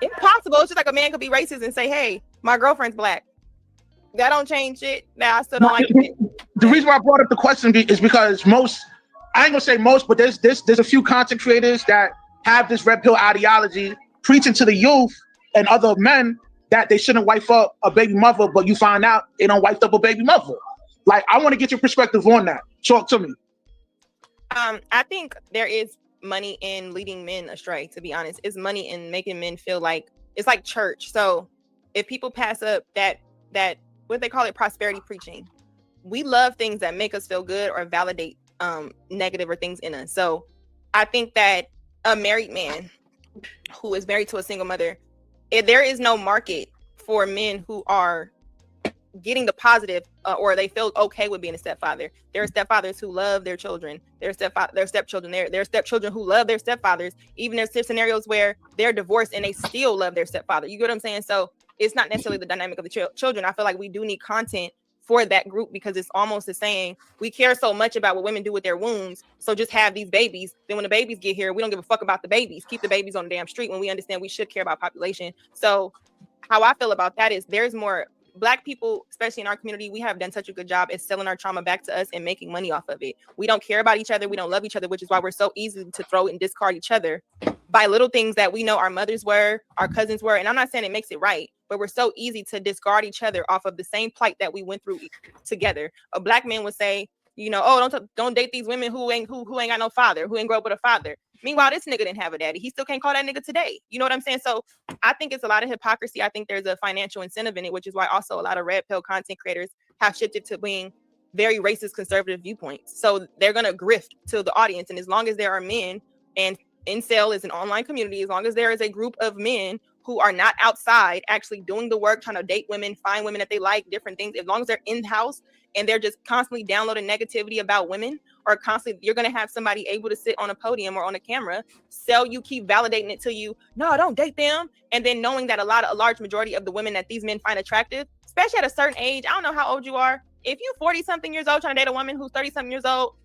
Speaker 3: It's possible. It's just like a man could be racist and say, "Hey, my girlfriend's black." That don't change shit. Now I still don't like it.
Speaker 2: The reason why I brought up the question is because most, I ain't gonna say most, but there's a few content creators that have this red pill ideology preaching to the youth and other men that they shouldn't wife up a baby mother, but you find out they don't wife up a baby mother. Like, I want to get your perspective on that. Talk to me.
Speaker 3: I think there is money in leading men astray, to be honest. It's money in making men feel like it's like church. So if people pass up that what they call it, prosperity preaching, we love things that make us feel good or validate negative or things in us. So I think that a married man who is married to a single mother, there is no market for men who are getting the positive or they feel okay with being a stepfather. There are stepfathers who love their children. There are stepchildren. There are stepchildren who love their stepfathers. Even there's scenarios where they're divorced and they still love their stepfather. You get what I'm saying? So it's not necessarily the dynamic of the children. I feel like we do need content for that group because it's almost the saying we care so much about what women do with their wombs. So just have these babies. Then when the babies get here, we don't give a fuck about the babies. Keep the babies on the damn street when we understand we should care about population. So how I feel about that is there's more Black people, especially in our community, we have done such a good job at selling our trauma back to us and making money off of it. We don't care about each other. We don't love each other, which is why we're so easy to throw and discard each other by little things that we know our mothers were, our cousins were. And I'm not saying it makes it right, but we're so easy to discard each other off of the same plight that we went through together. A Black man would say, you know, oh, don't date these women who ain't got no father, who ain't grow up with a father. Meanwhile, this nigga didn't have a daddy. He still can't call that nigga today. You know what I'm saying? So I think it's a lot of hypocrisy. I think there's a financial incentive in it, which is why also a lot of red pill content creators have shifted to being very racist, conservative viewpoints. So they're going to grift to the audience. And as long as there are men, and Incel is an online community, as long as there is a group of men who are not outside actually doing the work, trying to date women, find women that they like, different things, as long as they're in-house and they're just constantly downloading negativity about women, or constantly, you're going to have somebody able to sit on a podium or on a camera, sell you, keep validating it to you, no, don't date them. And then knowing that a large majority of the women that these men find attractive, especially at a certain age, I don't know how old you are. If you're 40 something years old trying to date a woman who's 30 something years old,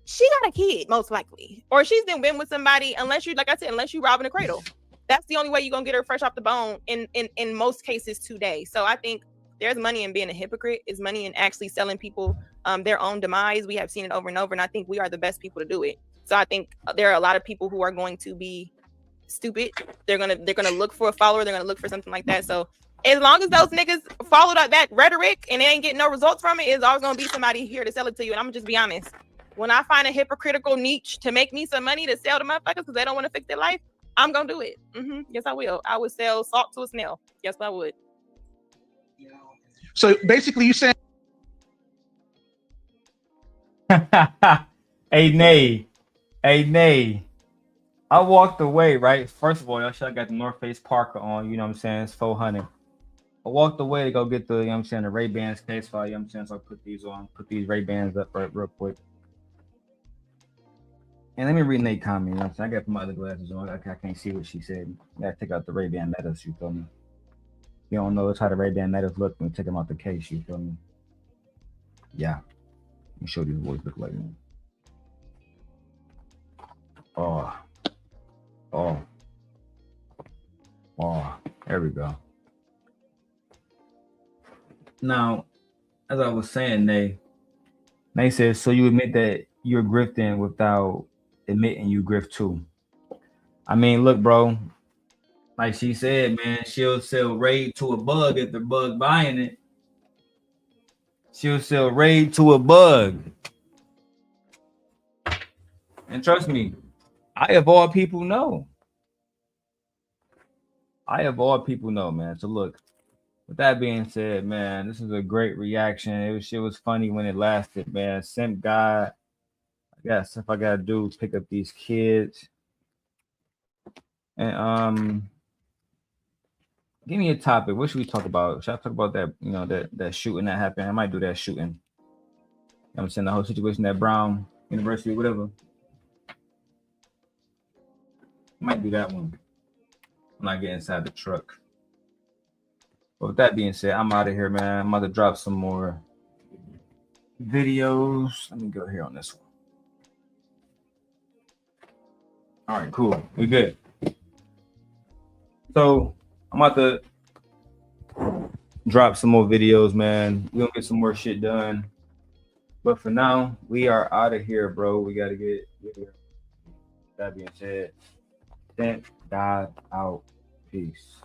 Speaker 3: she got a kid most likely, or she's been with somebody, unless you, like I said, unless you robbing a cradle. That's the only way you're going to get her fresh off the bone in most cases today. So I think there's money in being a hypocrite, is money in actually selling people their own demise. We have seen it over and over, and I think we are the best people to do it. So I think there are a lot of people who are going to be stupid. They're gonna look for a follower. They're gonna look for something like that. So as long as those niggas follow that rhetoric and they ain't getting no results from it, it's always gonna be somebody here to sell it to you. And I'm gonna just be honest. When I find a hypocritical niche to make me some money to sell to motherfuckers because they don't want to fix their life, I'm gonna do it. Yes, I will. I would sell salt to a snail. Yes, I would.
Speaker 2: So basically, you saying
Speaker 1: Hey, Nay. Hey, Nay. I walked away, right? First of all, y'all should have got the North Face Parker on, you know what I'm saying? It's 400. I walked away to go get the, you know what I'm saying, the Ray-Bans case file, you know what I'm saying? So I put these on, put these Ray-Bans up right real quick. And let me read Nate comment, you know what I'm saying? I got my other glasses on. I can't see what she said. I gotta take out the Ray-Ban Metas, you feel me? You don't know how the Ray-Ban Metas look when you take them out the case, you feel me? Yeah. Let me show you what these look like. Oh. Oh. Oh. There we go. Now, as I was saying, Nate says, so you admit that you're grifting without admitting you grift too. I mean, look, bro, like she said, man, she'll sell raid to a bug if the bug buying it. She'll sell raid to a bug. And trust me, I of all people know. Man. So look, with that being said, man, this is a great reaction. Shit was funny when it lasted, man. Simp God. I got stuff I gotta do, pick up these kids. And give me a topic. What should we talk about? Should I talk about that, you know, that shooting that happened? I might do that shooting. You know what I'm saying? The whole situation at Brown University, whatever. I might do that one when I get inside the truck. But with that being said, I'm out of here, man. I'm about to drop some more videos. Let me go here on this one. All right, cool. We good. So I'm about to drop some more videos, man. We're gonna get some more shit done. But for now, we are out of here, bro. We gotta get here. That being said, thank God out. Peace.